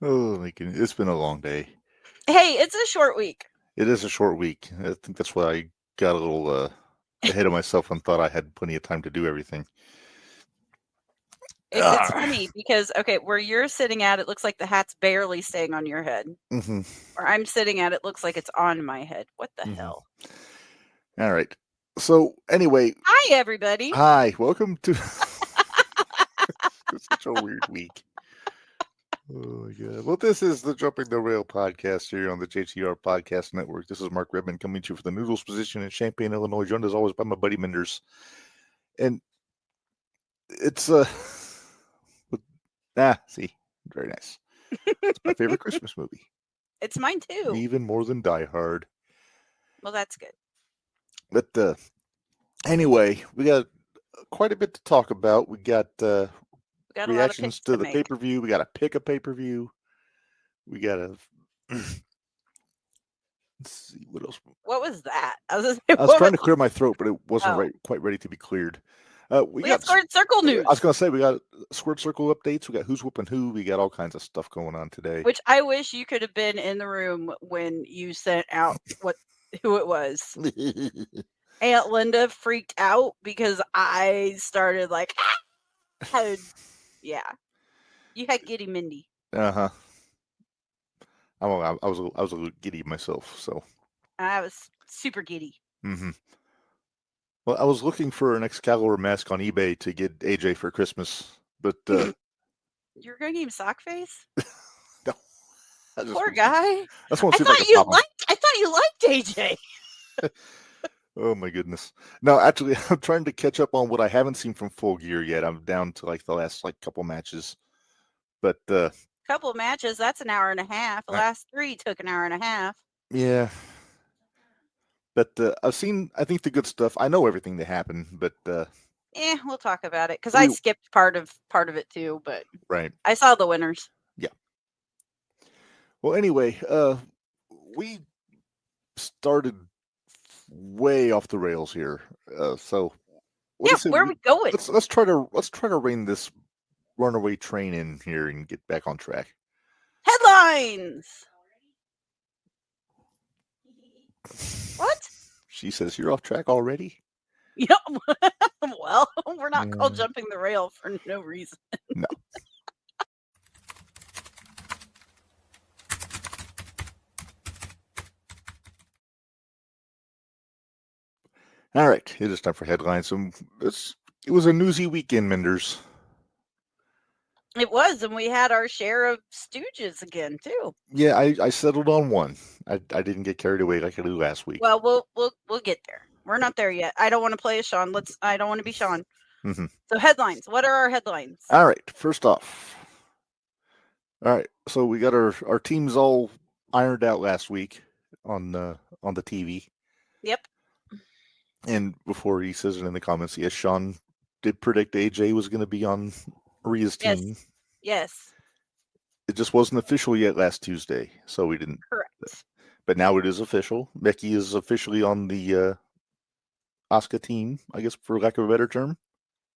Oh my goodness, it's been a long day. Hey, it's a short week. It is a short week. I think that's why I got a little ahead of myself and thought I had plenty of time to do everything. It's funny because, okay, where you're sitting at, it looks like the hat's barely staying on your head. Mm-hmm. Where I'm sitting at, it looks like it's on my head. What the Mm-hmm. hell? All right. So anyway, Hi, everybody. hi, welcome to it's such a weird week. Oh my god. Well, this is the Jumping the Rail podcast here on the JTR Podcast Network. This is Mark Redmond coming to you from the Noodles position in Champaign, Illinois, joined as always by my buddy Minderz. And it's see, very nice. It's my favorite Christmas movie. It's mine too. Even more than Die Hard. Well, that's good. But anyway, we got quite a bit to talk about. We got reactions to the pay-per-view. We got to pick a pay-per-view. We got to let's see what else. What was that? I was trying to clear my throat, but it wasn't quite ready to be cleared. We got Squared Circle news. I was going to say we got Squared Circle updates. We got Who's Whoopin Who. We got all kinds of stuff going on today. Which I wish you could have been in the room when you sent out who it was. Aunt Linda freaked out because I started like, yeah. You had giddy Mindy. I was a little giddy myself, so I was super giddy. Mm-hmm. Well, I was looking for an Excalibur mask on eBay to get AJ for Christmas, but you're going to give him sock face? No. Poor guy. I thought you liked AJ. Oh my goodness. No, actually, I'm trying to catch up on what I haven't seen from Full Gear yet. I'm down to the last couple matches. But couple matches, that's an hour and a half. The last 3 took an hour and a half. Yeah. But I've seen, I think, the good stuff. I know everything that happened, but we'll talk about it because I skipped part of it too. But right, I saw the winners. Yeah. Well, anyway, we started way off the rails here. So where are we going? Let's try to rein this runaway train in here and get back on track. Headlines. What? She says you're off track already? Yeah. Well, we're not called jumping the rail for no reason. No. All right, it is time for headlines. It was a newsy weekend, Minderz. It was, and we had our share of stooges again too. Yeah, I settled on one. I didn't get carried away like I did last week. Well, we'll get there. We're not there yet. I don't want to play as Sean. I don't want to be Sean. Mm-hmm. So headlines. What are our headlines? All right. First off. All right. So we got our teams all ironed out last week on the TV. Yep. And before he says it in the comments, yes, Sean did predict AJ was going to be on Rhea's team. Yes. It just wasn't official yet last Tuesday, so we didn't. Correct. But now it is official. Becky is officially on the Asuka team, I guess, for lack of a better term.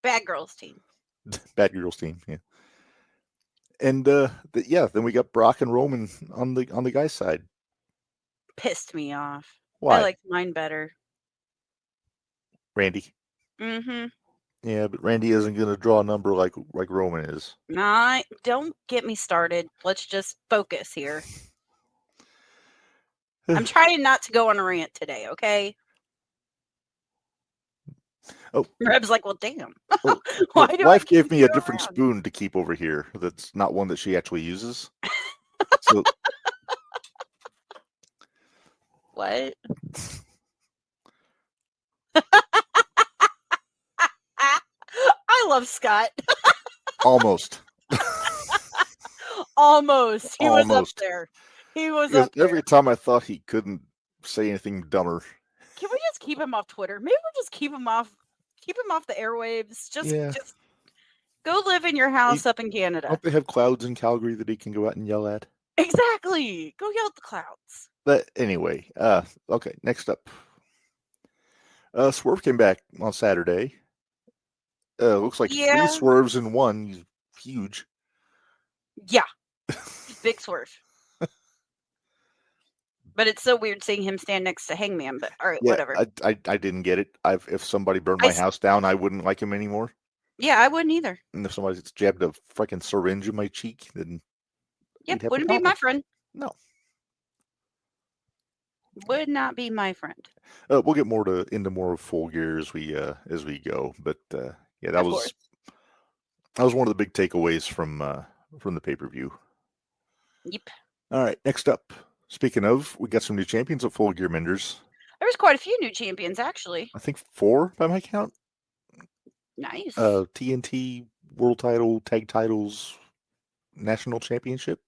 Bad Girls team. Bad Girls team, yeah. And then we got Brock and Roman on the guy's side. Pissed me off. Why? I liked mine better. Randy. Mm-hmm. Yeah, but Randy isn't going to draw a number like Roman is. Nah, don't get me started. Let's just focus here. I'm trying not to go on a rant today, okay? Oh, Reb's like, well, damn. Well, Why do wife gave me a different spoon to keep over here. That's not one that she actually uses. So, what? I love Scott. Almost. Almost. He was up there. He was up there. Every time I thought he couldn't say anything dumber. Can we just keep him off Twitter? Maybe we'll just keep him off the airwaves. Just go live in your house up in Canada. Don't they have clouds in Calgary that he can go out and yell at? Exactly. Go yell at the clouds. But anyway, okay, next up. Swerve came back on Saturday. Looks like 3 swerves in one. He's huge. Yeah. Big swerve. But it's so weird seeing him stand next to Hangman, but all right, whatever. I didn't get it. If somebody burned my house down, I wouldn't like him anymore. Yeah, I wouldn't either. And if somebody jabbed a freaking syringe in my cheek, then wouldn't be my friend. No. Would not be my friend. We'll get into more of Full Gear as we go, but yeah, that was one of the big takeaways from the pay-per-view. Yep. All right, next up. Speaking of, we got some new champions at Full Gear, Minderz. There was quite a few new champions, actually. I think 4 by my count. Nice. TNT World Title, Tag Titles, National Championship.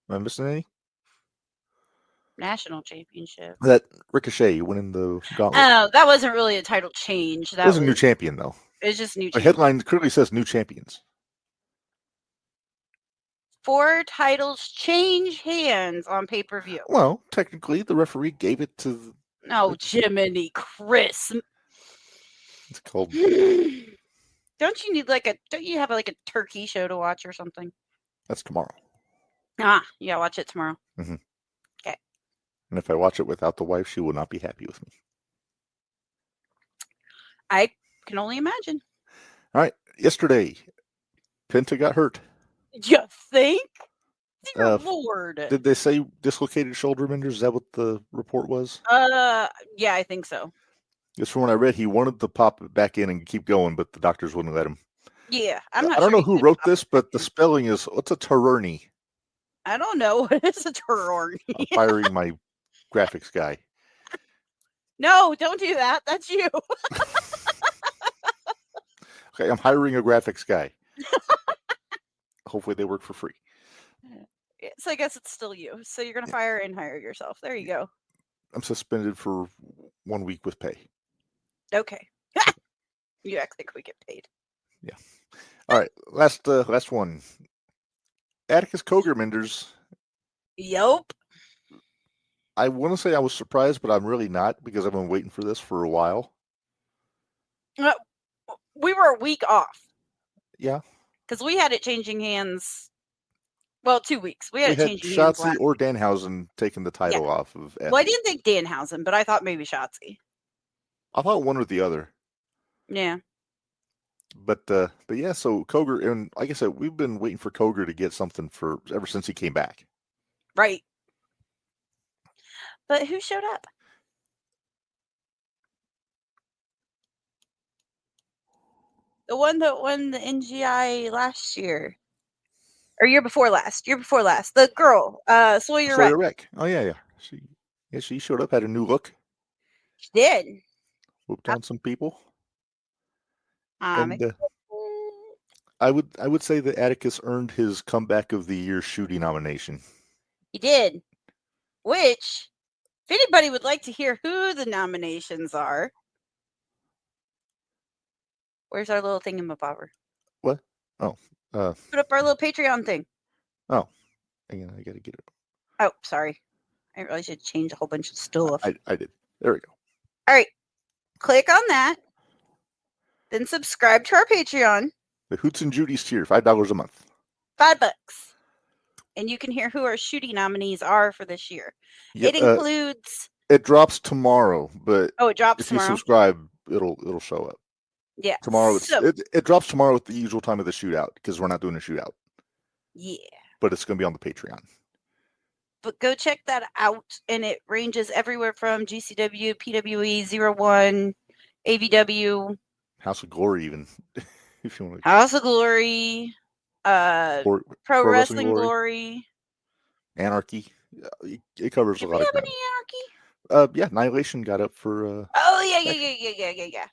Am I missing any? National Championship. That Ricochet winning the gauntlet. Oh, that wasn't really a title change. That was a new champion, though. It's just new. The headline clearly says new champions. 4 titles change hands on pay-per-view. Well, technically, the referee gave it to. Oh, Jiminy Chris! It's called. Don't you have like a turkey show to watch or something? That's tomorrow. Yeah, watch it tomorrow. Mm-hmm. Okay. And if I watch it without the wife, she will not be happy with me. I can only imagine. All right. Yesterday, Penta got hurt. You think? Dear Lord. Did they say dislocated shoulder, Minderz? Is that what the report was? Yeah, I think so. Just from what I read, he wanted to pop it back in and keep going, but the doctors wouldn't let him. Yeah, I'm not. I don't know who wrote this, but the spelling is what's a Tererni? I don't know what is a Tererni. I'm firing my graphics guy. No, don't do that. That's you. Okay, I'm hiring a graphics guy. Hopefully they work for free. So I guess it's still you. So you're going to fire and hire yourself. There you go. I'm suspended for 1 week with pay. Okay. You act like we get paid. Yeah. All right. Last one. Atticus Cogar, Minderz. Yup. I want to say I was surprised, but I'm really not because I've been waiting for this for a while. We were a week off. Yeah. Because we had it changing hands. Well, 2 weeks. We had changing Shotzi hands. or Danhausen taking the title off of Atticus. Well, I didn't think Danhausen, but I thought maybe Shotzi. I thought one or the other. Yeah. But yeah, so Cogar, and like I said, we've been waiting for Cogar to get something ever since he came back. Right. But who showed up? The one that won the NGI last year. Or year before last. The girl, Sawyer Wreck. Oh, yeah. She showed up, had a new look. She did. Whooped on some people. And I would say that Atticus earned his Comeback of the Year shooting nomination. He did. Which, if anybody would like to hear who the nominations are, where's our little thingamabobber? What? Oh. Put up our little Patreon thing. Oh. Hang on, I gotta get it. Oh, sorry. I really should change a whole bunch of stuff. I did. There we go. All right. Click on that. Then subscribe to our Patreon. The Hoots and Judy's tier, $5 a month. $5. And you can hear who our shooting nominees are for this year. Yep, it includes... it drops tomorrow, but... Oh, it drops tomorrow? If you subscribe, it'll show up. Yeah. Tomorrow, it drops tomorrow at the usual time of the shootout, because we're not doing a shootout. Yeah. But it's going to be on the Patreon. But go check that out, and it ranges everywhere from GCW, PWE, 01, AVW... House of Glory, even. If you want to... House of Glory, Pro Wrestling Glory. Anarchy. It covers a lot of ground. Anarchy? Yeah, Annihilation got up for... yeah.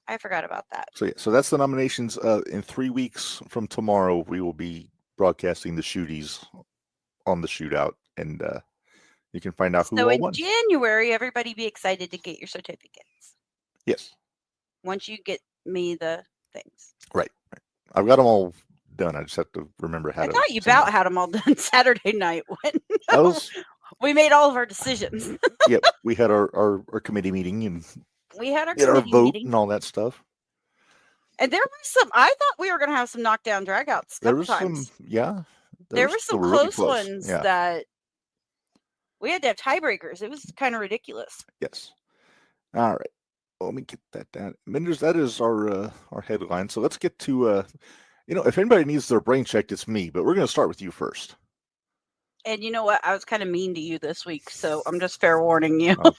I forgot about that. So that's the nominations. In 3 weeks from tomorrow, we will be broadcasting the shooties on the Shootout, and you can find out who all won. So in January, everybody be excited to get your certificates. Yes. Once you get me the things. Right. I've got them all done. I just have to remember how to... I thought you about had them all done Saturday night when we made all of our decisions. Yep. We had our committee meeting, and we had our vote meeting and all that stuff. And there was some. I thought we were going to have some knockdown dragouts. There was times. some, yeah. There were some really close ones that we had to have tiebreakers. It was kind of ridiculous. Yes. All right. Well, let me get that down. Minderz, that is our headline. So let's get to, if anybody needs their brain checked, it's me. But we're going to start with you first. And you know what? I was kind of mean to you this week, so I'm just fair warning you. Oh.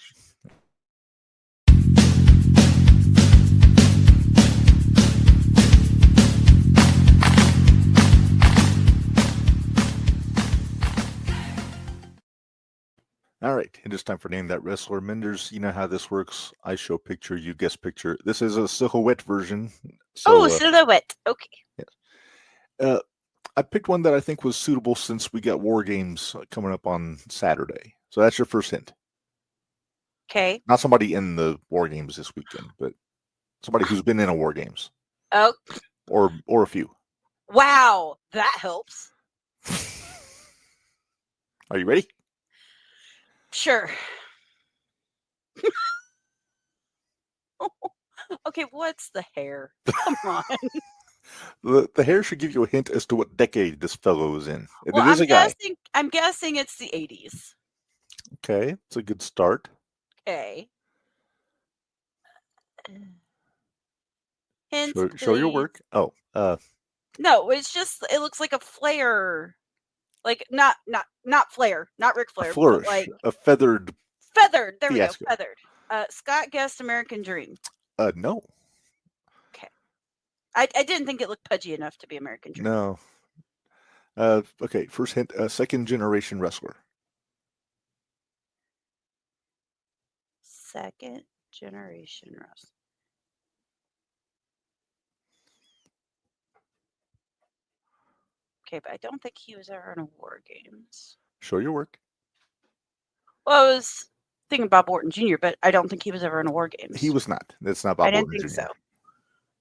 All right, it is time for Name That Wrestler. Minderz, you know how this works. I show picture, you guess picture. This is a silhouette version. So, silhouette. Okay. Yes. I picked one that I think was suitable since we got War Games coming up on Saturday. So that's your first hint. Okay. Not somebody in the War Games this weekend, but somebody who's been in a War Games. Oh. Or a few. Wow, that helps. Are you ready? Sure. Okay, what's the hair? Come on. The hair should give you a hint as to what decade this fellow is in. Well, it is I'm guessing it's the 80s. Okay, it's a good start. Okay. Hints, show your work. Oh, no, it's just it looks like a flare, like not Flair, not Ric Flair, a flourish, but like a feathered. Feathered. There fiasco. We go. Feathered. Scott guessed American Dream. No. Okay. I didn't think it looked pudgy enough to be American Dream. No. Okay. First hint: second generation wrestler. Second generation wrestler. Okay, but I don't think he was ever in a War Games. Show your work. Well, I was thinking Bob Orton Jr., but I don't think he was ever in a War Games. He was not. That's not Bob Orton Jr. I didn't think so.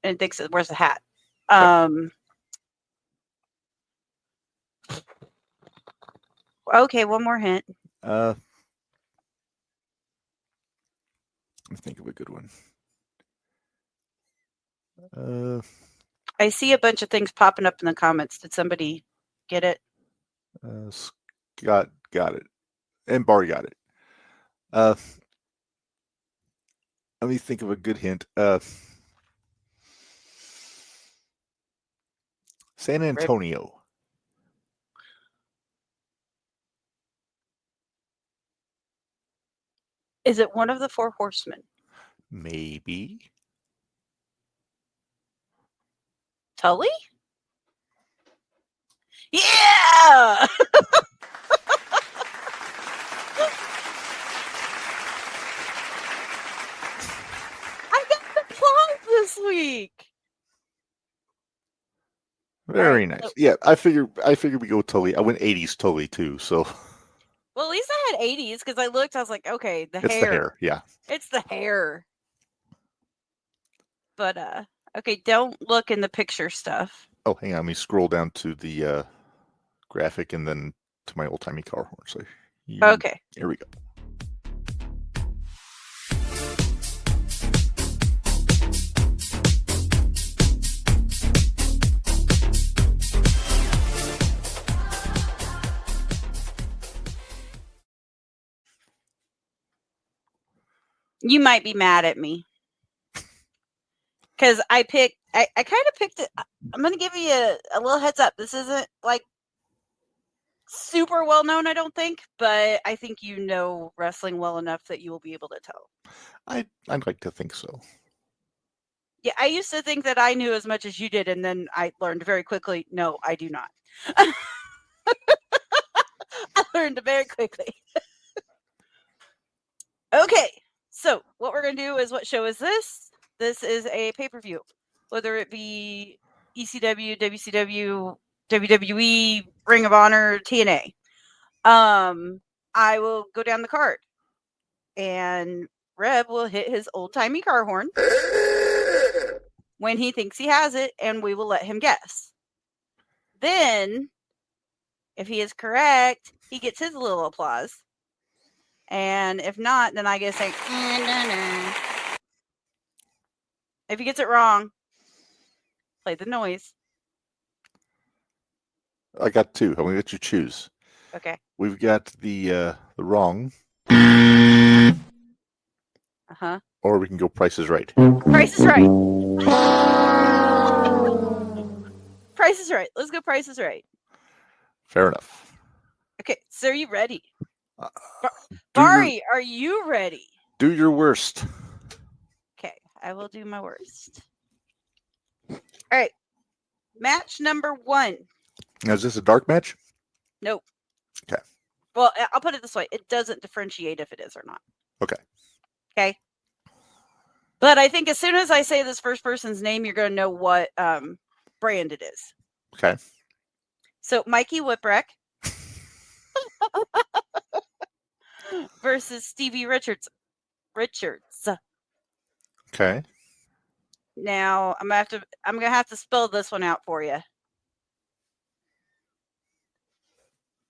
I didn't think so. Where's the hat? Okay, one more hint. Let me think of a good one. I see a bunch of things popping up in the comments. Did somebody get it? Scott got it. And Barry got it. Let me think of a good hint. San Antonio. Is it one of the Four Horsemen? Maybe. Tully? Yeah! I got the applause this week. Very nice. Yeah, I figured we go with Tully. I went 80s Tully too, so. Well, at least I had 80s because I looked, I was like, okay, it's the hair, yeah. It's the hair. But okay, don't look in the picture stuff. Oh, hang on, let me scroll down to the graphic and then to my old-timey car horn. So okay. Here we go. You might be mad at me because I kind of picked it. I'm going to give you a little heads up. This isn't like super well known, I don't think, but I think you know wrestling well enough that you will be able to tell. I'd like to think so. Yeah, I used to think that I knew as much as you did, and then I learned very quickly, no, I do not. I learned very quickly. Okay. So what we're going to do is, what show is this? This is a pay-per-view, whether it be ECW, WCW, WWE, Ring of Honor, TNA. I will go down the card and Reb will hit his old-timey car horn when he thinks he has it, and we will let him guess. Then, if he is correct, he gets his little applause. And if not, then I guess if he gets it wrong, Play the noise. I got two. I'm going to let you choose. Okay. We've got the wrong. Uh-huh. Or we can go Price is Right. Price is Right. Price is Right. Let's go Price is Right. Fair enough. Okay, so are you ready? Bari, are you ready? Do your worst. Okay, I will do my worst. All right. Match number 1. Now, is this a dark match? Nope. Okay. Well, I'll put it this way. It doesn't differentiate if it is or not. Okay. Okay. But I think as soon as I say this first person's name, you're going to know what brand it is. Okay. So, Mikey Whipwreck versus Stevie Richards. Okay. Now, I'm gonna have to spell this one out for you.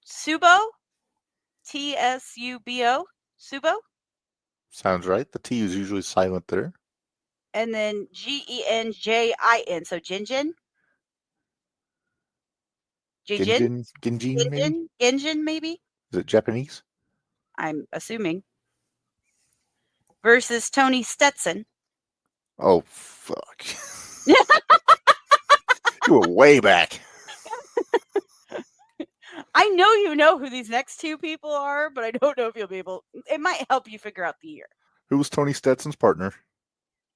Subo, Tsubo, Subo. Sounds right. The T is usually silent there. And then Genjin, so Genjin. Genjin, maybe? Genjin, maybe? Is it Japanese? I'm assuming. Versus Tony Stetson. Oh, fuck. You were way back. I know you know who these next two people are, but I don't know if you'll be able. It might help you figure out the year. Who was Tony Stetson's partner?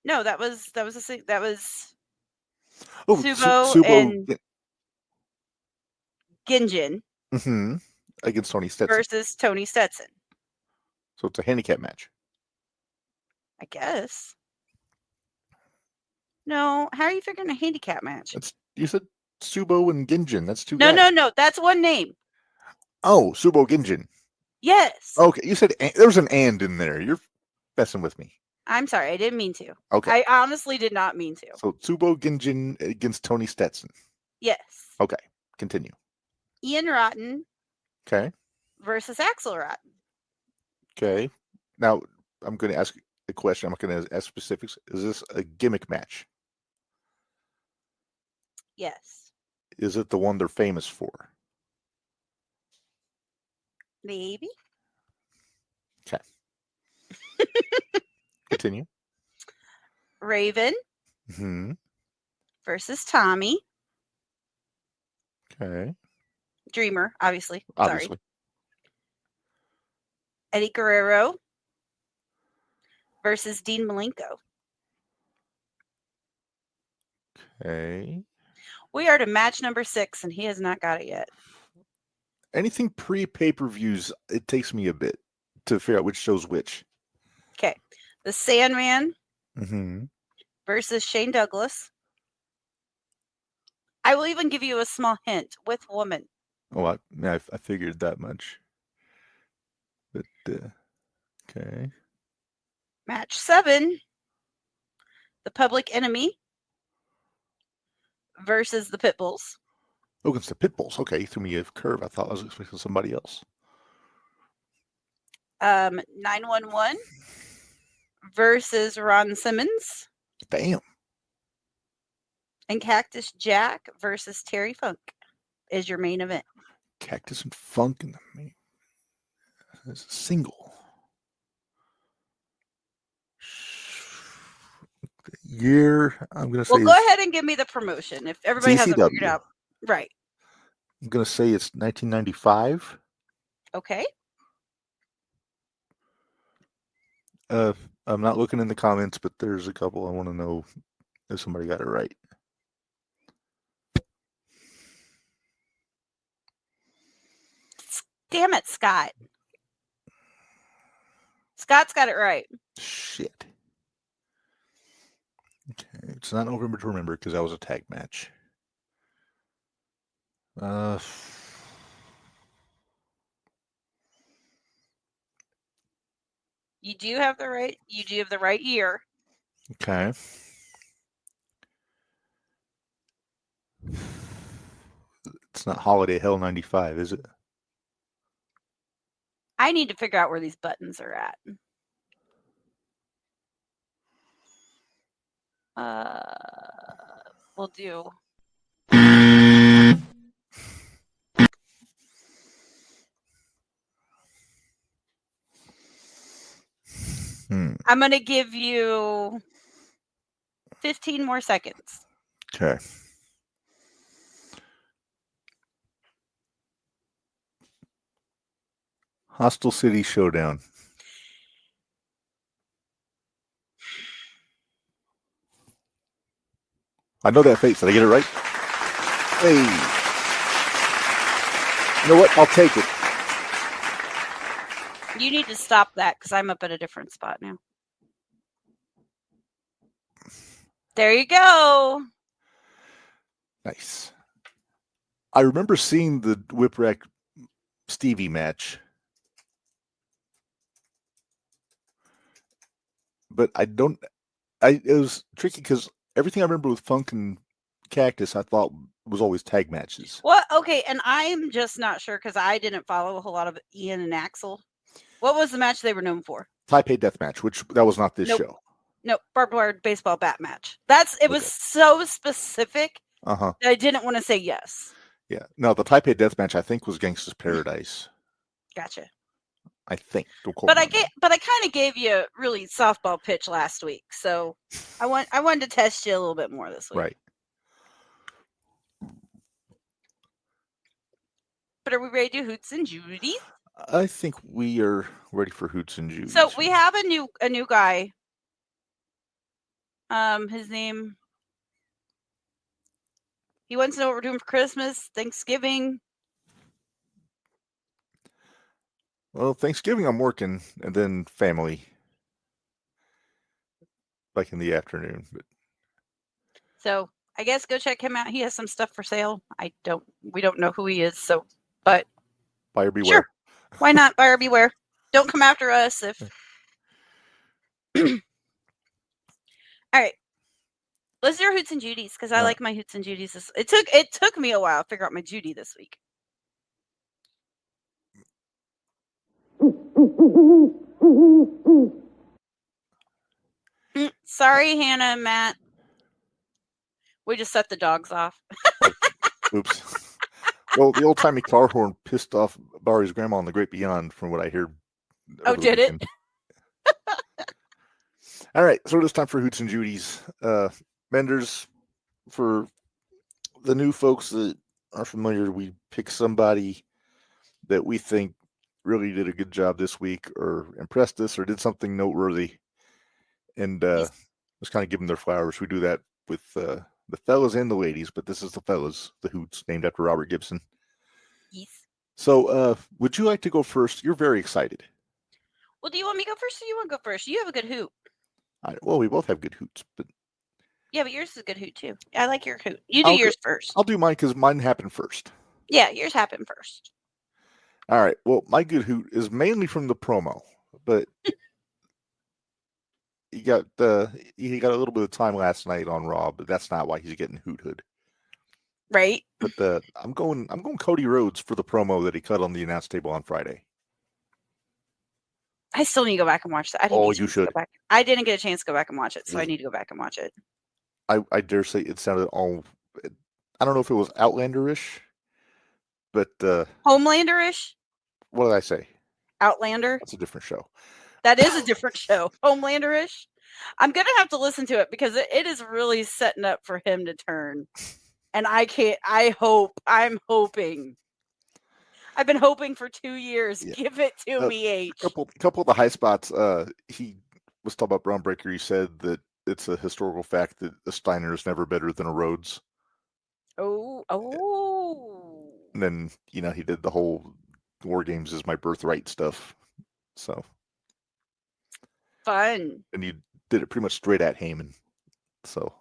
No, that was Oh, Subo and Genjin. Mm-hmm. Against Tony Stetson. Versus Tony Stetson. So it's a handicap match. I guess. No, how are you figuring a handicap match? You said Subo and Genjin. That's two guys. No. That's one name. Oh, Subo Genjin. Yes. Okay, you said there was an and in there. You're messing with me. I'm sorry. I didn't mean to. Okay. I honestly did not mean to. So Subo Genjin against Tony Stetson. Yes. Okay, continue. Ian Rotten. Okay. Versus Axel Rotten. Okay. Now, I'm going to ask a question. I'm not going to ask specifics. Is this a gimmick match? Yes. Is it the one they're famous for? Maybe. Okay. Continue. Raven. Versus Tommy. Okay. Dreamer, obviously. Obviously. Sorry. Eddie Guerrero. Versus Dean Malenko. Okay. We are to match number 6, and he has not got it yet. Anything pre-pay-per-views, it takes me a bit to figure out which shows which. Okay. The Sandman Mm-hmm. versus Shane Douglas. I will even give you a small hint with woman. Oh, I figured that much. But, okay. Match 7. The Public Enemy versus the Pitbulls. Oh, against the Pitbulls. Okay, you threw me a curve. I thought I was expecting somebody else. 911 versus Ron Simmons. Damn. And Cactus Jack versus Terry Funk is your main event. Cactus and Funk in the main. It's a single. Year, I'm going to say. Well, go ahead and give me the promotion if everybody hasn't figured out. Right. I'm going to say it's 1995. Okay. I'm not looking in the comments, but there's a couple I want to know if somebody got it right. Damn it, Scott. Scott's got it right. Shit. Okay, it's not November to Remember because that was a tag match. You do have the right. You do have the right year. Okay. It's not Holiday Hell 95, is it? I need to figure out where these buttons are at. we'll do. I'm going to give you 15 more seconds. Okay. Hostile City Showdown. I know that face. Did I get it right? Hey. You know what? I'll take it. You need to stop that because I'm up at a different spot now. There you go. Nice. I remember seeing the Whipwreck Stevie match, but it was tricky because everything I remember with Funk and Cactus I thought was always tag matches. What? Okay, and I'm just not sure because I didn't follow a whole lot of Ian and Axel. What was the match they were known for? Taipei Death Match, which that was not this show. No, barbed wire baseball bat match. It was so specific that I didn't want to say yes. Yeah. No, the Taipei Death Match I think was Gangsta's Paradise. Gotcha. I think. But I kind of gave you a really softball pitch last week, so I wanted to test you a little bit more this week. Right. But are we ready to do Hoots and Judy? I think we are ready for Hoots and Judy. So we have a new guy. His name. He wants to know what we're doing for Christmas, Thanksgiving. Well, Thanksgiving I'm working, and then family, like in the afternoon. But so I guess go check him out. He has some stuff for sale. We don't know who he is, so but buyer beware. Sure. Why not? Buyer beware. Don't come after us if. All right. Let's do our Hoots and Judies because I like my Hoots and Judies. It took me a while to figure out my Judy this week. Sorry, Hannah and Matt. We just set the dogs off. Oops. Well, the old-timey car horn pissed off Barry's grandma in the Great Beyond, from what I hear. Oh, did it? All right, so it is time for Hoots and Judies. Minderz, for the new folks that are familiar, we pick somebody that we think really did a good job this week or impressed us or did something noteworthy, and just kind of give them their flowers. We do that with the fellas and the ladies, but this is the fellas, the Hoots, named after Robert Gibson. Yes. So would you like to go first? You're very excited. Well, do you want me to go first or you want to go first? You have a good hoot. Well, we both have good hoots, but yeah, but yours is a good hoot too. I like your hoot. You do yours first. I'll do mine because mine happened first. Yeah, yours happened first. All right. Well, my good hoot is mainly from the promo, but he got a little bit of time last night on Raw, but that's not why he's getting hoot hood. Right. But I'm going Cody Rhodes for the promo that he cut on the announce table on Friday. I still need to go back and watch that. You should. I didn't get a chance to go back and watch it, so I need to go back and watch it. I dare say it sounded all. I don't know if it was Outlander-ish, but Homelander-ish. What did I say? Outlander. That's a different show. That is a different show. Homelander-ish. I'm gonna have to listen to it because it is really setting up for him to turn, and I can't. I'm hoping. I've been hoping for 2 years. Yeah. Give it to me, H. Couple of the high spots. He was talking about Braun Breaker. He said that it's a historical fact that a Steiner is never better than a Rhodes. Oh. And then he did the whole War Games is my birthright stuff. So fun. And you did it pretty much straight at Heyman. So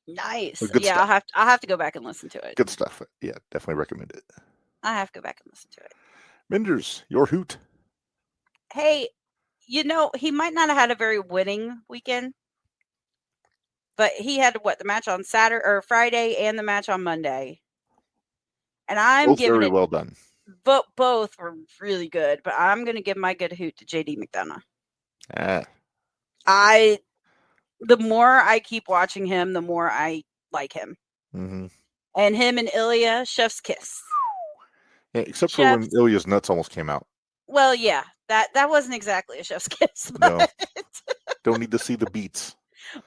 nice. Yeah, stuff. I'll have to go back and listen to it. Good stuff. Yeah, definitely recommend it. I have to go back and listen to it. Minderz, your hoot. Hey, he might not have had a very winning weekend, but he had the match on Saturday or Friday and the match on Monday. And I'm both giving very well done. But both were really good. But I'm going to give my good hoot to JD McDonough. The more I keep watching him, the more I like him. Mm-hmm. And him and Ilya, chef's kiss. Yeah, except for when Ilya's nuts almost came out. Well, yeah, that wasn't exactly a chef's kiss. But... No, don't need to see the beats.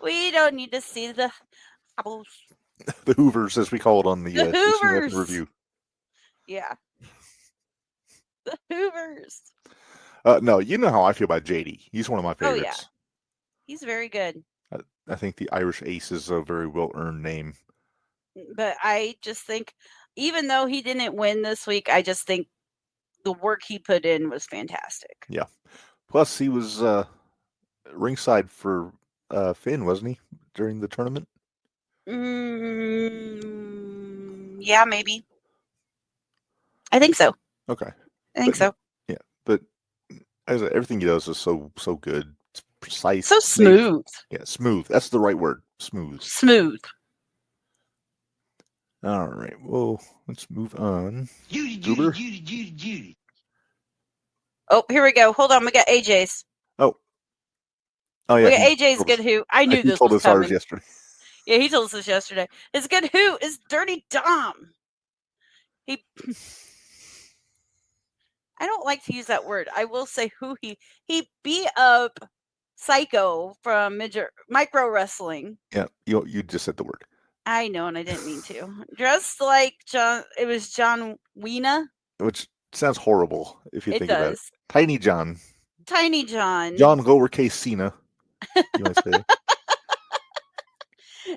We don't need to see the the Hoovers, as we call it on the Hoovers review. Yeah, the Hoovers. No, you know how I feel about JD. He's one of my favorites. Oh yeah, he's very good. I think the Irish Ace is a very well-earned name. But I just think, even though he didn't win this week, I just think the work he put in was fantastic. Yeah. Plus, he was ringside for Finn, wasn't he, during the tournament? Yeah, maybe. I think so. Okay. I think so. Yeah, but everything he does is so good. It's precise. So smooth. Yeah, smooth. That's the right word. Smooth. Smooth. All right. Well, let's move on. Judy. Oh, here we go. Hold on. We got AJ's. Oh, yeah. We got AJ's Good Who. I knew this was coming. Ours yesterday. Yeah, he told us this yesterday. His Good Who is Dirty Dom. I don't like to use that word. I will say who he beat up Psycho from Micro Wrestling. Yeah, you just said the word. I know, and I didn't mean to. Dressed like John. It was John Weena. Which sounds horrible if you think about it. Tiny John. John lowercase Cena. You might say.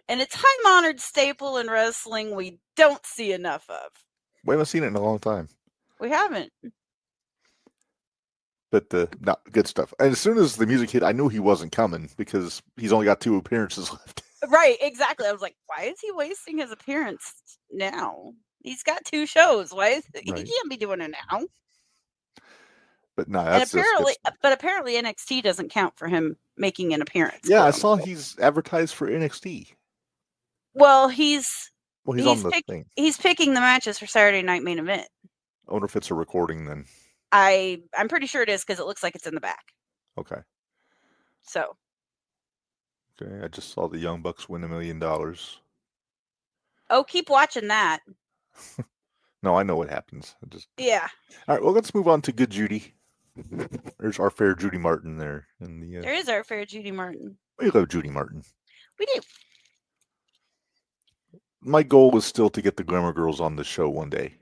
And a time-honored staple in wrestling we don't see enough of. We haven't seen it in a long time. We haven't. But good stuff. And as soon as the music hit, I knew he wasn't coming because he's only got 2 appearances left. Right, exactly. I was like, why is he wasting his appearance now? He's got 2 shows. Why is he can't be doing it now? But no, that's apparently NXT doesn't count for him making an appearance. Yeah, I saw he's advertised for NXT. Well, he's on the thing. He's picking the matches for Saturday Night Main Event. I wonder if it's a recording then. I'm pretty sure it is because it looks like it's in the back. Okay. So. Okay, I just saw the Young Bucks win $1 million. Oh, keep watching that. No, I know what happens. Yeah. All right, well, let's move on to Good Judy. There's our fair Judy Martin there. There is our fair Judy Martin. We love Judy Martin. We do. My goal is still to get the Glamour Girls on the show one day.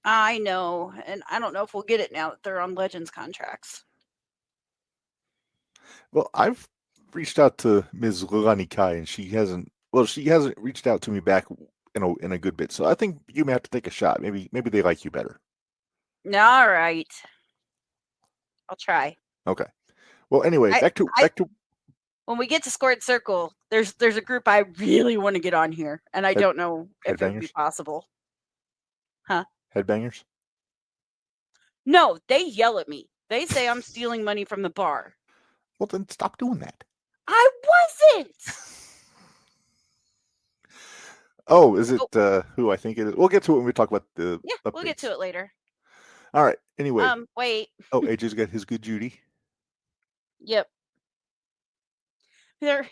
I know, and I don't know if we'll get it now that they're on Legends contracts. Well, I've reached out to Ms. Lilani Kai, and she hasn't reached out to me back in a good bit. So I think you may have to take a shot. Maybe they like you better. All right. I'll try. Okay. Well, anyway, back to when we get to Squared Circle, there's a group I really want to get on here, and I don't know if it would be possible. Huh? Headbangers? No, they yell at me. They say I'm stealing money from the bar. Well, then stop doing that. I wasn't. Oh, is it who I think it is? We'll get to it when we talk about the updates. We'll get to it later. All right. Anyway. Wait. Oh, AJ's got his Good Judy. Yep.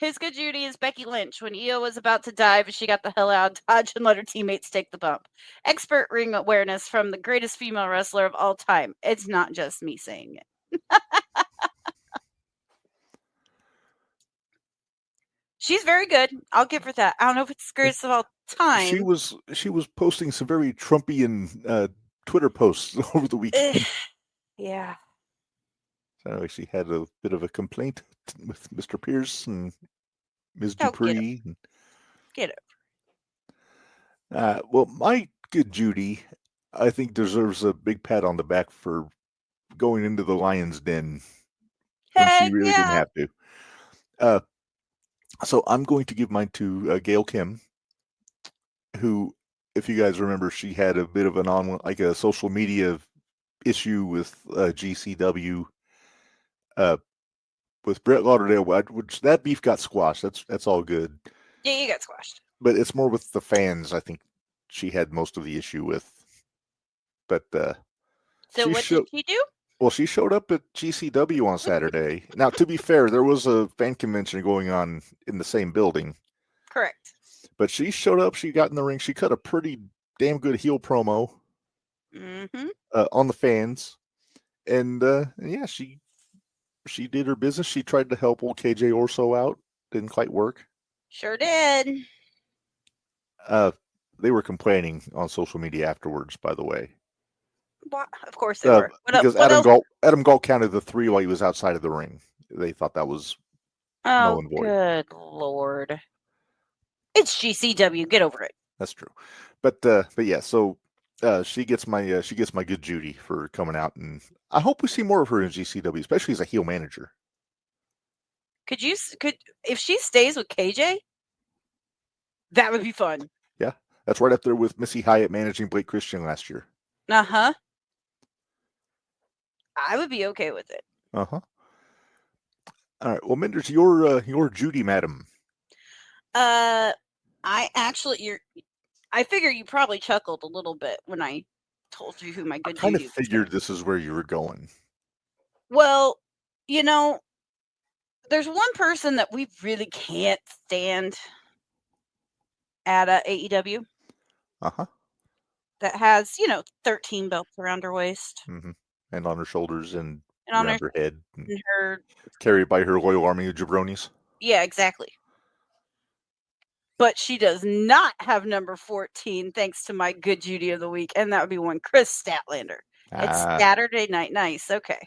His Good Judy is Becky Lynch. When Io was about to dive, she got the hell out of Dodge and let her teammates take the bump. Expert ring awareness from the greatest female wrestler of all time. It's not just me saying it. She's very good. I'll give her that. I don't know if it's the greatest of all time. She was posting some very Trumpian Twitter posts over the weekend. Yeah. Sounded like she had a bit of a complaint with Mr. Pierce and Ms. Dupree. Get it. Well, my Good Judy, I think deserves a big pat on the back for going into the lion's den when she really didn't have to. So I'm going to give mine to Gail Kim, who, if you guys remember, she had a bit of a social media issue with GCW. With Brett Lauderdale, which that beef got squashed. That's all good. Yeah, you got squashed. But it's more with the fans. I think she had most of the issue with. But so what did she do? Well, she showed up at GCW on Saturday. Now, to be fair, there was a fan convention going on in the same building. Correct. But she showed up. She got in the ring. She cut a pretty damn good heel promo on the fans. And yeah, she did her business. She tried to help old KJ Orso out. Didn't quite work. Sure did. They were complaining on social media afterwards, by the way. Well, of course they were. Because Adam Galt counted the 3 while he was outside of the ring. They thought that was null and void. Good Lord. It's GCW. Get over it. That's true. But yeah, so she gets my good Judy for coming out, and I hope we see more of her in GCW, especially as a heel manager. Could if she stays with KJ, that would be fun. Yeah, that's right up there with Missy Hyatt managing Blake Christian last year. I would be okay with it. All right. Well, Minderz, your Judy, madam. I figure you probably chuckled a little bit when I told you who my good Judy was. I kind of figured this is where you were going. Well, there's one person that we really can't stand at AEW. That has, 13 belts around her waist. And on her shoulders and around her head. And her carried by her loyal army of jabronis. Yeah, exactly. But she does not have number 14, thanks to my good Judy of the week, and that would be one Chris Statlander. It's Saturday Night Nice. Okay.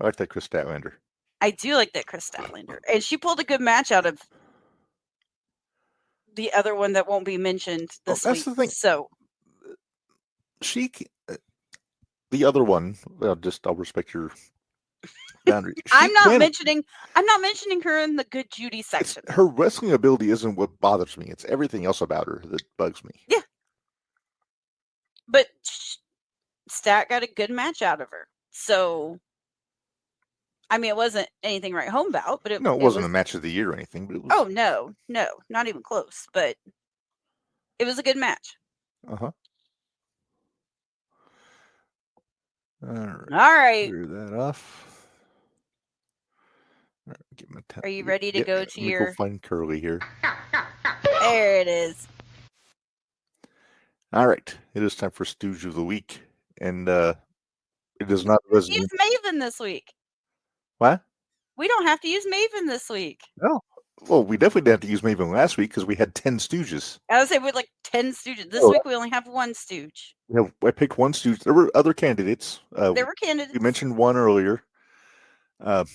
I like that Chris Statlander. I do like that Chris Statlander. And she pulled a good match out of the other one that won't be mentioned this week. That's the thing. So the other one, I'll respect your boundary. I'm not mentioning her in the good Judy section. Her wrestling ability isn't what bothers me. It's everything else about her that bugs me. Yeah. But Stat got a good match out of her. So, I mean, it wasn't anything right home about, but it wasn't a match of the year or anything. But it was... Oh, no, not even close. But it was a good match. All right. All right. Clear that off. All right, are you ready to go to your... Go find Curly here. There it is. All right. It is time for Stooge of the Week. And it is not Resident... Use Maven this week. What? We don't have to use Maven this week. No. Well, we definitely didn't have to use Maven last week because we had 10 Stooges. I would say we had like 10 Stooges. This week we only have one Stooge. I picked one Stooge. There were other candidates. There were candidates. We mentioned one earlier. That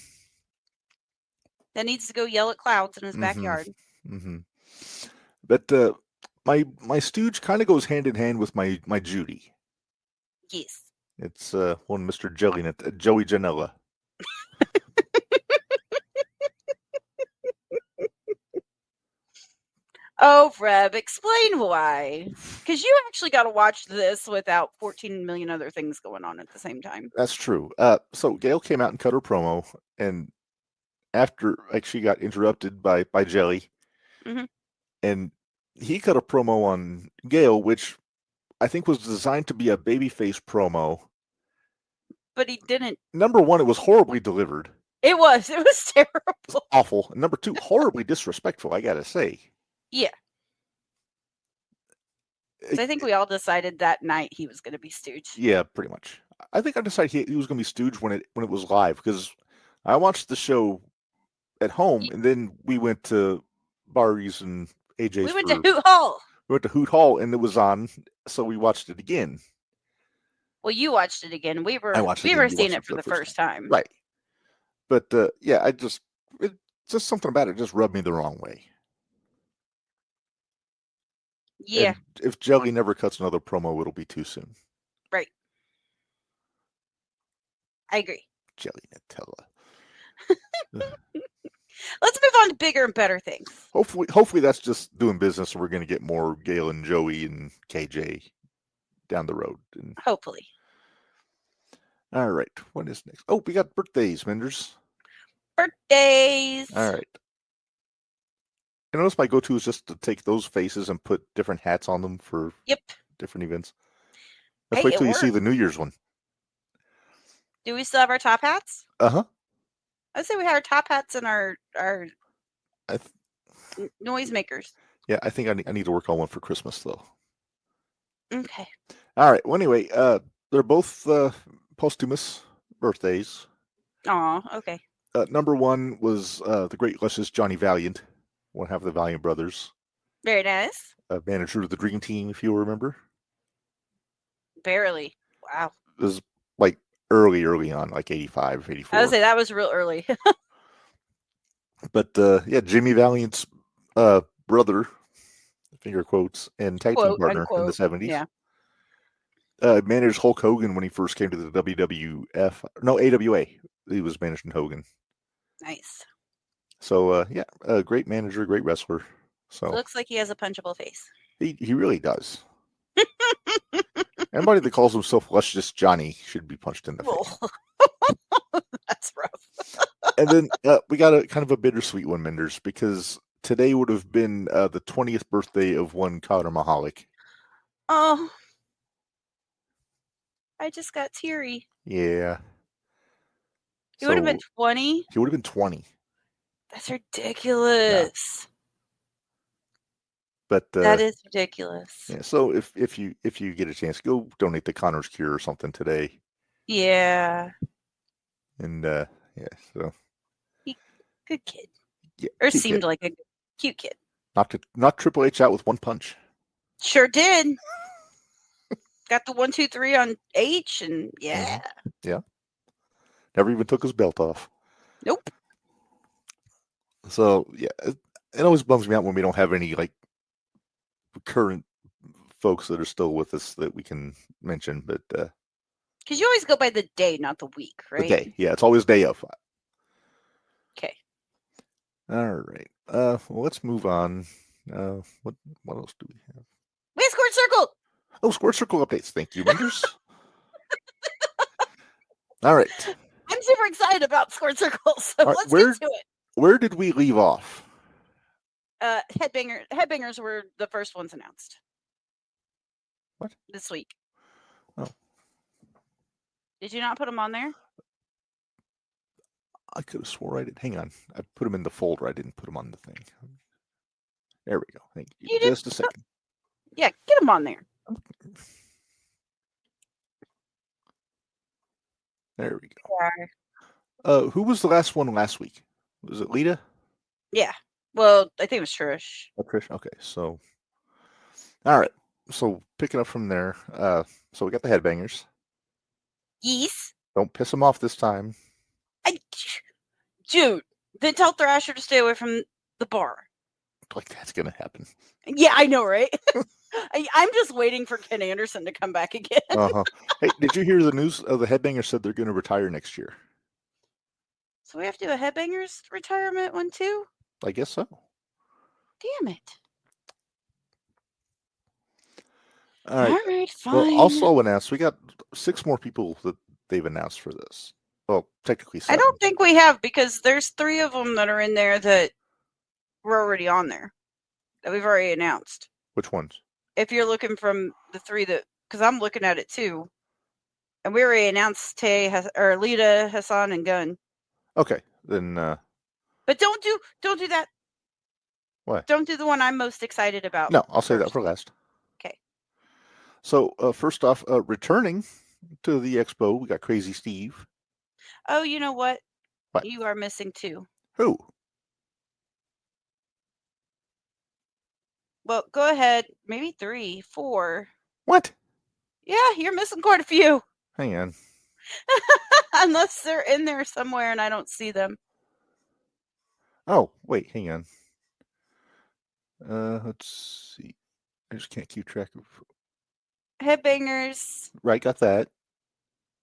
needs to go yell at clouds in his backyard. But my Stooge kind of goes hand in hand with my Judy. Yes. It's one Mr. Joey Janela. Oh, Reb, explain why. Because you actually got to watch this without 14 million other things going on at the same time. That's true. So Gail came out and cut her promo, and after she got interrupted by Jelly, and he cut a promo on Gail, which I think was designed to be a babyface promo. But he didn't. Number one, it was horribly delivered. It was terrible. It was awful. And number two, horribly disrespectful, I gotta say. Yeah. So I think we all decided that night he was going to be Stooge. Yeah, pretty much. I think I decided he was going to be Stooge when it was live, because I watched the show at home, and then we went to Barry's and AJ's. We went to Hoot Hall. We went to Hoot Hall, and it was on, so we watched it again. Well, you watched it again. We were seeing it for the first time. Right. But yeah, it's just something about it just rubbed me the wrong way. Yeah. And if Jelly never cuts another promo, it'll be too soon. Right. I agree. Jelly Nutella. Let's move on to bigger and better things. Hopefully that's just doing business, and we're going to get more Gail and Joey and KJ down the road. Hopefully. All right. What is next? Oh, we got birthdays, Minderz. Birthdays. All right. I notice my go-to is just to take those faces and put different hats on them for different events. Let's wait till you see the New Year's one. Do we still have our top hats? Uh-huh. I'd say we had our top hats and our noisemakers. Yeah, I think I need to work on one for Christmas though. Okay. All right. Well, anyway, they're both posthumous birthdays. Aw, okay. Number one was the great luscious Johnny Valiant, one half of the Valiant brothers. Very nice. Manager of the Dream Team, if you'll remember. Barely. Wow. It was like early on, like 85, 84. I would say that was real early. But yeah, Jimmy Valiant's brother, finger quotes, and tag team Quote, partner in the unquote. 70s. Yeah. Managed Hulk Hogan when he first came to the AWA. He was managing Hogan. Nice. So yeah, a great manager, great wrestler. So Looks like he has a punchable face. he really does. Anybody that calls himself Luscious Johnny should be punched in the face. That's rough. And then we got a kind of a bittersweet one, Minderz, because today would have been the 20th birthday of one Connor Mahalik. Oh. I just got teary. Yeah. He would have been 20? He would have been 20. That's ridiculous. Yeah. But that is ridiculous. Yeah, so if you get a chance, go donate to Connor's Cure or something today. Yeah. And yeah, so good kid. Yeah, or seemed like a cute kid. Not Triple H out with one punch. Sure did. Got the 1, 2, 3 on H, and yeah. Mm-hmm. Yeah. Never even took his belt off. Nope. So yeah, it always bums me out when we don't have any like current folks that are still with us that we can mention, but because you always go by the day, not the week, right? The day, yeah, it's always day of. Okay. All right. Well, let's move on. What else do we have? We have Squared Circle. Oh, Squared Circle updates. Thank you, Minderz. All right. I'm super excited about Squared Circle, so right, let's get to it. Where did we leave off? Headbangers were the first ones announced. What? This week. Oh. Did you not put them on there? I could have swore I did. Hang on. I put them in the folder. I didn't put them on the thing. There we go. Thank you. Just a second. Yeah, get them on there. There we go. Who was the last one last week? Was it Lita? Yeah. Well, I think it was Trish. Oh, Trish. Okay. So, all right. So picking up from there. So we got the Headbangers. Yes. Don't piss them off this time. Dude, then tell Thrasher to stay away from the bar. Like that's gonna happen. Yeah, I know, right? I'm just waiting for Ken Anderson to come back again. Hey, did you hear the news? The Headbangers said they're going to retire next year. So we have to do a Headbangers retirement one too? I guess so. Damn it. All right, fine. Well, also announced, we got 6 more people that they've announced for this. Well, technically 7. I don't think we have, because there's 3 of them that are in there that were already on there, that we've already announced. Which ones? If you're looking from the 3 that, because I'm looking at it too, and we already announced Lita, Hassan, and Gunn. Okay, then. But don't do that. What? Don't do the one I'm most excited about. No, I'll say that for last. Okay. So first off, returning to the expo, we got Crazy Steve. Oh, you know what? What? You are missing 2. Who? Well, go ahead. Maybe 3, 4. What? Yeah, you're missing quite a few. Hang on. Unless they're in there somewhere and I don't see them. Oh, wait, hang on. Let's see. I just can't keep track of. Headbangers. Right, got that.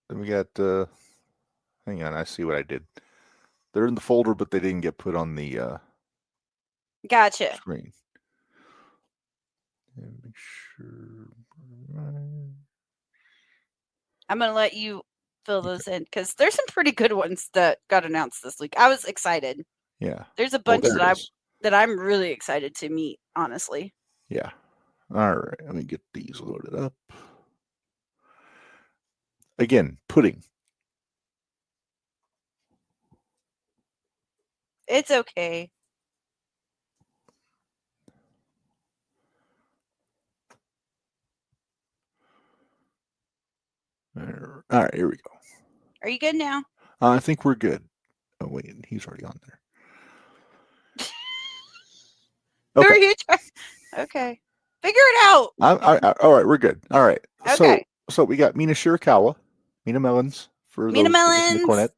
Then we got. Hang on, I see what I did. They're in the folder, but they didn't get put on the. Gotcha. Screen. And make sure. I'm gonna let you fill those in because there's some pretty good ones that got announced this week. I was excited. Yeah. There's a bunch that I'm really excited to meet, honestly. Yeah. All right. Let me get these loaded up. Again, pudding. It's okay. All right, here we go. Are you good now? I think we're good. Oh, wait, he's already on there. Okay. Who are you trying? Okay. Figure it out. All right, we're good. All right. Okay. So we got Mina Shirakawa, Mina Melons for Mina those Melons. in the cornet.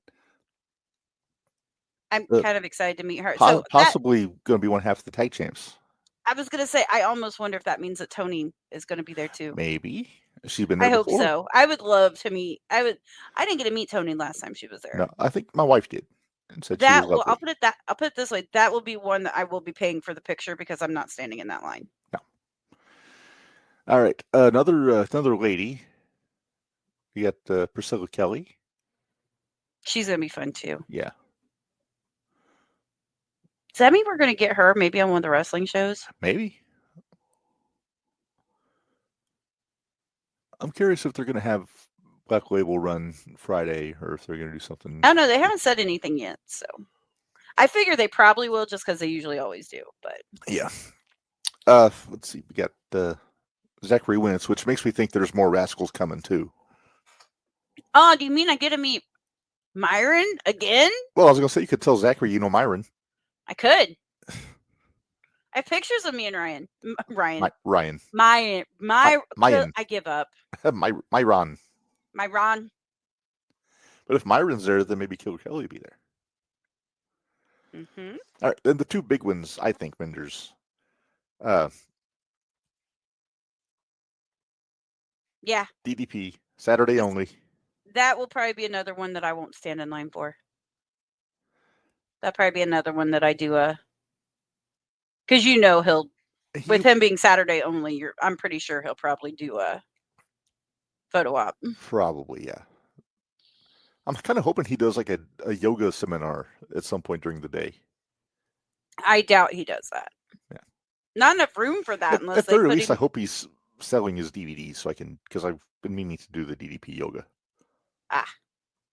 I'm kind of excited to meet her. Possibly going to be one half of the tag champs. I was going to say, I almost wonder if that means that Tony is going to be there too. Maybe. She's been there I hope before. so. I would love to meet. I didn't get to meet Tony last time she was there. No, I think my wife did. And said that she was lovely. I'll put it this way. That will be one that I will be paying for the picture because I'm not standing in that line. No. All right. Another lady. We got Priscilla Kelly. She's going to be fun too. Yeah. Does that mean we're going to get her maybe on one of the wrestling shows? Maybe. I'm curious if they're going to have Black Label run Friday or if they're going to do something. Oh, no, they haven't said anything yet. So I figure they probably will just because they usually always do. But yeah. Let's see. We got Zachary Wentz, which makes me think there's more Rascals coming too. Oh, do you mean I get to meet Myron again? Well, I was going to say you could tell Zachary you know Myron. I could. I have pictures of me and Ryan. Ryan. Myron. I give up. Myron. Myron. But if Myron's there, then maybe Killer Kelly will be there. Mm-hmm. All right. Then the two big ones, I think, Minderz. Yeah. DDP, Saturday only. That will probably be another one that I won't stand in line for. That'll probably be another one that I do because with him being Saturday only, I'm pretty sure he'll probably do a photo op. Probably, yeah. I'm kind of hoping he does like a yoga seminar at some point during the day. I doubt he does that. Yeah. Not enough room for that unless at very least, I hope he's selling his DVDs so I can, because I've been meaning to do the DDP yoga.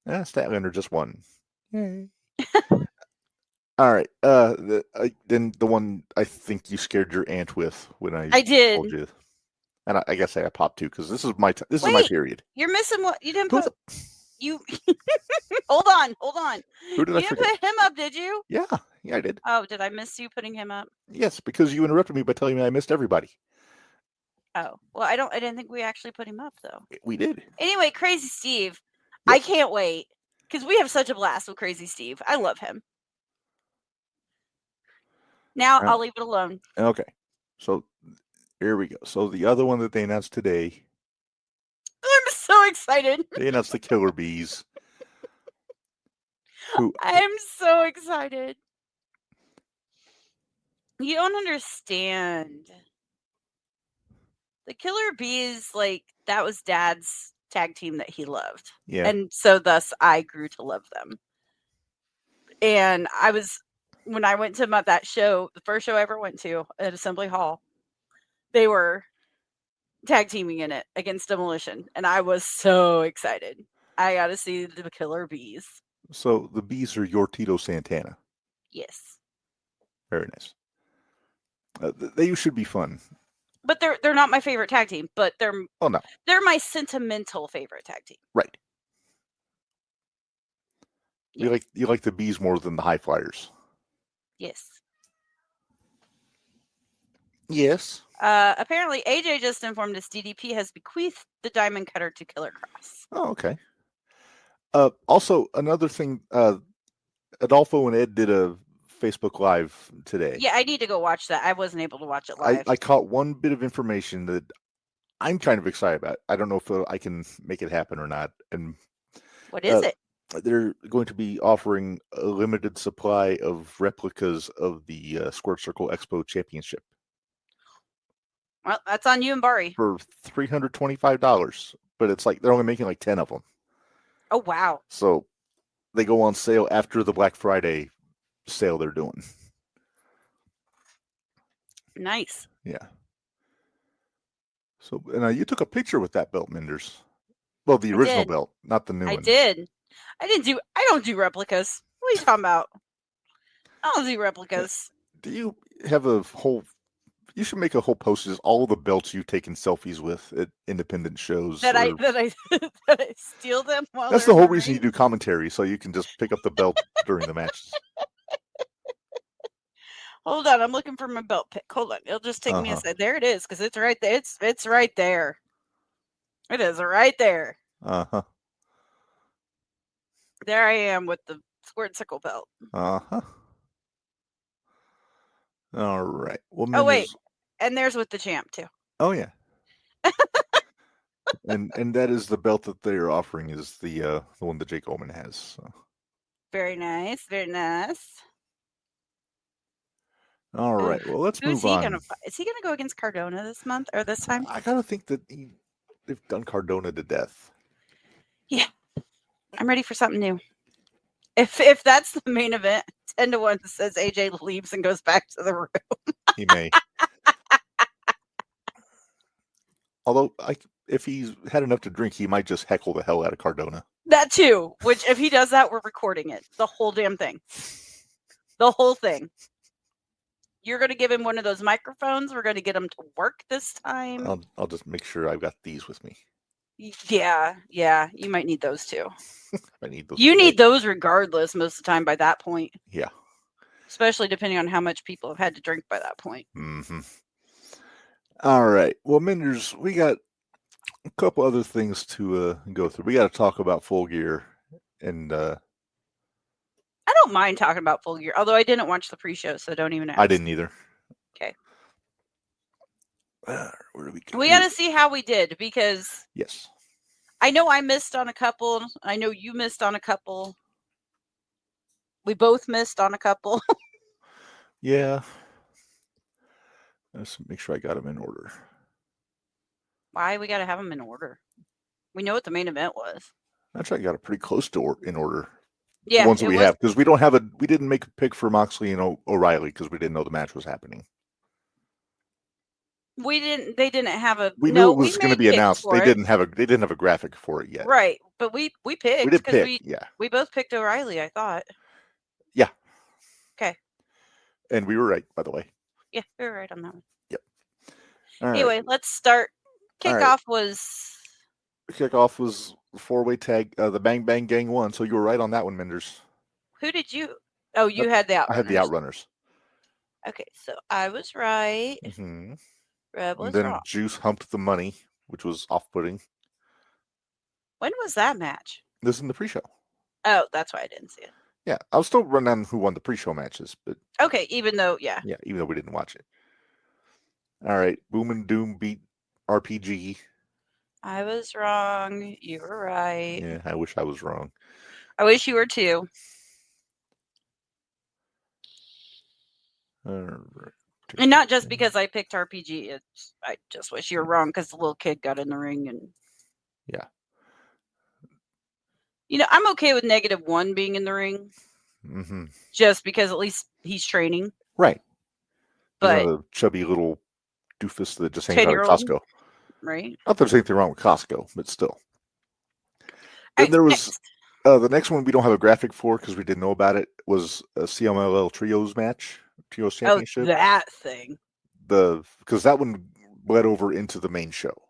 Statlander just won. Yay. All right. Then the one I think you scared your aunt with when I did. Told you. And I guess I popped too because this is my is my period. You're missing what you didn't put. You hold on. Who did you I didn't forget? put him up, did you? Yeah, I did. Oh, did I miss you putting him up? Yes, because you interrupted me by telling me I missed everybody. Oh, well, I didn't think we actually put him up though. We did. Anyway, Crazy Steve. Yes. I can't wait because we have such a blast with Crazy Steve. I love him. Now I'll leave it alone. Okay. So here we go. So the other one that they announced today. I'm so excited. They announced the Killer Bees. I'm so excited. You don't understand. The Killer Bees, that was Dad's tag team that he loved. Yeah. And so thus I grew to love them. And when I went to that show, the first show I ever went to at Assembly Hall, they were tag teaming in it against Demolition. And I was so excited. I got to see the Killer Bees. So the Bees are your Tito Santana. Yes. Very nice. They should be fun. But they're not my favorite tag team, but they're my sentimental favorite tag team. Right. Yeah. You like the Bees more than the High Flyers. Yes. Yes. Apparently AJ just informed us DDP has bequeathed the Diamond Cutter to Killer Cross. Oh, okay. Also, another thing, Adolfo and Ed did a Facebook Live today. Yeah, I need to go watch that. I wasn't able to watch it live. I caught one bit of information that I'm kind of excited about. I don't know if I can make it happen or not. And what is it? They're going to be offering a limited supply of replicas of the Squared Circle Expo Championship. Well, that's on you and Bari. For $325. But it's they're only making 10 of them. Oh, wow. So they go on sale after the Black Friday sale they're doing. Nice. Yeah. So, and you took a picture with that belt, Minderz. Well, the original belt, not the new one. I did. I don't do replicas. What are you talking about? I don't do replicas. Do you have a whole You should make a whole post of all the belts you've taken selfies with at independent shows. That I that I steal them while that's they're the whole in reason you ring. do commentary, so you can just pick up the belt during the matches. Hold on, I'm looking for my belt pick. Hold on, it'll just take me a second. There it is, because it's right there. It's right there. It is right there. There I am with the Squared Circle belt. All right. Well, oh wait, and there's with the champ too. Oh yeah. and that is the belt that they're offering is the one that Jake Oman has. So. Very nice, very nice. All right. Well, let's move on. Is he gonna go against Cardona this month or this time? I gotta think that they've done Cardona to death. Yeah, I'm ready for something new. If that's the main event, 10-1 says AJ leaves and goes back to the room. He may. Although, if he's had enough to drink, he might just heckle the hell out of Cardona. That too. Which, if he does that, we're recording it. The whole damn thing. The whole thing. You're going to give him one of those microphones. We're going to get him to work this time. I'll just make sure I've got these with me. Yeah. You might need those too. I need those. You need those regardless most of the time by that point. Yeah. Especially depending on how much people have had to drink by that point. Mm-hmm. All right. Well, Minderz, we got a couple other things to go through. We got to talk about Full Gear, and I don't mind talking about Full Gear, although I didn't watch the pre-show, so don't even ask. I didn't either. Okay. Where do we go? We got to see how we did, because yes, I know I missed on a couple. I know you missed on a couple. We both missed on a couple. Yeah. Let's make sure I got them in order. Why? We got to have them in order. We know what the main event was. Actually, I got it pretty close to in order. Yeah, the ones that we have, because we didn't make a pick for Moxley and O'Reilly because we didn't know the match was happening. They didn't have a. We knew it was going to be announced. They didn't have a graphic for it yet. Right, but we picked. We did pick. We both picked O'Reilly, I thought. Yeah. Okay. And we were right, by the way. Yeah, we were right on that one. Yep. All anyway, let's start. Kickoff was four-way tag. The Bang Bang Gang won, so you were right on that one, Minderz. Who did you? Oh, you had the Outrunners. I had the Outrunners. Okay, so I was right. Mm-hmm. Reb was and then wrong. Juice humped the money, which was off-putting. When was that match? This is in the pre-show. Oh, that's why I didn't see it. Yeah, I'll still run down who won the pre-show matches, but okay, even though even though we didn't watch it. All right, Boom and Doom beat RPG. I was wrong. You were right. Yeah, I wish I was wrong. I wish you were too. All right. And not just because I picked RPG. I just wish you were wrong because the little kid got in the ring and. Yeah. I'm okay with -1 being in the ring. Mm-hmm. Just because at least he's training. Right. But a chubby little doofus that just hangs out at Costco. Right. Not that there's anything wrong with Costco, but still. Then there was the next one we don't have a graphic for because we didn't know about it was a CMLL Trios match. Trios Championship. Oh, that thing. Because that one bled over into the main show.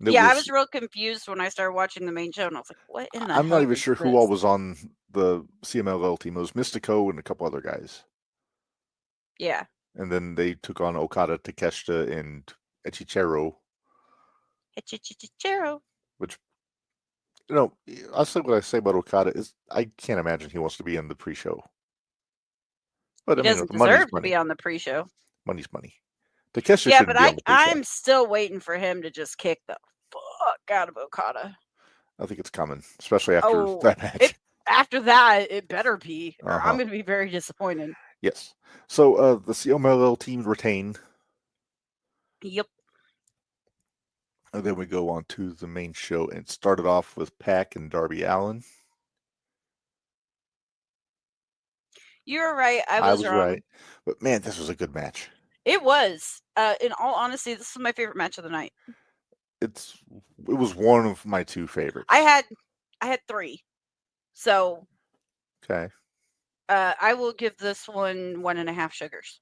I was real confused when I started watching the main show, and I was like, "What in the hell?" I'm not even sure who all was on the CMLL team. It was Mystico and a couple other guys. Yeah. And then they took on Okada, Takeshita, and Echichero. Which, I'll say what I say about Okada is I can't imagine he wants to be in the pre-show. But he doesn't deserve to be on the pre-show. Money's money. Takeshita yeah, but I'm still waiting for him to just kick the fuck out of Okada. I think it's coming, especially after that match. After that, it better be, or I'm going to be very disappointed. Yes. So the CMLL team retained. Yep. And then we go on to the main show, and it started off with Pac and Darby Allin. You were right. I was wrong. Right. But man, this was a good match. It was. In all honesty, this was my favorite match of the night. It was one of my two favorites. I had 3. So. Okay. I will give this one 1.5 sugars.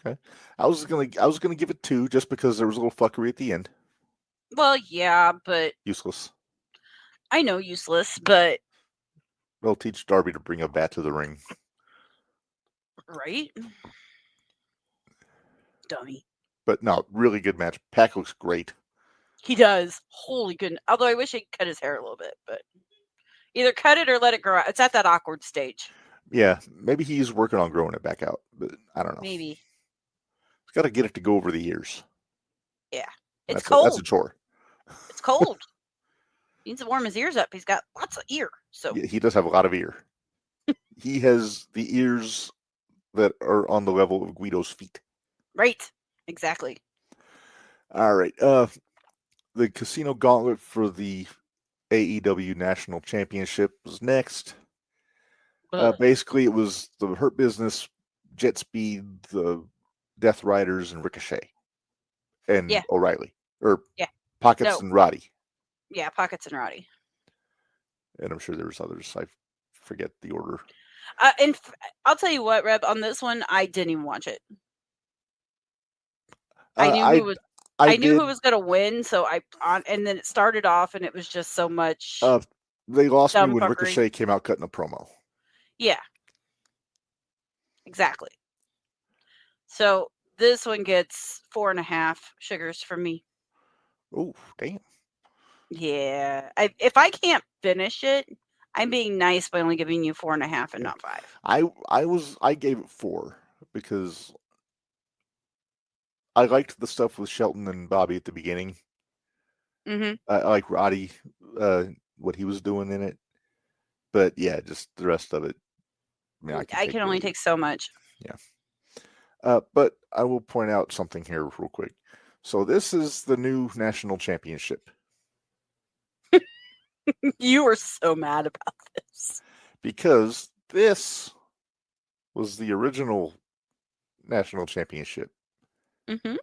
Okay. I was gonna give it 2 just because there was a little fuckery at the end. Well, yeah, but Useless. I know useless, but They'll teach Darby to bring a bat to the ring. right? Dummy. But no, really good match. Pac looks great. He does. Holy goodness. Although I wish he'd cut his hair a little bit, but either cut it or let it grow out. It's at that awkward stage. Yeah, maybe he's working on growing it back out, but I don't know. Maybe. He's got to get it to go over the years. Yeah. It's That's cold. That's a chore. It's cold. He needs to warm his ears up. He's got lots of ear. So Yeah, he does have a lot of ear. He has the ears that are on the level of Guido's feet. Right. Exactly. All right. The Casino Gauntlet for the AEW National Championship was next. Basically, it was the Hurt Business, Jet Speed, the Death Riders, and Ricochet, and O'Reilly, or Pockets and Roddy. Yeah, Pockets and Roddy. And I'm sure there was others. I forget the order. And I'll tell you what, Reb, on this one, I didn't even watch it. I knew who was going to win, so and then it started off, and it was just so much. They lost me when fuckery. Ricochet came out cutting a promo. Yeah, exactly. So this one gets 4.5 sugars from me. Oh, damn. Yeah, if I can't finish it, I'm being nice by only giving you 4.5 and not 5. I gave it 4 because I liked the stuff with Shelton and Bobby at the beginning. Mm-hmm. I like Roddy, what he was doing in it, but yeah, just the rest of it. I can only take so much. Yeah. But I will point out something here real quick. So this is the new national championship. You were so mad about this. Because this was the original national championship. Mm-hmm.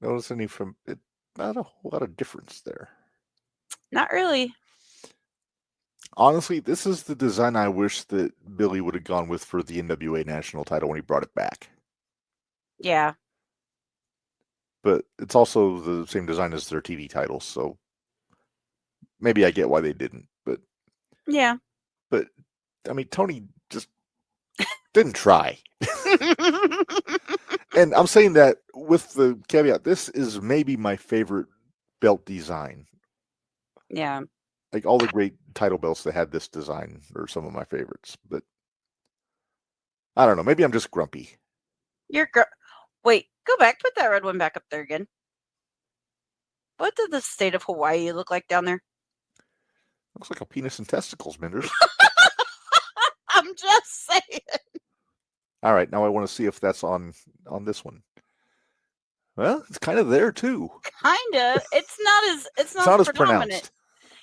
Notice not a whole lot of difference there. Not really. Honestly, this is the design I wish that Billy would have gone with for the NWA national title when he brought it back. Yeah. But it's also the same design as their TV titles, so maybe I get why they didn't. But yeah. But I mean, Tony just didn't try. And I'm saying that with the caveat, this is maybe my favorite belt design. Yeah. Like all the great title belts that had this design are some of my favorites. But I don't know. Maybe I'm just grumpy. Wait, go back. Put that red one back up there again. What did the state of Hawaii look like down there? Looks like a penis and testicles, Minderz. I'm just saying. All right, now I want to see if that's on this one. Well, it's kind of there too. Kinda. It's not as pronounced.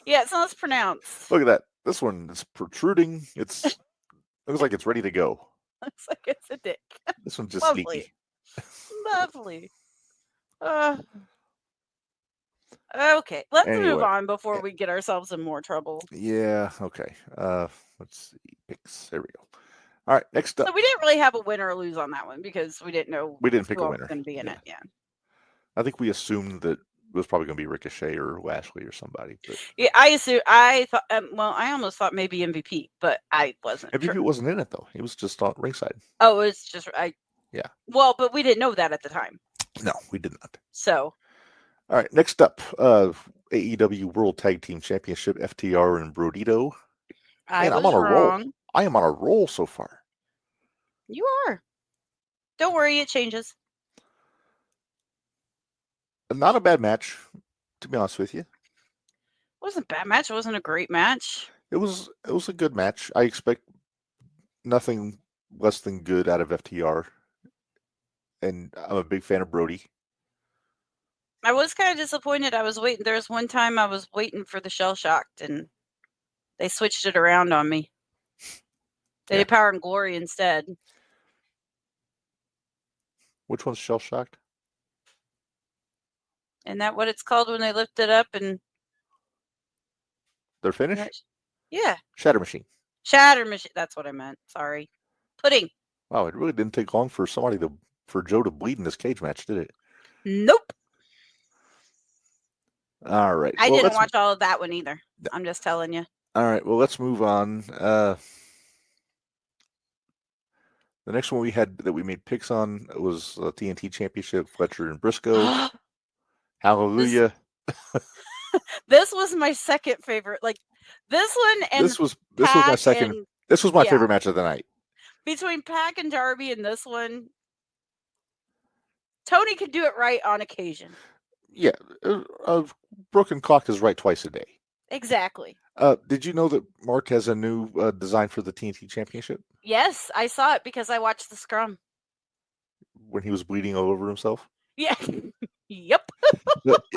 Yeah, it's not as pronounced. Look at that. This one is protruding. It looks like it's ready to go. Looks like it's a dick. This one's just Lovely. sneaky. Lovely. Okay, let's move on before we get ourselves in more trouble. Yeah, okay. Let's see. Picks. There we go. All right, next up. So we didn't really have a win or lose on that one because we didn't know we didn't pick who a winner. was going to be in it. Yeah. I think we assumed that it was probably going to be Ricochet or Lashley or somebody. But... Yeah, I thought. I almost thought maybe MVP, but I wasn't. MVP wasn't in it though. He was just on ringside. Oh, it was just Yeah. Well, but we didn't know that at the time. No, we did not. So. All right, next up, AEW World Tag Team Championship, FTR and Brodito. I'm on a roll. I am on a roll so far. You are. Don't worry, it changes. Not a bad match, to be honest with you. It wasn't a bad match. It wasn't a great match. It was a good match. I expect nothing less than good out of FTR. And I'm a big fan of Brody. I was kind of disappointed. I was waiting. There was one time I was waiting for the Shell Shocked, and they switched it around on me. They did Power and Glory instead. Which one's Shell Shocked? Isn't that what it's called when they lift it up and they're finished? Yeah. Shatter Machine. Shatter Machine. That's what I meant. Sorry. Pudding. Wow, it really didn't take long for somebody to for Joe to bleed in this cage match, did it? Nope. All right. I didn't watch all of that one either. I'm just telling you. All right. Well, let's move on. The next one we had that we made picks on was TNT Championship, Fletcher and Briscoe. Hallelujah. This was my second favorite. Like this one and this was my second. This was my favorite match of the night. Between Pac and Darby and this one, Tony could do it right on occasion. Yeah, broken clock is right twice a day. Exactly. Did you know that Mark has a new design for the TNT Championship? Yes, I saw it because I watched the scrum. When he was bleeding all over himself? Yeah. Yep.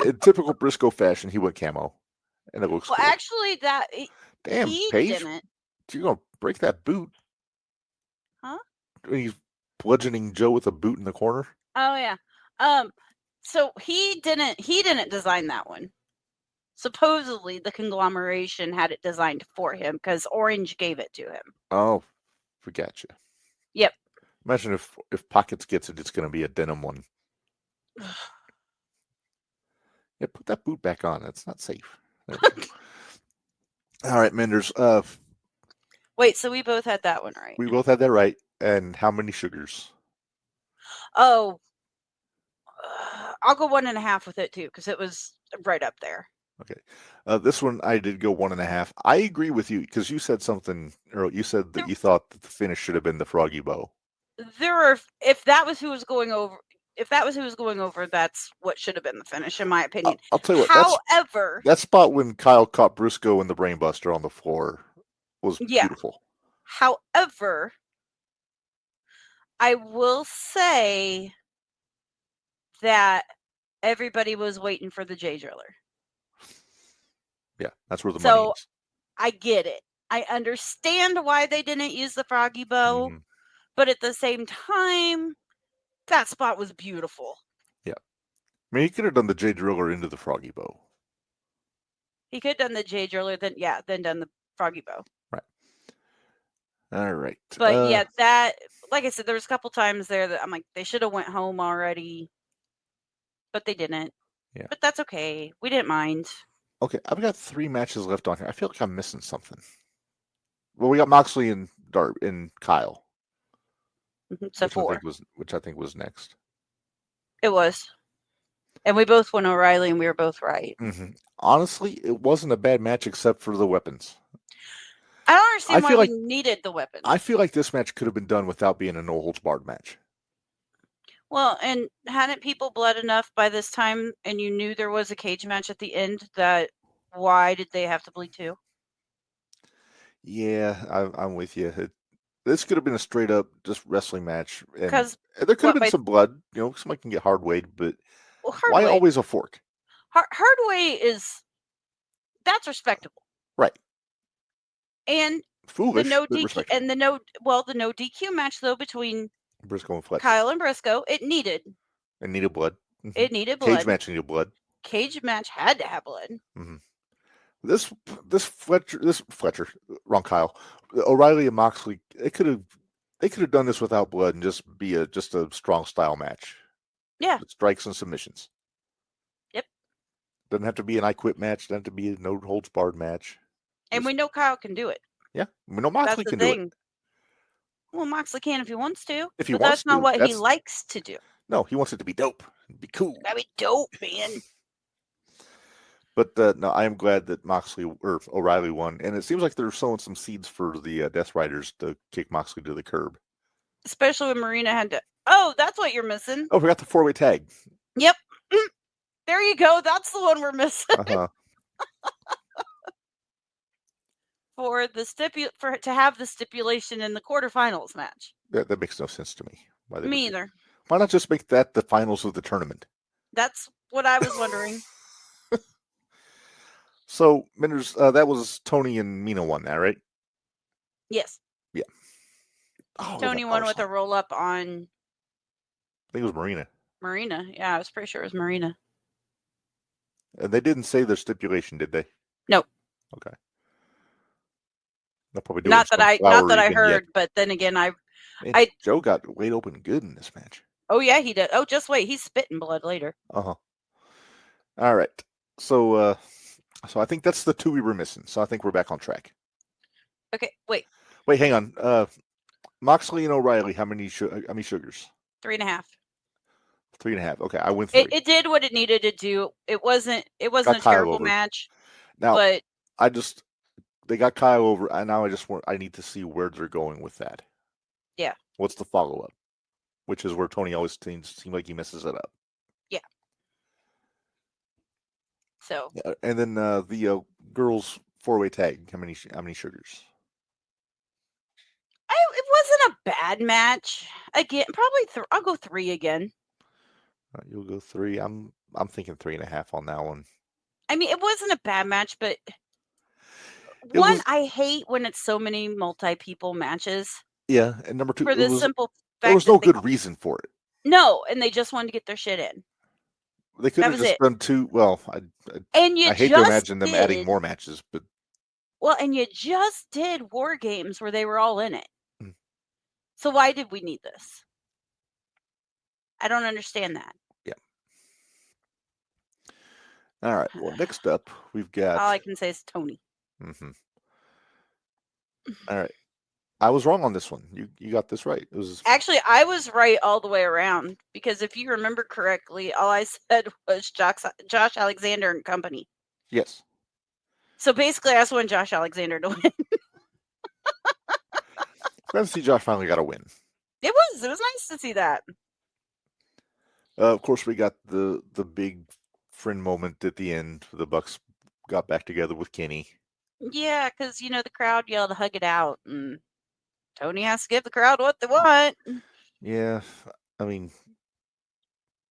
In typical Briscoe fashion, he went camo. And it looks cool. Actually, damn, he Paige, didn't. You're going to break that boot. Huh? He's bludgeoning Joe with a boot in the corner. Oh, yeah. So he didn't design that one. Supposedly, the conglomeration had it designed for him because Orange gave it to him. Oh, forgot you. Yep. Imagine if Pockets gets it, it's going to be a denim one. Yeah, put that boot back on. It's not safe. All right, Minderz. Wait, so we both had that one right? We both had that right. And how many sugars? Oh, I'll go 1.5 with it too because it was right up there. Okay. This one I did go 1.5. I agree with you because you said something, or you said that you thought that the finish should have been the Froggy Bow. If that was who was going over, that's what should have been the finish, in my opinion. I'll tell you what. However, that spot when Kyle caught Briscoe in the Brainbuster on the floor was beautiful. However, I will say that everybody was waiting for the J Driller. Yeah, that's where the money is. I get it. I understand why they didn't use the Froggy Bow, but at the same time, that spot was beautiful. Yeah. I mean, he could have done the J Driller into the Froggy Bow. He could have done the J Driller, then done the Froggy Bow. Right. All right. But yeah, that, like I said, there was a couple times there that I'm like, they should have went home already, but they didn't. Yeah. But that's okay. We didn't mind. Okay, I've got 3 matches left on here. I feel like I'm missing something. Well, we got Moxley and Kyle. So 4. Which I think was next. It was. And we both went O'Reilly and we were both right. Mm-hmm. Honestly, it wasn't a bad match except for the weapons. I don't understand why we needed the weapons. I feel like this match could have been done without being a no-holds-barred match. Well, and hadn't people bled enough by this time and you knew there was a cage match at the end that why did they have to bleed too? Yeah, I'm with you. This could have been a straight-up just wrestling match. Because there could have been some blood. You know, somebody can get hard weighed, but why always a fork? Hard way that's respectable. Right. And foolish, the no DQ and the no DQ match though between Briscoe and Fletcher. Kyle and Briscoe, it needed blood. Mm-hmm. It needed blood. Cage match needed blood. Cage match had to have blood. Mm-hmm. This Fletcher, wrong Kyle, O'Reilly and Moxley, they could have done this without blood and just be a strong style match. Yeah. With strikes and submissions. Yep. Doesn't have to be an I Quit match. Doesn't have to be a no holds barred match. And we know Kyle can do it. Yeah, we know Moxley can do it. Well, Moxley can if he wants to. If he but wants that's not what he likes to do. No, he wants it to be dope. Be cool. That'd be dope, man. But no, I am glad that Moxley or O'Reilly won, and it seems like they're sowing some seeds for the Death Riders to kick Moxley to the curb. Especially when Marina had to. Oh, that's what you're missing. Oh, we got the 4-way tag. Yep. There you go. That's the one we're missing. Uh-huh. To have the stipulation in the quarterfinals match. That makes no sense to me. Me either. Why not just make that the finals of the tournament? That's what I was wondering. So, Minderz, that was Tony and Mina won that, right? Yes. Yeah. Oh, Tony won with a roll-up on... I think it was Marina. Marina. Yeah, I was pretty sure it was Marina. And they didn't say their stipulation, did they? Nope. Okay. They'll probably do not that I heard, yet. But then again, Joe got laid open good in this match. Oh yeah, he did. Oh, just wait, he's spitting blood later. All right. So I think that's the two we were missing. So I think we're back on track. Okay, wait. Wait, hang on. Moxley and O'Reilly, how many sugars? 3.5. 3.5. Okay, I went 3. It did what it needed to do. It wasn't a terrible match. Now, but they got Kyle over, and now I need to see where they're going with that. Yeah. What's the follow up? Which is where Tony always seems like he messes it up. Yeah. So. And then the girls 4-way tag. How many sugars? It wasn't a bad match. Again, probably I'll go 3 again. You'll go 3. I'm thinking 3.5 on that one. I mean, it wasn't a bad match, but I hate when it's so many multi-people matches. Yeah, and number 2, for the simple fact there was no good reason for it. No, and they just wanted to get their shit in. They could have just done 2. Well, I hate to imagine them adding more matches, but and you just did War Games where they were all in it. So why did we need this? I don't understand that. Yeah. All right. Well, next up, we've got... All I can say is Tony. Mm-hmm. All right. I was wrong on this one. You got this right. It was... Actually, I was right all the way around, because if you remember correctly, all I said was Josh Alexander and company. Yes. So basically, I just want Josh Alexander to win. Glad to see Josh finally got a win. It was nice to see that. Of course, we got the big friend moment at the end. The Bucks got back together with Kenny. Yeah, because the crowd yelled "hug it out," and Tony has to give the crowd what they want. Yeah, I mean,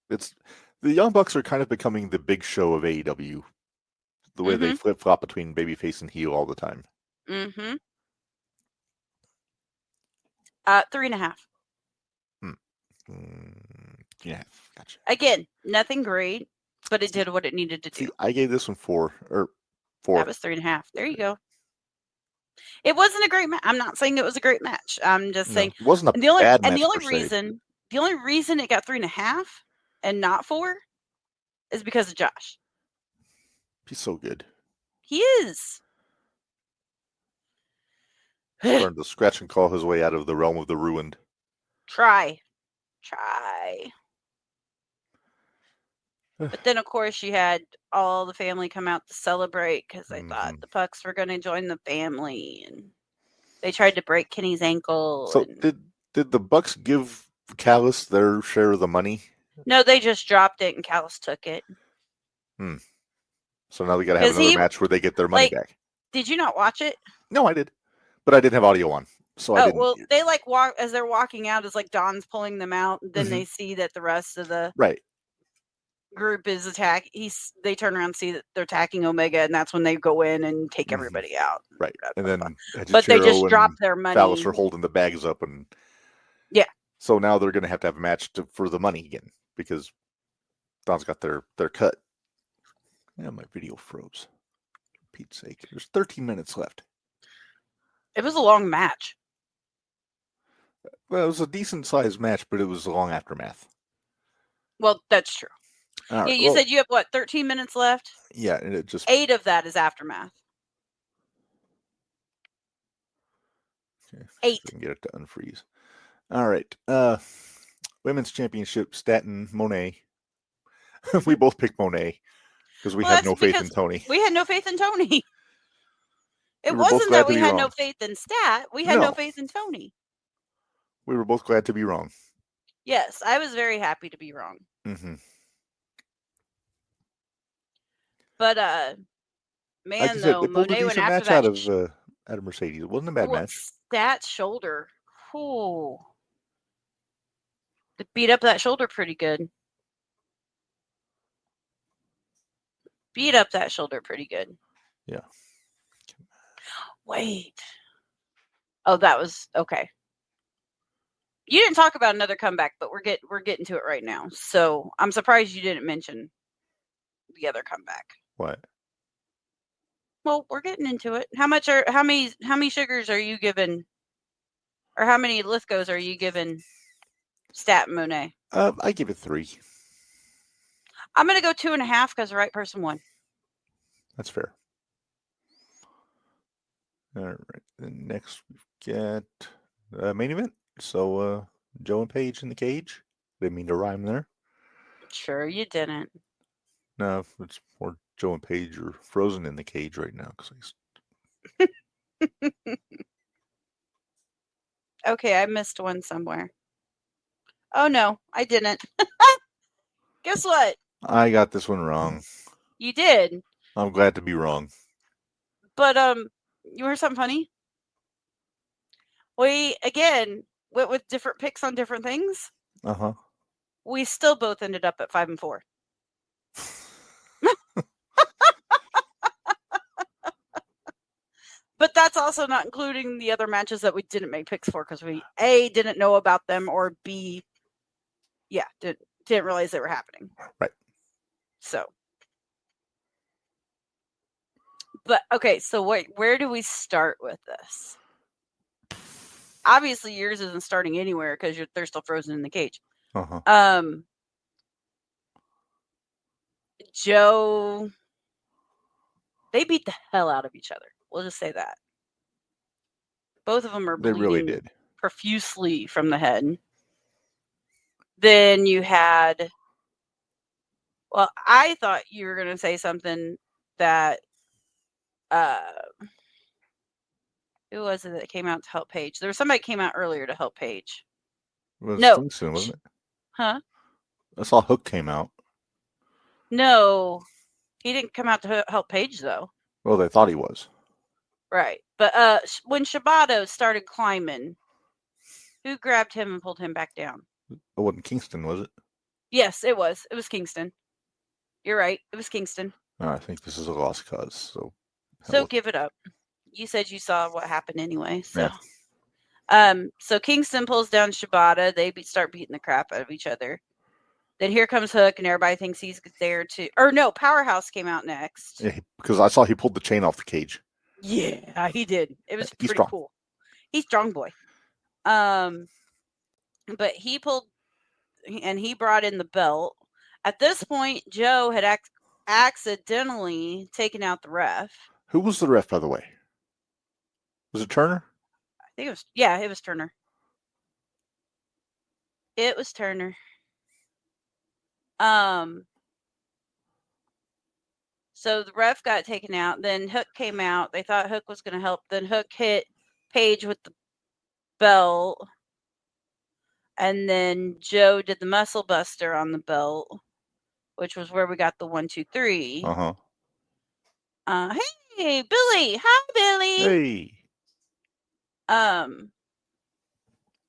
the Young Bucks are kind of becoming the big show of AEW. The way they flip flop between babyface and heel all the time. 3.5. Yeah, gotcha. Again, nothing great, but it did what it needed to do. See, I gave this one 4. That was 3.5. There you go. It wasn't a great match. I'm not saying it was a great match. I'm just saying it wasn't a bad match. The only reason it got 3.5 and not 4 is because of Josh. He's so good. He is. Learned to scratch and claw his way out of the realm of the ruined. Try. But then, of course, you had all the family come out to celebrate because they thought the Bucks were going to join the family, and they tried to break Kenny's ankle. So did the Bucks give Callis their share of the money? No, they just dropped it, and Callis took it. So now we got to have another match where they get their money back. Did you not watch it? No, I did, but I didn't have audio on, so I didn't. Well, they walk as they're walking out. It's like Don's pulling them out. And then they see that the rest of the group is attack. They turn around and see that they're attacking Omega, and that's when they go in and take everybody out. Right, and then but they just drop their money. Callis are holding the bags up, and so now they're going to have a match for the money again because Don's got their cut. Yeah, my video froze. For Pete's sake. There's 13 minutes left. It was a long match. Well, it was a decent-sized match, but it was a long aftermath. Well, that's true. Right, you said you have, 13 minutes left? Yeah, and it just... 8 of that is aftermath. Okay, 8. So we can get it to unfreeze. All right. Women's Championship, Staten, Monet. We both picked Monet. Because we had no faith in Tony. We had no faith in Tony. It wasn't that we had no faith in Stat. We had no faith in Tony. We were both glad to be wrong. Yes, I was very happy to be wrong. But man, like though, they pulled a decent match out of Mercedes. It wasn't a bad match. Stat's shoulder. Ooh. They beat up that shoulder pretty good. Yeah. Wait. Oh, that was okay. You didn't talk about another comeback, but we're getting to it right now. So I'm surprised you didn't mention the other comeback. What? Well, we're getting into it. How many sugars are you giving, or how many Lithgows are you giving Stat Monet. I give it 3. I'm going to go 2.5 because the right person won. That's fair. All right. Then next we've got main event. So Joe and Paige in the cage. Didn't mean to rhyme there. Sure you didn't. No, it's more Joe and Paige are frozen in the cage right now. Okay, I missed one somewhere. Oh no, I didn't. Guess what? I got this one wrong. You did. I'm glad to be wrong. But you heard something funny? We again went with different picks on different things. Uh-huh. We still both ended up at 5 and 4. But that's also not including the other matches that we didn't make picks for because we A, didn't know about them, or B, didn't realize they were happening. Right. So, but okay, so where do we start with this? Obviously, yours isn't starting anywhere because they're still frozen in the cage. Uh-huh. Joe, they beat the hell out of each other. We'll just say that. Both of them are bleeding really did. profusely from the head. Then you had, well, I thought you were going to say something that, who was it that came out to help Paige? There was somebody came out earlier to help Paige. It was No. Kingston, wasn't it? Huh? I saw Hook came out. No, he didn't come out to help Paige, though. Well, they thought he was. Right. But when Shibata started climbing, who grabbed him and pulled him back down? It wasn't Kingston, was it? Yes, it was. It was Kingston. You're right. It was Kingston. Oh, I think this is a lost cause. So give it up. You said you saw what happened anyway. So, yeah. So Kingston pulls down Shibata. They start beating the crap out of each other. Then here comes Hook, and everybody thinks he's there too. Or no, Powerhouse came out next. Yeah, because I saw he pulled the chain off the cage. Yeah, he did. It was He's pretty strong. cool. He's strong boy. But he pulled, and he brought in the belt. At this point, Joe had accidentally taken out the ref. Who was the ref, by the way? Was it Turner? I think it was, it was Turner. It was Turner. So the ref got taken out. Then Hook came out. They thought Hook was going to help. Then Hook hit Paige with the belt. And then Joe did the muscle buster on the belt, which was where we got the 1, 2, 3. Uh-huh. Hey, Billy. Hi, Billy. Hey.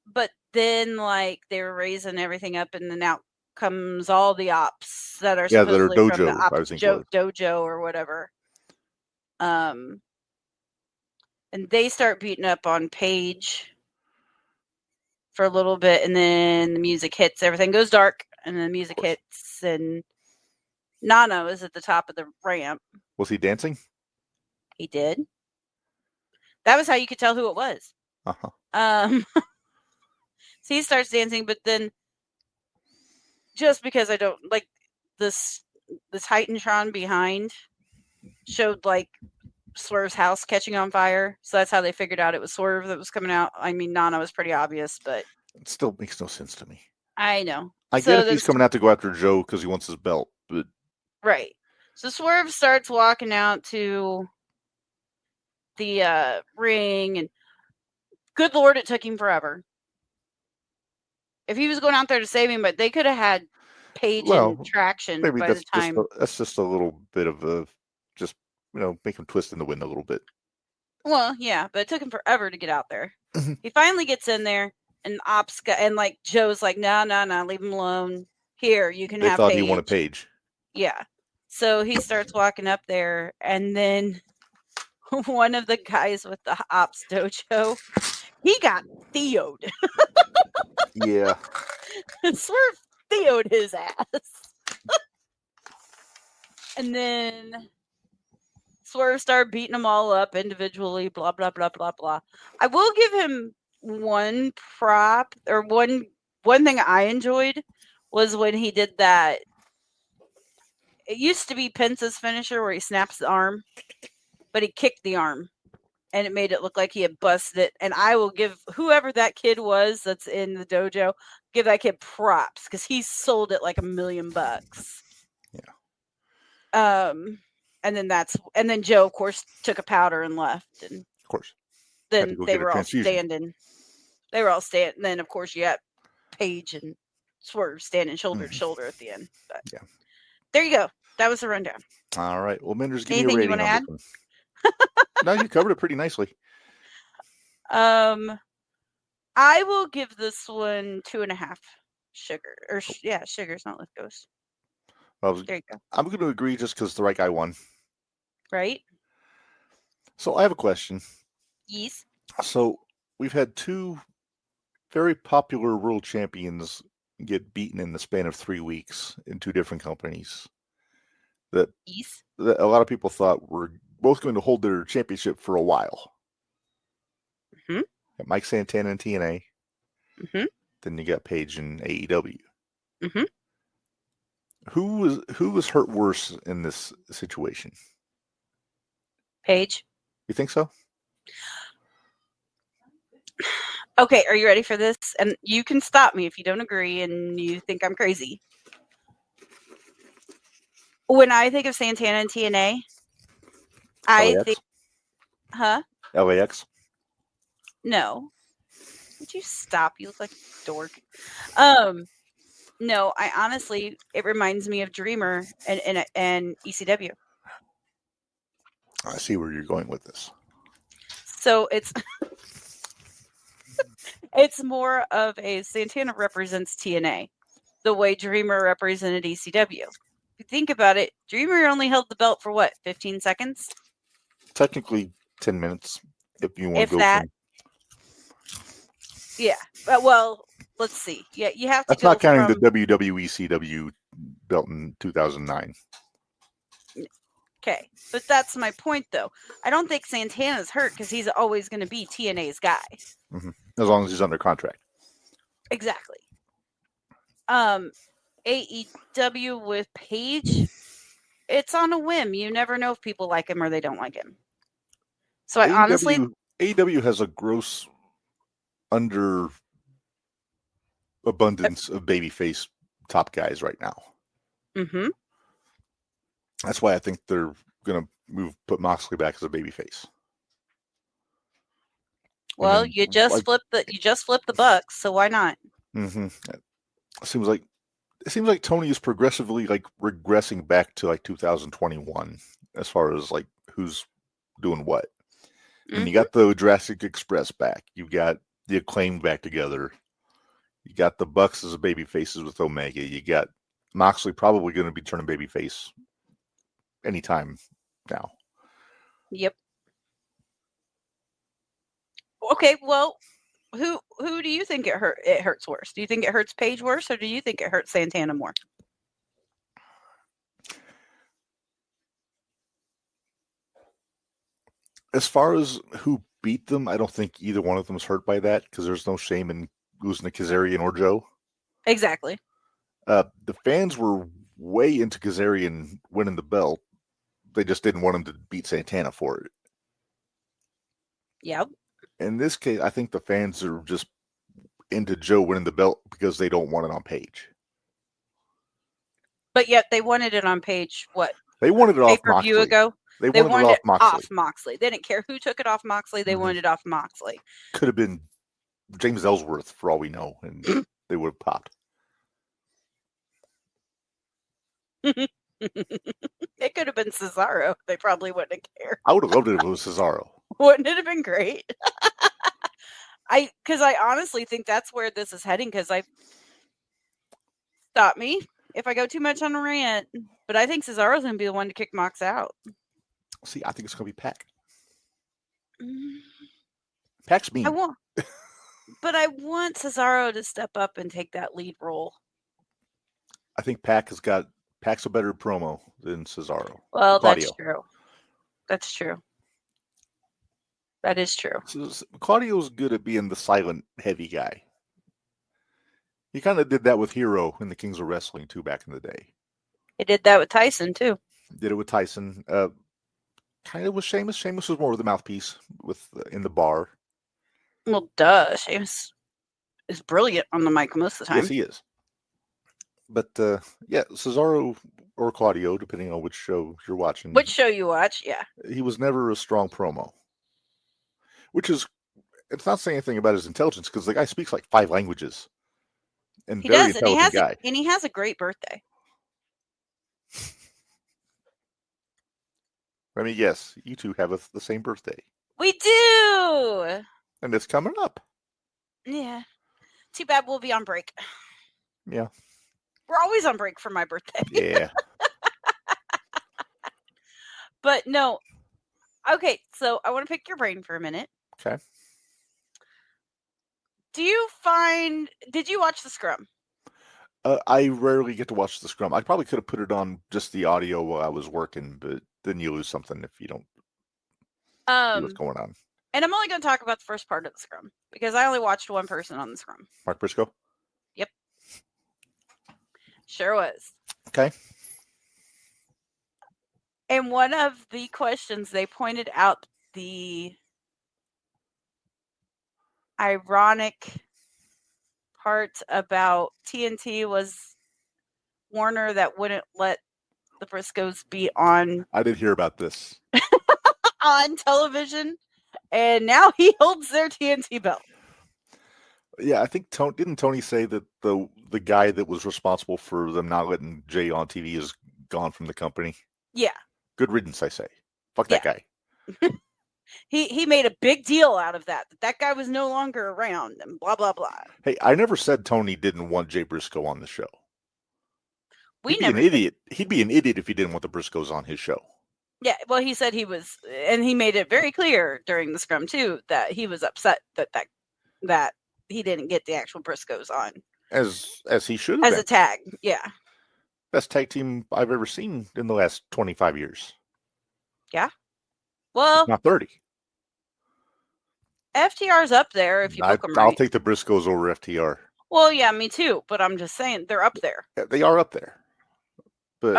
But then, like, they were raising everything up, and then out comes all the ops that are supposedly that are dojo, from the I was thinking dojo or whatever. And they start beating up on Paige for a little bit, and then the music hits. Everything goes dark, and the music hits, and Nano is at the top of the ramp. Was he dancing? He did. That was how you could tell who it was. Uh-huh. So he starts dancing, but then just because I don't like this Titantron behind showed like Swerve's house catching on fire. So that's how they figured out it was Swerve that was coming out. I mean, Nana was pretty obvious, but it still makes no sense to me. I know. I get if he's coming out to go after Joe because he wants his belt, but right. So Swerve starts walking out to the ring, and good Lord, it took him forever. If he was going out there to save him, but they could have had Paige in traction by the time. That's just a little bit of a just make him twist in the wind a little bit. Well, yeah, but it took him forever to get out there. He finally gets in there, and Ops and like Joe's like, no, leave him alone. Here, you can have Paige. They thought he wanted Paige. Yeah. So he starts walking up there, and then one of the guys with the Ops dojo, he got Theo'd. Yeah. Swerve Theo'd his ass. And then Swerve started beating them all up individually, blah, blah, blah, blah, blah. I will give him one one thing I enjoyed was when he did that. It used to be Pence's finisher where he snaps the arm, but he kicked the arm, and it made it look like he had busted it. And I will give whoever that kid was that's in the dojo, give that kid props because he sold it like $1 million. Yeah. And then Joe, of course, took a powder and left, and of course, then they were all standing. They were all standing. Then, of course, you had Paige and Swerve standing shoulder to shoulder at the end. But yeah, there you go. That was the rundown. All right. Well, Minderz, give Anything me a you rating want to on this one. No, you covered it pretty nicely. I will give this one 2.5 sugar. Sugars, not leftovers. Well, there you go. I'm going to agree just because the right guy won. Right? So I have a question. Yes. So we've had 2 very popular world champions get beaten in the span of 3 weeks in 2 different companies that a lot of people thought were both going to hold their championship for a while. Mm-hmm. Mike Santana in TNA. Mm-hmm. Then you got Paige in AEW. Mm-hmm. Who was hurt worse in this situation? Paige. You think so? Okay, are you ready for this? And you can stop me if you don't agree and you think I'm crazy. When I think of Santana and TNA, I think... Huh? LAX? No. Would you stop? You look like a dork. No, I honestly, it reminds me of Dreamer and ECW. I see where you're going with this. So it's it's more of a Santana represents TNA, the way Dreamer represented ECW. If you think about it, Dreamer only held the belt for what, 15 seconds? Technically 10 minutes, if you want to go that. Yeah. Well, let's see. Yeah, you have to That's go not counting the WWE CW belt in 2009. Okay, but that's my point, though. I don't think Santana's hurt because he's always going to be TNA's guy. Mm-hmm. As long as he's under contract. Exactly. AEW with Paige, it's on a whim. You never know if people like him or they don't like him. So I honestly... AEW has a gross under abundance of babyface top guys right now. Mm-hmm. That's why I think they're gonna put Moxley back as a babyface. Well, you just flipped the Bucks, so why not? Mm-hmm. It seems like Tony is progressively regressing back to 2021 as far as who's doing what. And you got the Jurassic Express back. You got the Acclaimed back together. You got the Bucks as a baby faces with Omega. You got Moxley probably going to be turning babyface anytime now. Yep. Okay, well, who do you think it hurts worse? Do you think it hurts Paige worse, or do you think it hurts Santana more? As far as who beat them, I don't think either one of them is hurt by that because there's no shame in losing to Kazarian or Joe. Exactly. The fans were way into Kazarian winning the belt. They just didn't want him to beat Santana for it. Yep. In this case, I think the fans are just into Joe winning the belt because they don't want it on Paige. But yet they wanted it on Paige, what? They wanted it off Moxley. Pay-per-view ago? They wanted it off Moxley. They didn't care who took it off Moxley. They wanted it off Moxley. Could have been James Ellsworth for all we know, and they would have popped. It could have been Cesaro. They probably wouldn't have cared. I would have loved it if it was Cesaro. Wouldn't it have been great? Because I honestly think that's where this is heading. Because stop me if I go too much on a rant, but I think Cesaro's going to be the one to kick Mox out. See, I think it's going to be Pac. Pac's mean. But I want Cesaro to step up and take that lead role. I think Pac's a better promo than Cesaro. Well, that's true. That's true. That is true. Claudio's good at being the silent, heavy guy. He kind of did that with Hero in the Kings of Wrestling too back in the day. He did that with Tyson too. Did it with Tyson. Kind of with Sheamus. Sheamus was more of the mouthpiece in the bar. Well, duh. Sheamus is brilliant on the mic most of the time. Yes, he is. But yeah, Cesaro or Claudio, depending on which show you're watching. Which show you watch, yeah. He was never a strong promo. Which is, it's not saying anything about his intelligence because the guy speaks like 5 languages. And He very does, and he intelligent has guy. and he has a great birthday. I mean, yes, you two have the same birthday. We do! And it's coming up. Yeah. Too bad we'll be on break. Yeah. We're always on break for my birthday. Yeah. But no. Okay, so I want to pick your brain for a minute. Okay. Did you watch the scrum? I rarely get to watch the scrum. I probably could have put it on just the audio while I was working, but then you lose something if you don't see what's going on. And I'm only going to talk about the first part of the scrum because I only watched one person on the scrum. Mark Briscoe? Yep. Sure was. Okay. And one of the questions, they pointed out the ironic part about TNT was Warner that wouldn't let the Briscoes be on. I did hear about this. On television, and now he holds their TNT belt. Yeah, I think didn't Tony say that the guy that was responsible for them not letting Jay on TV is gone from the company? Yeah. Good riddance, I say. Fuck that guy. He made a big deal out of that guy was no longer around and blah blah blah. Hey, I never said Tony didn't want Jay Briscoe on the show. He'd be an idiot. He'd be an idiot if he didn't want the Briscoes on his show. Yeah, well, he said he was, and he made it very clear during the scrum too that he was upset that he didn't get the actual Briscoes on as he should have as a tag. Yeah, best tag team I've ever seen in the last 25 years. Yeah, well, not 30. FTR's up there if you book them right. I'll take the Briscoes over FTR. Well, yeah, me too. But I'm just saying they're up there. They are up there. But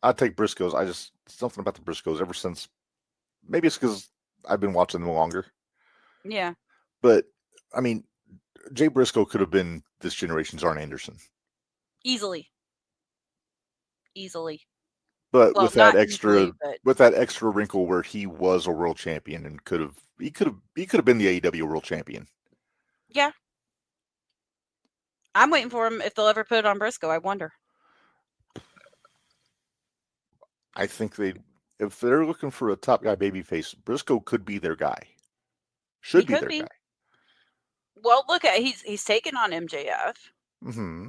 I'll take Briscoes. Something about the Briscoes ever since. Maybe it's because I've been watching them longer. Yeah. But I mean, Jay Briscoe could have been this generation's Arn Anderson. Easily. But with that extra wrinkle where he was a world champion and he could have been the AEW world champion. Yeah. I'm waiting for him if they'll ever put it on Briscoe. I wonder. I think if they're looking for a top guy babyface, Briscoe could be their guy. Should be their guy. Well, look at he's taken on MJF. Mm-hmm.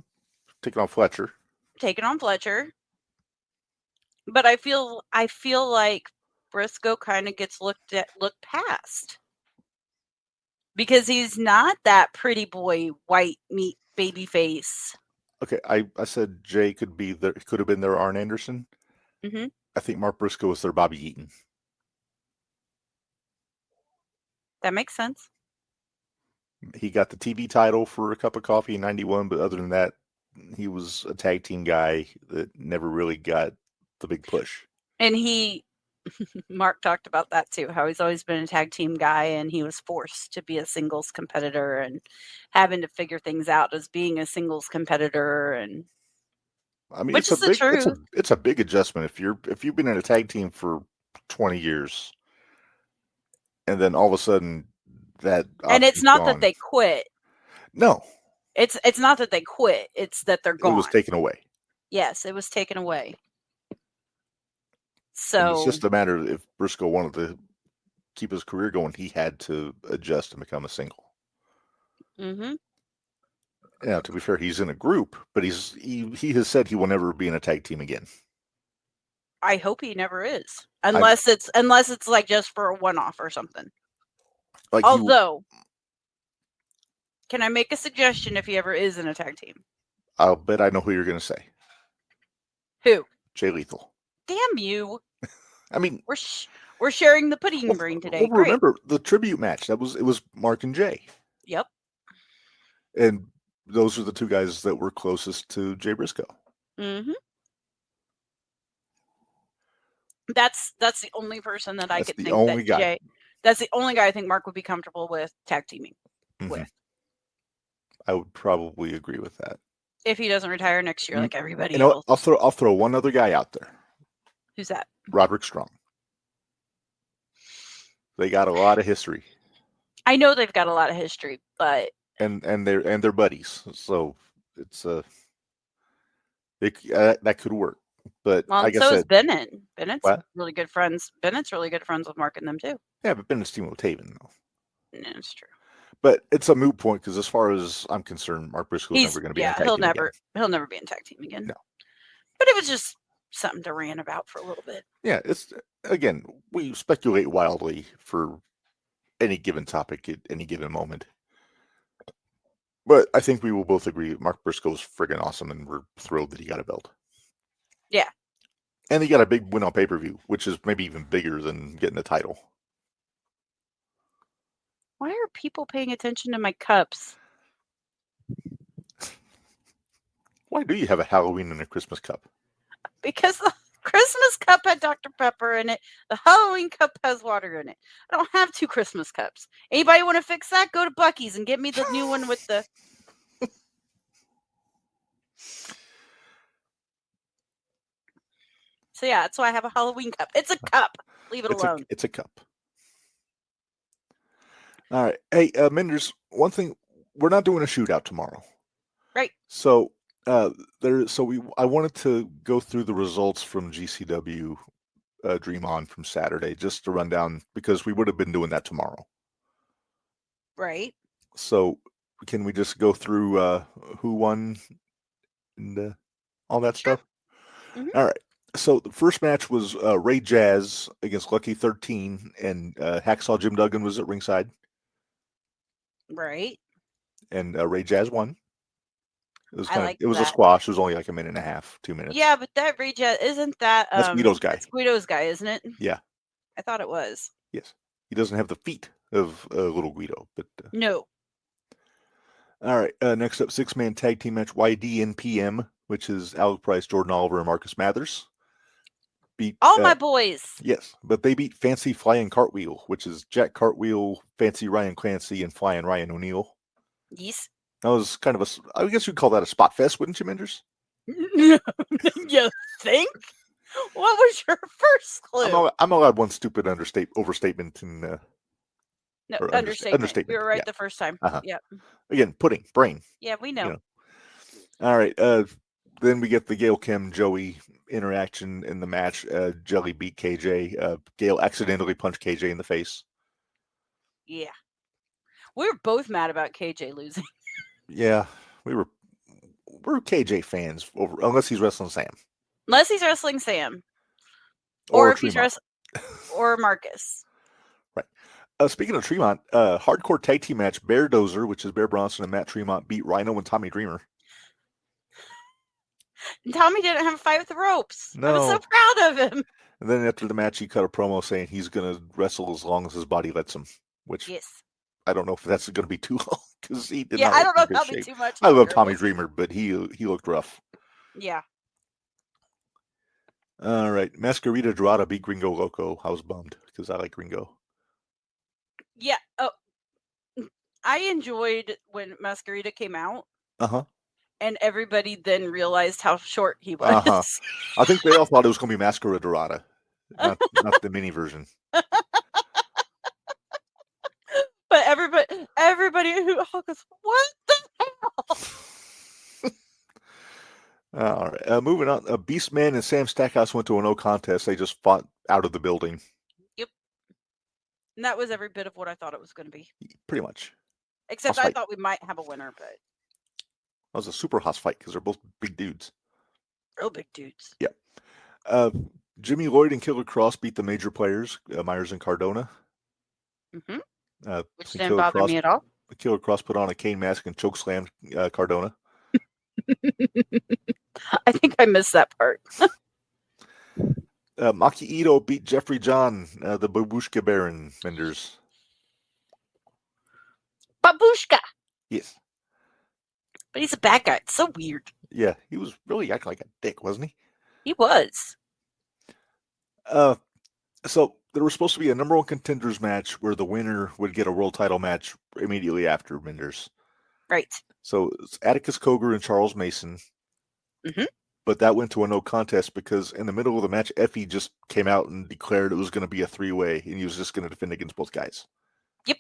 Taking on Fletcher. But I feel like Briscoe kind of gets looked past because he's not that pretty boy white meat baby face. Okay, I said Jay could have been their Arn Anderson. Mm-hmm. I think Mark Briscoe is their Bobby Eaton. That makes sense. He got the TV title for a cup of coffee in '91, but other than that, he was a tag team guy that never really got the big push. And Mark talked about that too, how he's always been a tag team guy and he was forced to be a singles competitor and having to figure things out as being a singles competitor. And I mean, which is the truth. It's a big adjustment if you've been in a tag team for 20 years and then all of a sudden that and it's not that they quit. No. It's not that they quit, it's that they're gone. It was taken away. Yes, it was taken away. So and it's just a matter of if Briscoe wanted to keep his career going, he had to adjust and become a single. Mm-hmm. Yeah, to be fair, he's in a group, but he has said he will never be in a tag team again. I hope he never is, unless it's like just for a one-off or something. Like although, can I make a suggestion if he ever is in a tag team? I'll bet I know who you're going to say. Who? Jay Lethal. Damn you! I mean, we're sharing the pudding brain today. Well, remember the tribute match? It was Mark and Jay. Yep. And those are the two guys that were closest to Jay Briscoe. Mm-hmm. That's the only person that I could think that Jay. That's the only guy I think Mark would be comfortable with tag teaming with. I would probably agree with that. If he doesn't retire next year, like everybody else. I'll throw one other guy out there. Who's that? Roderick Strong. They got a lot of history. I know they've got a lot of history, but and they're buddies, so it's that could work. But like so I said, is Bennett. Bennett's really good friends. Bennett's really good friends with Mark and them too. Yeah, but Bennett's team with Taven though. No, it's true. But it's a moot point because as far as I'm concerned, Mark Briscoe's never going to be in a tag team again. He'll never be in tag team again. No. But it was just something to rant about for a little bit. Yeah, it's again, we speculate wildly for any given topic at any given moment. But I think we will both agree Mark Briscoe's friggin' awesome and we're thrilled that he got a belt. Yeah. And he got a big win on pay-per-view, which is maybe even bigger than getting the title. Why are people paying attention to my cups? Why do you have a Halloween and a Christmas cup? Because the Christmas cup had Dr. Pepper in it. The Halloween cup has water in it. I don't have 2 Christmas cups. Anybody want to fix that? Go to Buc-ee's and get me the new one with the... So yeah, that's why I have a Halloween cup. It's a cup. Leave it alone. It's a cup. All right. Hey, Minderz, one thing, we're not doing a shootout tomorrow. Right. So I wanted to go through the results from GCW Dream On from Saturday, just to run down, because we would have been doing that tomorrow. Right. So can we just go through who won and all that stuff? Mm-hmm. All right. So the first match was Ray Jazz against Lucky 13, and Hacksaw Jim Duggan was at ringside. Right. And Ray Jazz won. It was a squash. It was only like a minute and a half, 2 minutes. Yeah, but that Ray Jazz, isn't that that's Guido's guy? That's Guido's guy, isn't it? Yeah. I thought it was. Yes. He doesn't have the feet of little Guido, but no. All right. Next up, 6-man tag team match YDNPM, which is Alec Price, Jordan Oliver, and Marcus Mathers. Beat all my boys. Yes, but they beat Fancy Flying Cartwheel, which is Jack Cartwheel, Fancy Ryan Clancy, and Flying Ryan O'Neal. Yes. That was kind of I guess you'd call that a spot fest, wouldn't you, Minderz? You think? What was your first clue? I'm allowed one stupid overstatement and no, understatement. We were right the first time. Yeah. Again, pudding, brain. Yeah, we know. All right. Then we get the Gail Kim Joey interaction in the match. Jelly beat KJ. Gail accidentally punched KJ in the face. Yeah. We were both mad about KJ losing. Yeah, we're KJ fans unless he's wrestling Sam. Unless he's wrestling Sam. Or if he's or Marcus. Right. Speaking of Tremont, hardcore tag team match, Bear Dozer, which is Bear Bronson and Matt Tremont, beat Rhino and Tommy Dreamer. And Tommy didn't have a fight with the ropes. No. I was so proud of him. And then after the match, he cut a promo saying he's going to wrestle as long as his body lets him, which I don't know if that's going to be too long because he did not. I don't know if that'll be too much. I love Tommy Dreamer, but he looked rough. Yeah. All right. Mascarita Dorada beat Gringo Loco. I was bummed because I like Gringo. Yeah. Oh, I enjoyed when Mascarita came out. Uh-huh. And everybody then realized how short he was. Uh-huh. I think they all thought it was going to be Mascara Dorada, not the mini version. But everybody who goes, what the hell? All right. Moving on. Beastman and Sam Stackhouse went to a no contest. They just fought out of the building. Yep. And that was every bit of what I thought it was going to be. Pretty much. Except I thought we might have a winner, but. That was a super house fight because they're both big dudes. Real big dudes. Yeah. Jimmy Lloyd and Killer Cross beat the major players, Myers and Cardona. Mm-hmm. Which didn't bother me at all. Killer Cross put on a cane mask and chokeslammed Cardona. I think I missed that part. Maki Ito beat Jeffrey John, the Babushka Baron, Minderz. Babushka! Yes. But he's a bad guy. It's so weird. Yeah, he was really acting like a dick, wasn't he? He was. So there was supposed to be a number one contenders match where the winner would get a world title match immediately after Minderz. Right. So it's Atticus Cogar and Charles Mason. Mm-hmm. But that went to a no contest because in the middle of the match, Effie just came out and declared it was going to be a 3-way, and he was just going to defend against both guys. Yep.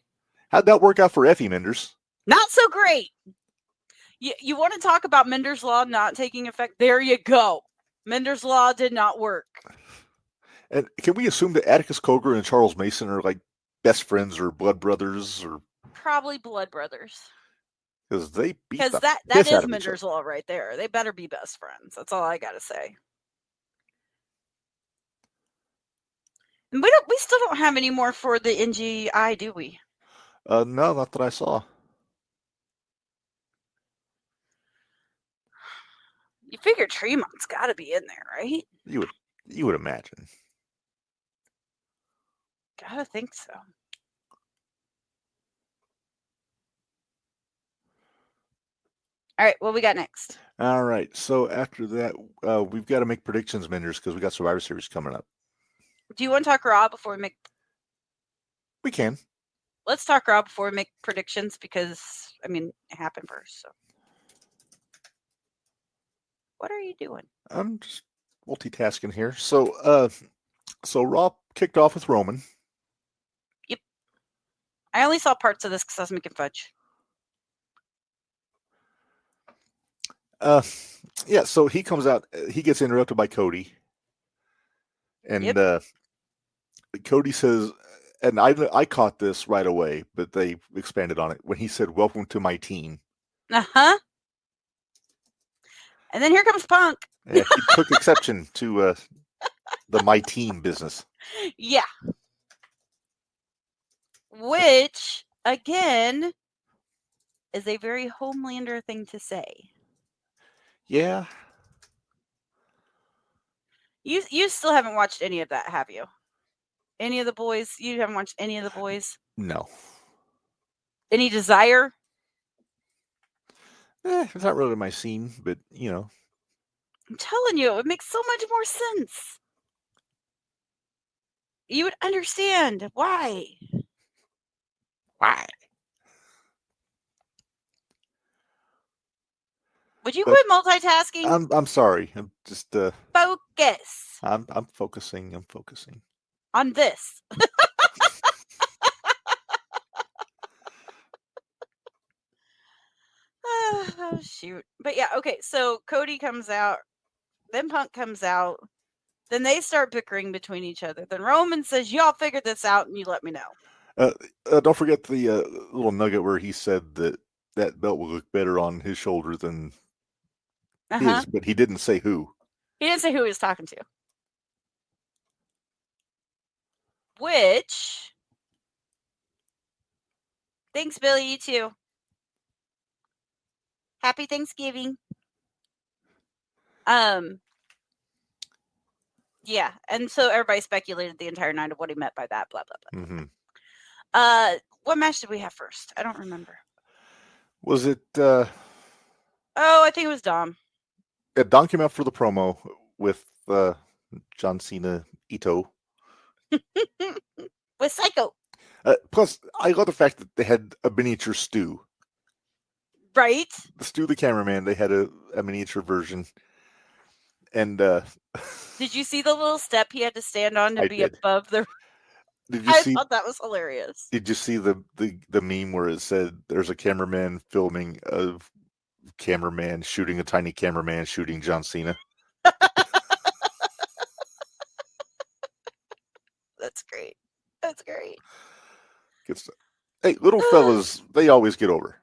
How'd that work out for Effie, Minderz? Not so great. You want to talk about Minderz Law not taking effect? There you go. Minderz Law did not work. And can we assume that Atticus Cogar and Charles Mason are like best friends or blood brothers? Or probably blood brothers. Because they beat because that is Minderz Law right there. They better be best friends. That's all I gotta say. And we still don't have any more for the NGI, do we? No, not that I saw. You figure Tremont's got to be in there, right? You would imagine. Gotta think so. All right, what we got next? All right, so after that, we've got to make predictions, Minderz, because we got Survivor Series coming up. Do you want to talk Raw before we make? We can. Let's talk Raw before we make predictions because it happened first. So, what are you doing? I'm just multitasking here. So Raw kicked off with Roman. Yep. I only saw parts of this because I was making fudge. Yeah, so he comes out, he gets interrupted by Cody. And Cody says, and I caught this right away, but they expanded on it when he said, "Welcome to my team." Uh-huh. And then here comes Punk. Yeah, he took exception to the my team business. Yeah. Which, again, is a very Homelander thing to say. Yeah. You still haven't watched any of that, have you? Any of the boys? You haven't watched any of the boys? No. Any desire? It's not really my scene, but I'm telling you, it makes so much more sense. You would understand why. Why? Would you quit multitasking? I'm sorry. I'm just focus. I'm focusing. I'm focusing on this. Oh, shoot. But yeah, okay. So Cody comes out, then Punk comes out, then they start bickering between each other. Then Roman says, "Y'all figure this out, and you let me know." Don't forget the little nugget where he said that belt will look better on his shoulder than his, but he didn't say who. He didn't say who he was talking to. Which, thanks, Billy. You too. Happy Thanksgiving. Yeah, and so everybody speculated the entire night of what he meant by that. Blah blah blah. Mm-hmm. What match did we have first? I don't remember. Was it? Oh, I think it was Dom. Dom came out for the promo with John Cena, Ito. With Psycho. Plus, I love the fact that they had a miniature Stu. Right. The Stu, the cameraman, they had a miniature version. And did you see the little step he had to stand on to be above the? I thought that was hilarious. Did you see the meme where it said there's a cameraman filming a cameraman shooting a tiny cameraman shooting John Cena? That's great. That's great. Good stuff. Hey, little fellas, they always get over.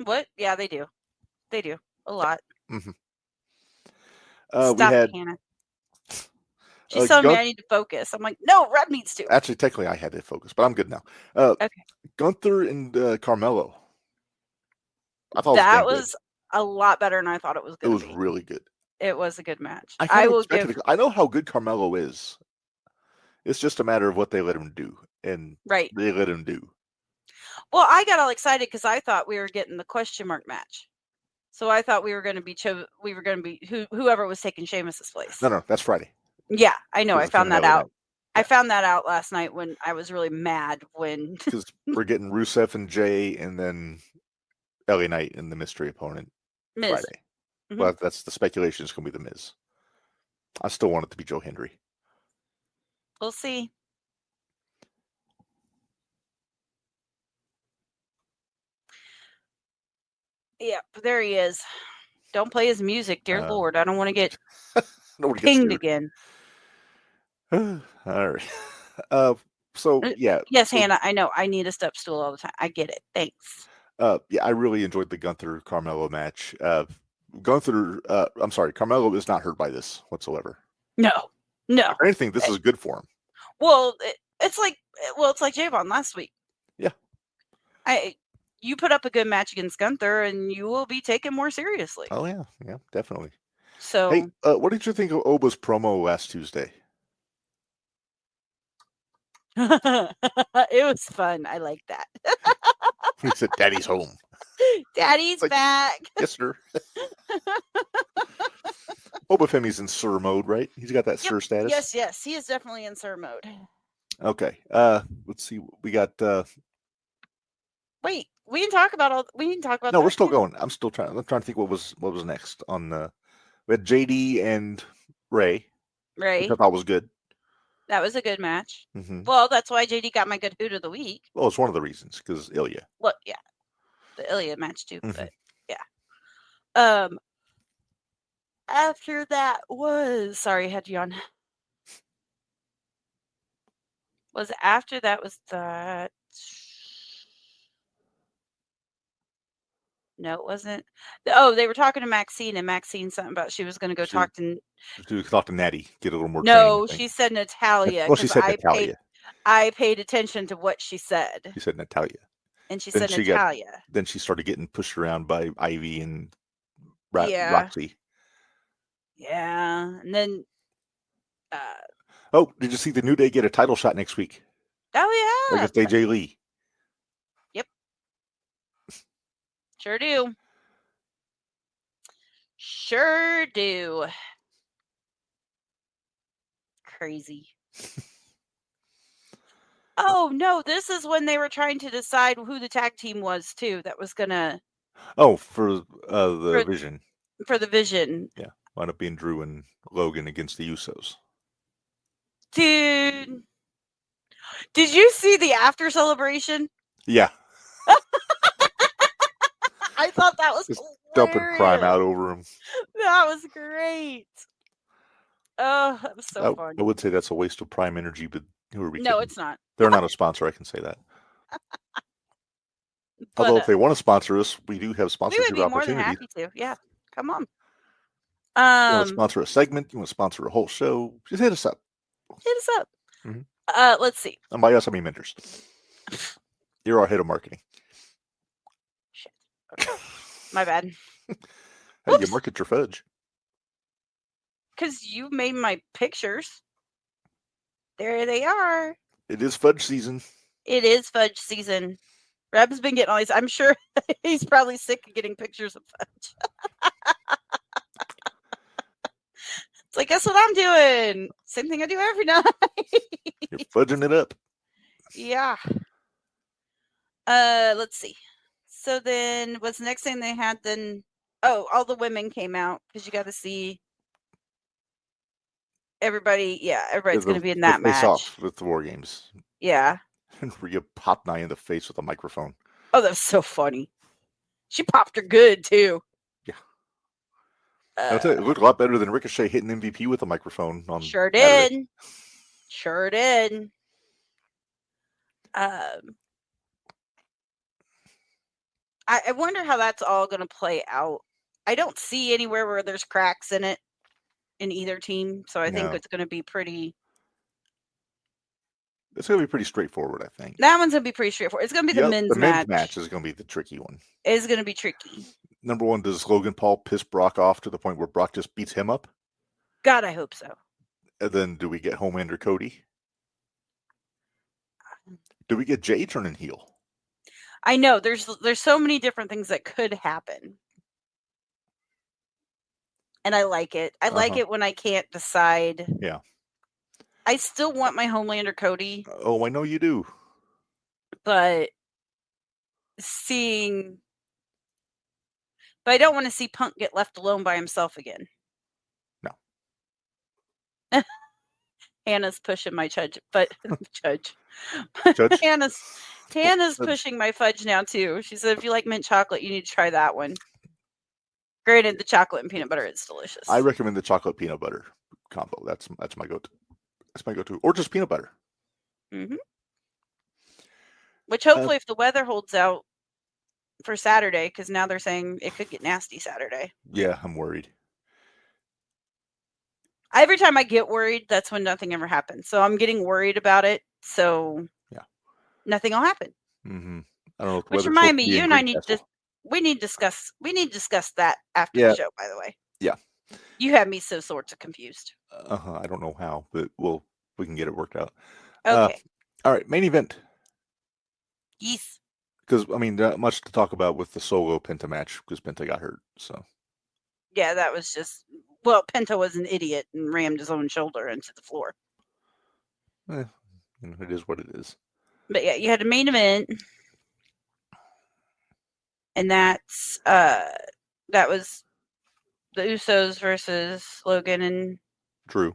What? Yeah, they do. They do. A lot. Mm-hmm. Stop, Hannah. She's telling me I need to focus. I'm like, no, Reb needs to. Actually, technically, I had to focus, but I'm good now. Okay. Gunther and Carmelo. I thought that was a lot better than I thought it was going to be. It was really good. It was a good match. I know how good Carmelo is. It's just a matter of what they let him do, and right. they let him do. Well, I got all excited because I thought we were getting the question mark match. So I thought we were going to be whoever was taking Sheamus's place. No, that's Friday. Yeah, I know. I found that out. Yeah. I found that out last night when I was really mad when because we're getting Rusev and Jay, and then LA Knight and the mystery opponent Miz. Friday. Mm-hmm. Well, that's the speculation. It's going to be the Miz. I still want it to be Joe Hendry. We'll see. Yeah, there he is. Don't play his music, dear Lord. I don't want to get pinged again. All right. So yeah. Yes, Hannah, I know. I need a step stool all the time. I get it. Thanks. Yeah, I really enjoyed the Gunther Carmelo match. Carmelo is not hurt by this whatsoever. No. If anything, this is good for him. Well, it's like Javon last week. Yeah. You put up a good match against Gunther, and you will be taken more seriously. Oh yeah, definitely. So, hey, what did you think of Oba's promo last Tuesday? It was fun. I like that. He said, "Daddy's home. Daddy's back." Yes, sir. Oba Femi's in Sir mode, right? He's got that Sir status. Yes, he is definitely in Sir mode. Okay. Let's see. We got. Wait, we didn't talk about. No, we're still going. I'm trying to think what was next on the. We had JD and Ray. Which I thought was good. That was a good match. Mm-hmm. Well, that's why JD got my good hoot of the week. Well, it's one of the reasons because Ilya. Well, yeah, the Ilya match too, but yeah. After that was sorry, I had you on. After that was that. No, it wasn't. Oh, they were talking to Maxine, and Maxine something about she was going to go talk to Natty, get a little more. No, she said Natalia. Well, she said Natalia. I paid attention to what she said. She said Natalia. And she said Natalia. Then she started getting pushed around by Ivy and Roxy. Yeah, and then. Oh, did you see the New Day get a title shot next week? Oh yeah. Against AJ Lee. Yep. Sure do. Sure do. Crazy. Oh no, this is when they were trying to decide who the tag team was too. That was gonna. Oh, for the Vision. For the Vision. Yeah, wound up being Drew and Logan against the Usos. Dude, did you see the after celebration? Yeah. I thought that was just dumping Prime out over him. That was great. Oh, that was so fun. I would say that's a waste of Prime energy, but who are we kidding? No, it's not. They're not a sponsor, I can say that. Although if they want to sponsor us, we do have sponsorship opportunities. We would be more than happy to. Yeah, come on. You want to sponsor a segment? You want to sponsor a whole show? Just hit us up. Mm-hmm. Let's see. And by us, I mean Minderz. You're our head of marketing. Shit. Okay. My bad. Hey, you market your fudge. Because you made my pictures. There they are. It is fudge season. It is fudge season. Reb's been getting all these. I'm sure he's probably sick of getting pictures of fudge. It's like, guess what I'm doing? Same thing I do every night. You're fudging it up. Yeah. Let's see. So then what's the next thing they had then? Oh, all the women came out because you got to see everybody. Yeah, everybody's going to be in that match. Off with the War Games. Yeah. And Rhea popped Nia in the face with a microphone. Oh, that was so funny. She popped her good too. Yeah. I'll tell you, it looked a lot better than Ricochet hitting MVP with a microphone. On sure did. Saturday. Sure did. I wonder how that's all going to play out. I don't see anywhere where there's cracks in it in either team, so I think it's going to be pretty. It's going to be pretty straightforward, I think. That one's going to be pretty straightforward. It's going to be the men's match. The men's match is going to be the tricky one. It's going to be tricky. Number one, does Logan Paul piss Brock off to the point where Brock just beats him up? God, I hope so. And then do we get Homelander Cody? Do we get Jay turning heel? I know there's so many different things that could happen. And I like it. I like it when I can't decide. Yeah. I still want my Homelander Cody. Oh, I know you do. But I don't want to see Punk get left alone by himself again. No. Hannah's pushing my Judge. Judge? Hannah's pushing my fudge now too. She said, if you like mint chocolate, you need to try that one. Granted, the chocolate and peanut butter is delicious. I recommend the chocolate peanut butter combo. That's my go-to. That's my go-to. Or just peanut butter. Mm-hmm. Which hopefully, if the weather holds out for Saturday, because now they're saying it could get nasty Saturday. Yeah, I'm worried. Every time I get worried, that's when nothing ever happens. So I'm getting worried about it. So nothing will happen. Mm-hmm. I don't know. Which remind me, you and I need to. We need to discuss that after the show. By the way. Yeah. You have me so sorts of confused. I don't know how, but we can get it worked out. Okay. All right. Main event. Yes. Because not much to talk about with the solo Penta match because Penta got hurt. So. Yeah, that was just. Penta was an idiot and rammed his own shoulder into the floor. It is what it is. But yeah, you had a main event. And that was the Usos versus Logan and Drew.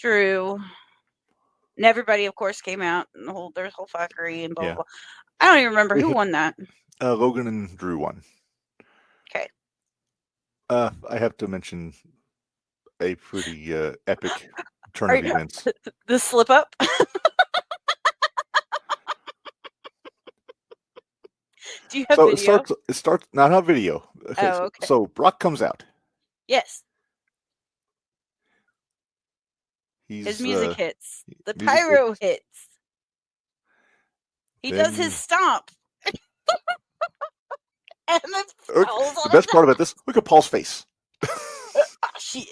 And everybody, of course, came out and there's whole fuckery and blah, blah. I don't even remember who won that. Logan and Drew won. Okay. I have to mention a pretty epic turn of events. The slip up? Do you have video? It starts not have video. Okay, okay. So Brock comes out. Yes. His music hits. The pyro hits. He does his stomp. And the best part about this, look at Paul's face. Shit.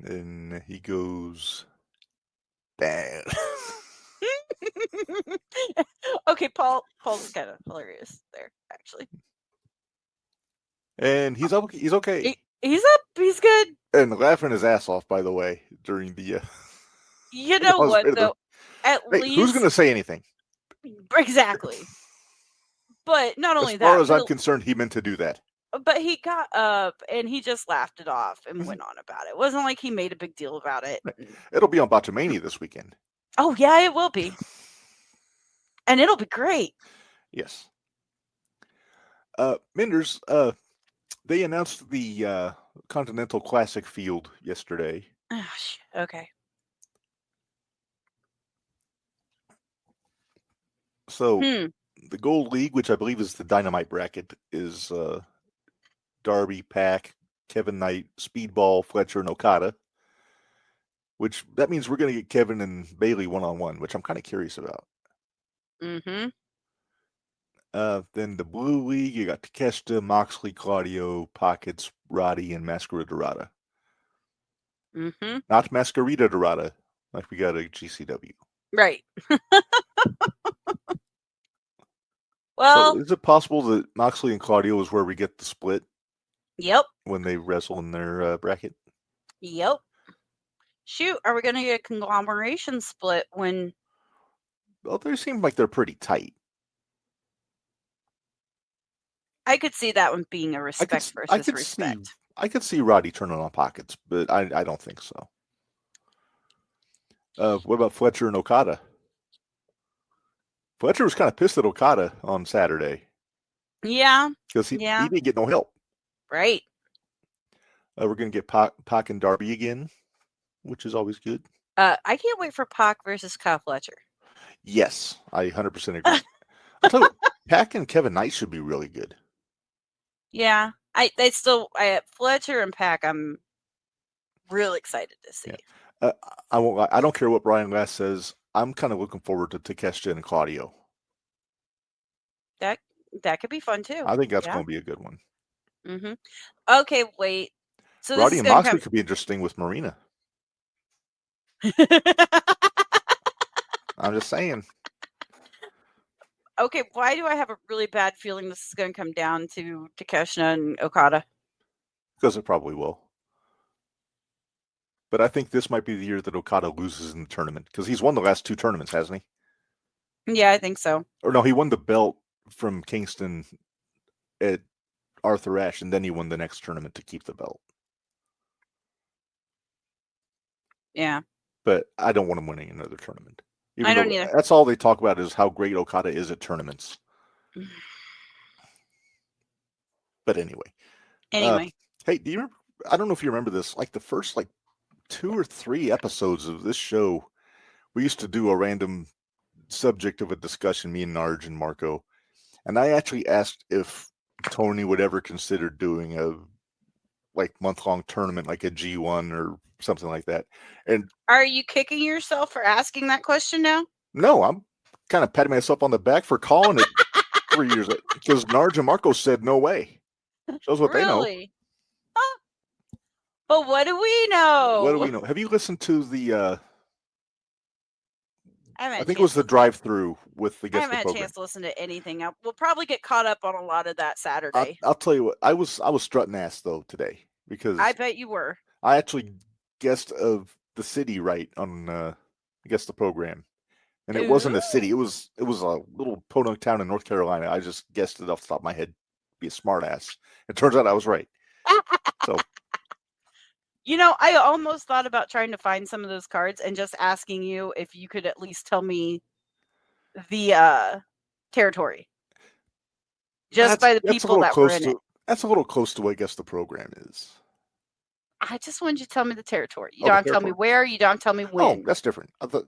And he goes, bang. Okay, Paul's kind of hilarious there, actually. And he's okay. He's up. He's good. And laughing his ass off, by the way, during the. You know what, though? At least who's going to say anything? Exactly. But not only that, as far as I'm concerned, he meant to do that. But he got up and he just laughed it off and went on about it. It wasn't like he made a big deal about it. It'll be on Botchamania this weekend. Oh yeah, it will be. And it'll be great. Yes. Minderz, they announced the Continental Classic field yesterday. Oh, shit. Okay. So the Gold League, which I believe is the Dynamite bracket, is Darby, Pac, Kevin Knight, Speedball, Fletcher, and Okada. Which that means we're going to get Kevin and Bailey one-on-one, which I'm kind of curious about. Mm-hmm. Then the Blue League, you got Takeshita, Moxley, Claudio, Pockets, Roddy, and Masquerade Dorada. Mm-hmm. Not Masquerita Dorada, like we got a GCW. Right. Well, so is it possible that Moxley and Claudio is where we get the split? Yep. When they wrestle in their bracket? Yep. Shoot, are we going to get a conglomeration split when... Well, they seem like they're pretty tight. I could see that one being a respect versus respect. I could see Roddy turning on Pockets, but I don't think so. What about Fletcher and Okada? Fletcher was kind of pissed at Okada on Saturday. Yeah. Because he didn't get no help. Right. We're going to get Pac and Darby again, which is always good. I can't wait for Pac versus Kyle Fletcher. Yes, I 100% agree. I'll tell you, Pac and Kevin Knight should be really good. Yeah. Fletcher and Pac, I'm real excited to see. Yeah. I don't care what Brian Last says. I'm kind of looking forward to Takeshita and Claudio. That could be fun too. I think that's going to be a good one. Mm-hmm. Okay, wait. So Roddy and Moxley could be interesting with Marina. I'm just saying. Okay, why do I have a really bad feeling this is going to come down to Takeshita and Okada? Because it probably will. But I think this might be the year that Okada loses in the tournament. Because he's won the last 2 tournaments, hasn't he? Yeah, I think so. Or no, he won the belt from Kingston at Arthur Ashe, and then he won the next tournament to keep the belt. Yeah. But I don't want him winning another tournament. I don't either. That's all they talk about is how great Okada is at tournaments. But anyway. Hey, do you remember? I don't know if you remember this. Like the first 2 or 3 episodes of this show, we used to do a random subject of a discussion, me and Narj and Marco, and I actually asked if Tony would ever consider doing a month-long tournament, like a G1 or something like that. And are you kicking yourself for asking that question now? No, I'm kind of patting myself on the back for calling it 3 years because Narj and Marco said no way. Shows what they know. Huh? But what do we know? What do we know? Have you listened to the? I think it was the drive-through with the guest. I haven't had a chance to listen to anything. We'll probably get caught up on a lot of that Saturday. I'll tell you what. I was strutting ass though today because I bet you were. I actually guessed of the city right on I guess the program, and it wasn't a city. It was a little podunk town in North Carolina. I just guessed it off the top of my head. Be a smart ass. It turns out I was right. So. I almost thought about trying to find some of those cards and just asking you if you could at least tell me the territory. Just by the people that were in it. That's a little close to what I guess the program is. I just wanted you to tell me the territory. You don't have to tell me where. You don't have to tell me when. Oh, that's different. No,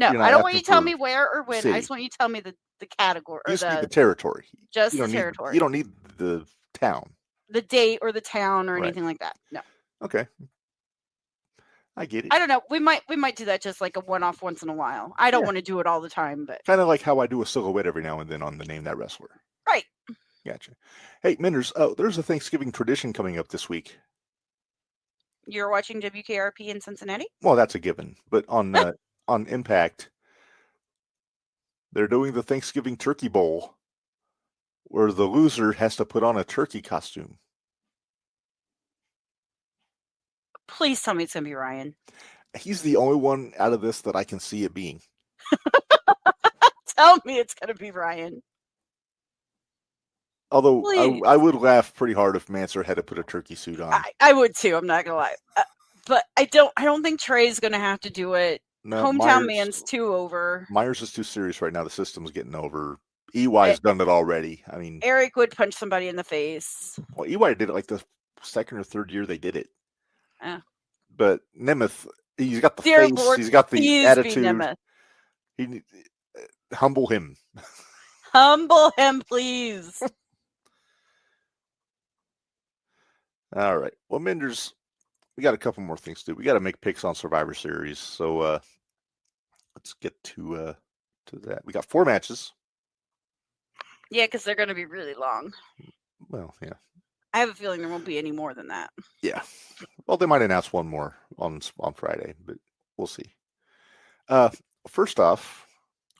I don't want you to tell me where or when. City. I just want you to tell me the category. You just need the territory. Just the territory. You don't need the town. The date or the town or anything like that. No. Okay. I get it. I don't know. We might do that just like a one-off once in a while. I don't want to do it all the time, but kind of like how I do a silhouette every now and then on the Name That Wrestler. Right. Gotcha. Hey, Minderz, there's a Thanksgiving tradition coming up this week. You're watching WKRP in Cincinnati? Well, that's a given. But on Impact, they're doing the Thanksgiving Turkey Bowl, where the loser has to put on a turkey costume. Please tell me it's going to be Ryan. He's the only one out of this that I can see it being. Tell me it's going to be Ryan. Although I would laugh pretty hard if Mansoor had to put a turkey suit on. I would too. I'm not going to lie. But I don't think Trey's going to have to do it. No, Hometown Man's too over. Myers is too serious right now. The system's getting over. EY's done it already. I mean, Eric would punch somebody in the face. Well, EY did it like the second or third year they did it. But Nemeth, he's got the face. Lord, he's got the attitude. He humble him. Humble him, please. All right. Well, Minderz, we got a couple more things to do. We got to make picks on Survivor Series. So let's get to that. We got 4 matches. Yeah, because they're going to be really long. Well, yeah. I have a feeling there won't be any more than that. Yeah. Well, they might announce one more on Friday, but we'll see. First off,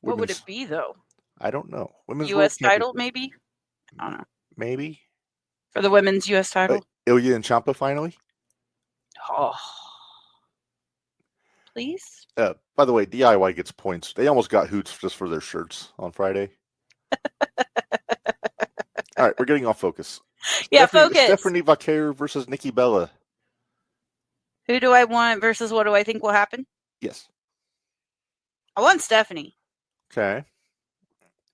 what would it be though? I don't know. Women's U.S. title, maybe. I don't know. Maybe for the women's U.S. title. Ilya and Ciampa finally. Oh, please. By the way, DIY gets points. They almost got hoots just for their shirts on Friday. All right, we're getting off focus. Yeah, focus. Stephanie Vaquer versus Nikki Bella. Who do I want versus what do I think will happen? Yes. I want Stephanie. Okay.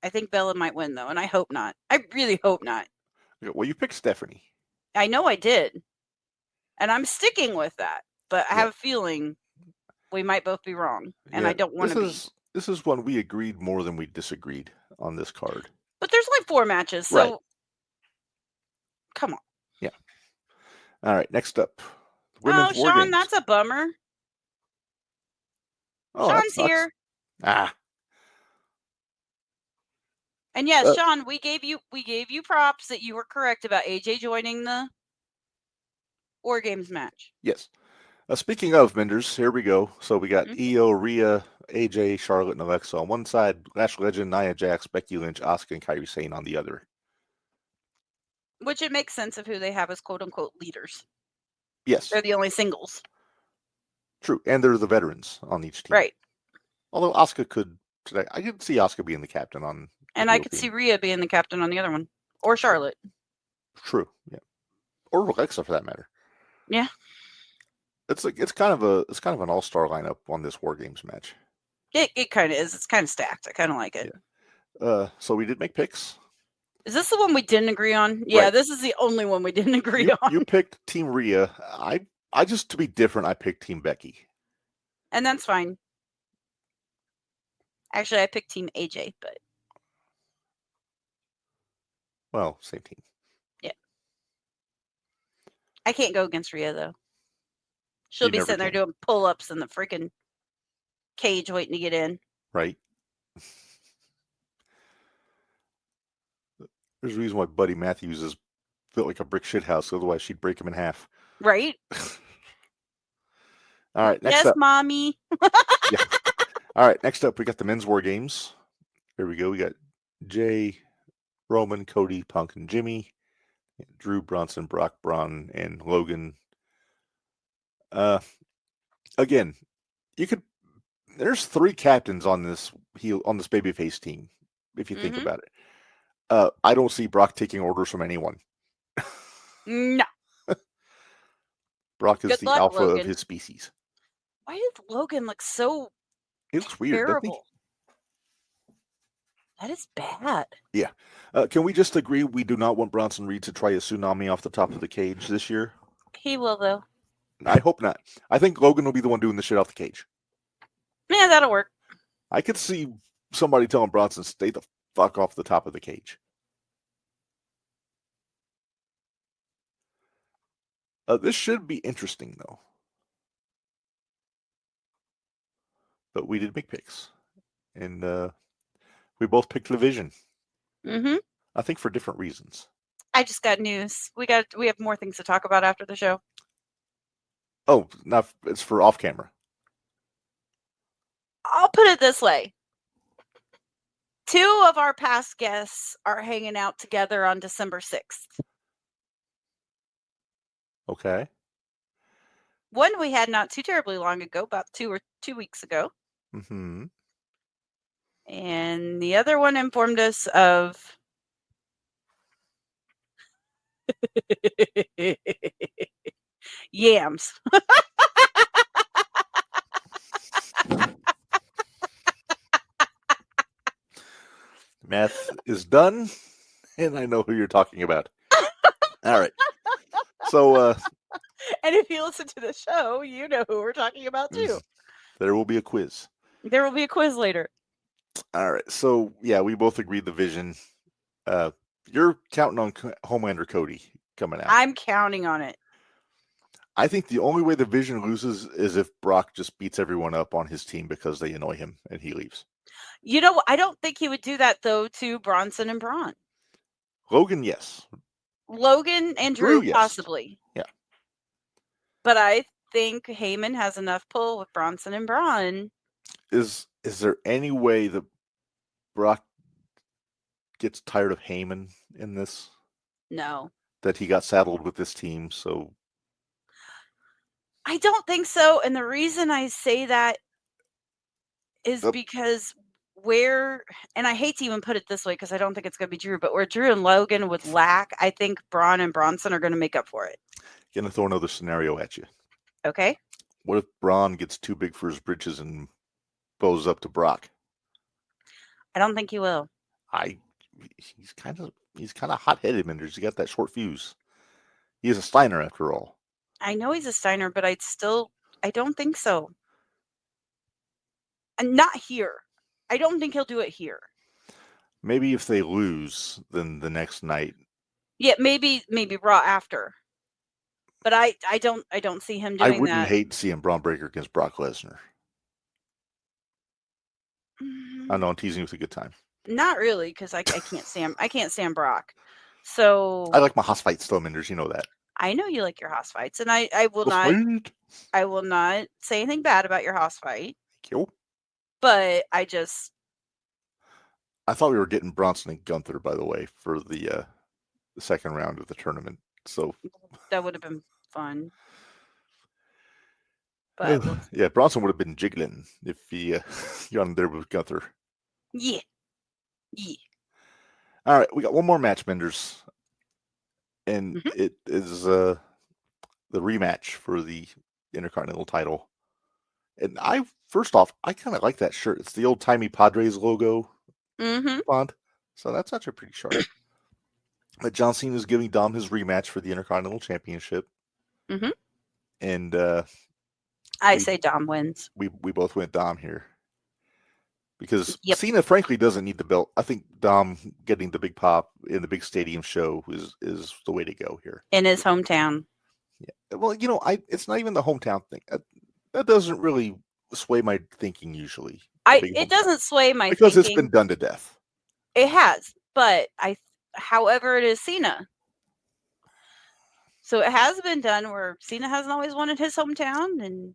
I think Bella might win, though, and I hope not. I really hope not. Well, you picked Stephanie. I know I did. And I'm sticking with that. But I have a feeling we might both be wrong. And I don't want to be. This is one we agreed more than we disagreed on this card. But there's like 4 matches, so come on. Yeah. All right, next up. Sean, Games. That's a bummer. Oh, Sean's here. And yes, Sean, we gave you props that you were correct about AJ joining the War Games match. Yes. Speaking of Minderz, here we go. So we got Io, Rhea, AJ, Charlotte, and Alexa on one side, Lash Legend, Nia Jax, Becky Lynch, Asuka, and Kairi Sane on the other. Which it makes sense of who they have as quote-unquote leaders. Yes. They're the only singles. True, and they're the veterans on each team. Right. Although Asuka could today, I could see Asuka being the captain on. And I could see Rhea being the captain on the other one, or Charlotte. True, yeah, or Alexa for that matter. Yeah. It's kind of an all-star lineup on this War Games match. It kind of is. It's kind of stacked. I kind of like it. Yeah. So we did make picks. Is this the one we didn't agree on? Yeah, right. This is the only one we didn't agree on. You picked Team Rhea. I just, to be different, I picked Team Becky. And that's fine. Actually, I picked Team AJ, but... Well, same team. Yeah. I can't go against Rhea, though. She'll be sitting there doing pull-ups in the freaking cage waiting to get in. Right. There's a reason why Buddy Matthews is built like a brick shit house. Otherwise, she'd break him in half. Right. All right. Next up. Mommy. Yeah. All right. Next up, we got the men's War Games. Here we go. We got Jay, Roman, Cody, Punk, and Jimmy. Drew, Bronson, Brock, Braun, and Logan. Again, there's 3 captains on this babyface team, if you think about it. I don't see Brock taking orders from anyone. No. Brock is the alpha of his species. Why does Logan look so He looks weird, doesn't he? That is bad. Yeah. Can we just agree we do not want Bronson Reed to try a tsunami off the top of the cage this year? He will, though. I hope not. I think Logan will be the one doing the shit off the cage. Yeah, that'll work. I could see somebody telling Bronson, stay the fuck off the top of the cage. This should be interesting, though. But we did make picks. And we both picked the Vision. Mm-hmm. I think for different reasons. I just got news. We have more things to talk about after the show. Oh, not it's for off camera. I'll put it this way. 2 of our past guests are hanging out together on December 6th. Okay. One we had not too terribly long ago, about 2 weeks ago. Mm-hmm. And the other one informed us of yams. Math is done, and I know who you're talking about. All right. So, and if you listen to the show, you know who we're talking about too. There will be a quiz. There will be a quiz later. All right. So, yeah, we both agreed the Vision. You're counting on Homelander Cody coming out. I'm counting on it. I think the only way the Vision loses is if Brock just beats everyone up on his team because they annoy him and he leaves. You know, I don't think he would do that, though, to Bronson and Braun. Logan, yes. Logan and Drew, yes. Possibly. Yeah. But I think Heyman has enough pull with Bronson and Braun. Is there any way that Brock gets tired of Heyman in this? No. That he got saddled with this team, so... I don't think so, and the reason I say that is because and I hate to even put it this way because I don't think it's going to be Drew, but where Drew and Logan would lack, I think Braun and Bronson are going to make up for it. Going to throw another scenario at you. Okay. What if Braun gets too big for his britches and bows up to Brock? I don't think he will. He's kind of hot-headed, Minderz. He got that short fuse. He is a Steiner after all. I know he's a Steiner, but I don't think so. And not here. I don't think he'll do it here. Maybe if they lose, then the next night. Yeah, maybe Raw after. But I don't see him doing that. I wouldn't hate seeing Braun Breaker against Brock Lesnar. I know I'm teasing you with a good time. Not really, because I can't stand Brock. So I like my house fights though, Minderz. You know that. I know you like your house fights, and I will not say anything bad about your house fight. Thank you. But I thought we were getting Bronson and Gunther, by the way, for the second round of the tournament. So that would have been fun. But yeah, Bronson would have been jiggling if he got in there with Gunther. Yeah. All right, we got one more match, Minderz, and it is the rematch for the Intercontinental title. And first off, I kind of like that shirt. It's the old timey Padres logo font, so that's actually pretty sharp. But John Cena is giving Dom his rematch for the Intercontinental Championship, and I say Dom wins. We both went Dom here because Cena, frankly, doesn't need the belt. I think Dom getting the big pop in the big stadium show is the way to go here in his hometown. Yeah, well, it's not even the hometown thing. That doesn't really sway my thinking usually. It doesn't sway my because thinking. It's been done to death. It has, but however, it is Cena. So it has been done where Cena hasn't always wanted his hometown, and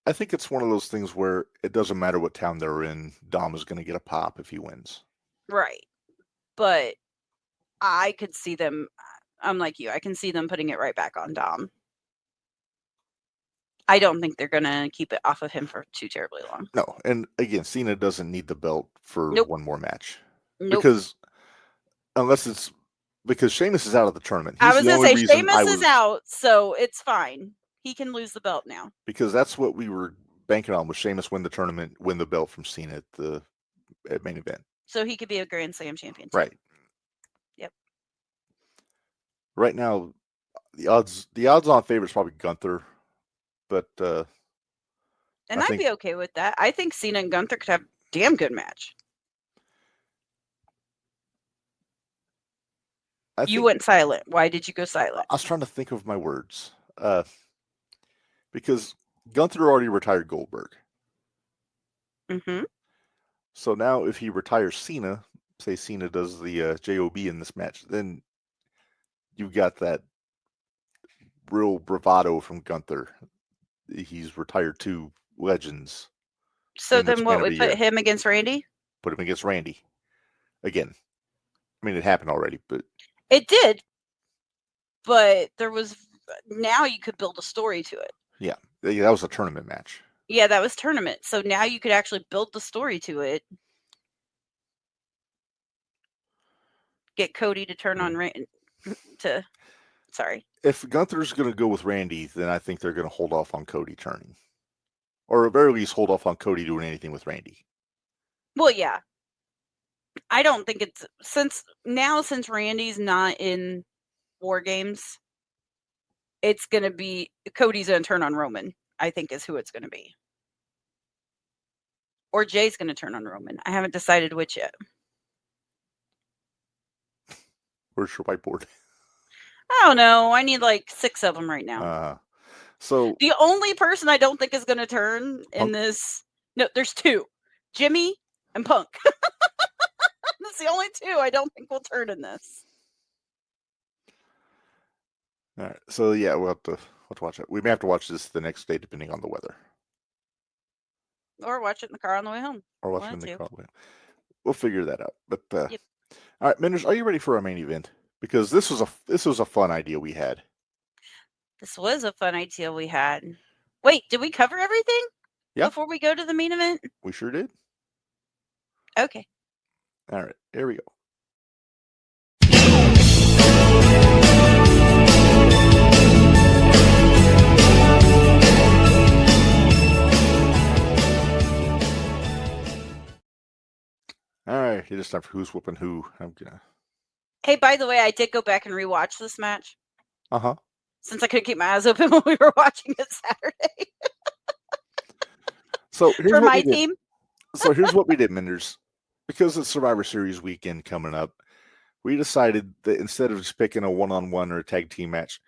I think it's one of those things where it doesn't matter what town they're in, Dom is going to get a pop if he wins. Right. But I could see them, I'm like you, I can see them putting it right back on Dom. I don't think they're going to keep it off of him for too terribly long. No, and again, Cena doesn't need the belt for one more match. Nope. Because Sheamus is out of the tournament. I was going to say, Sheamus is out, so it's fine. He can lose the belt now. Because that's what we were banking on, was Sheamus win the tournament, win the belt from Cena at main event. So he could be a Grand Slam champion. Right. Yep. Right now, the odds-on favorite is probably Gunther, but and I'd be okay with that. I think Cena and Gunther could have a damn good match. You went silent. Why did you go silent? I was trying to think of my words. Because Gunther already retired Goldberg. So now if he retires Cena, say Cena does the JOB in this match, then you've got that real bravado from Gunther. He's retired 2 legends. So then what, we put him against Randy? Put him against Randy. Again. I mean, it happened already, but... It did. But now you could build a story to it. Yeah, that was a tournament match. Yeah, that was tournament. So now you could actually build the story to it. Get Cody to turn on Randy. Sorry. If Gunther's going to go with Randy, then I think they're going to hold off on Cody turning. Or at very least hold off on Cody doing anything with Randy. Well, yeah. I don't think it's... Since Randy's not in War Games, it's going to be... Cody's going to turn on Roman, I think is who it's going to be. Or Jay's going to turn on Roman. I haven't decided which yet. Where's your whiteboard? I don't know. I need like 6 of them right now. So the only person I don't think is going to turn in this... No, there's 2. Jimmy and Punk. That's the only 2 I don't think will turn in this. All right. So yeah, we'll have to watch it. We may have to watch this the next day, depending on the weather. Or watch it in the car on the way home. Or watch it in the car on the way home. We'll figure that out. But all right, Minderz, are you ready for our main event? Because this was a fun idea we had. This was a fun idea we had. Wait, did we cover everything? Yeah. Before we go to the main event? We sure did. Okay. All right, here we go. All right, it is time for Who's Whoopin Who. Hey, by the way, I did go back and rewatch this match. Since I couldn't keep my eyes open when we were watching it Saturday. So for my team. So here's what we did, Minderz. Because it's Survivor Series weekend coming up, we decided that instead of just picking a one-on-one or a tag team match,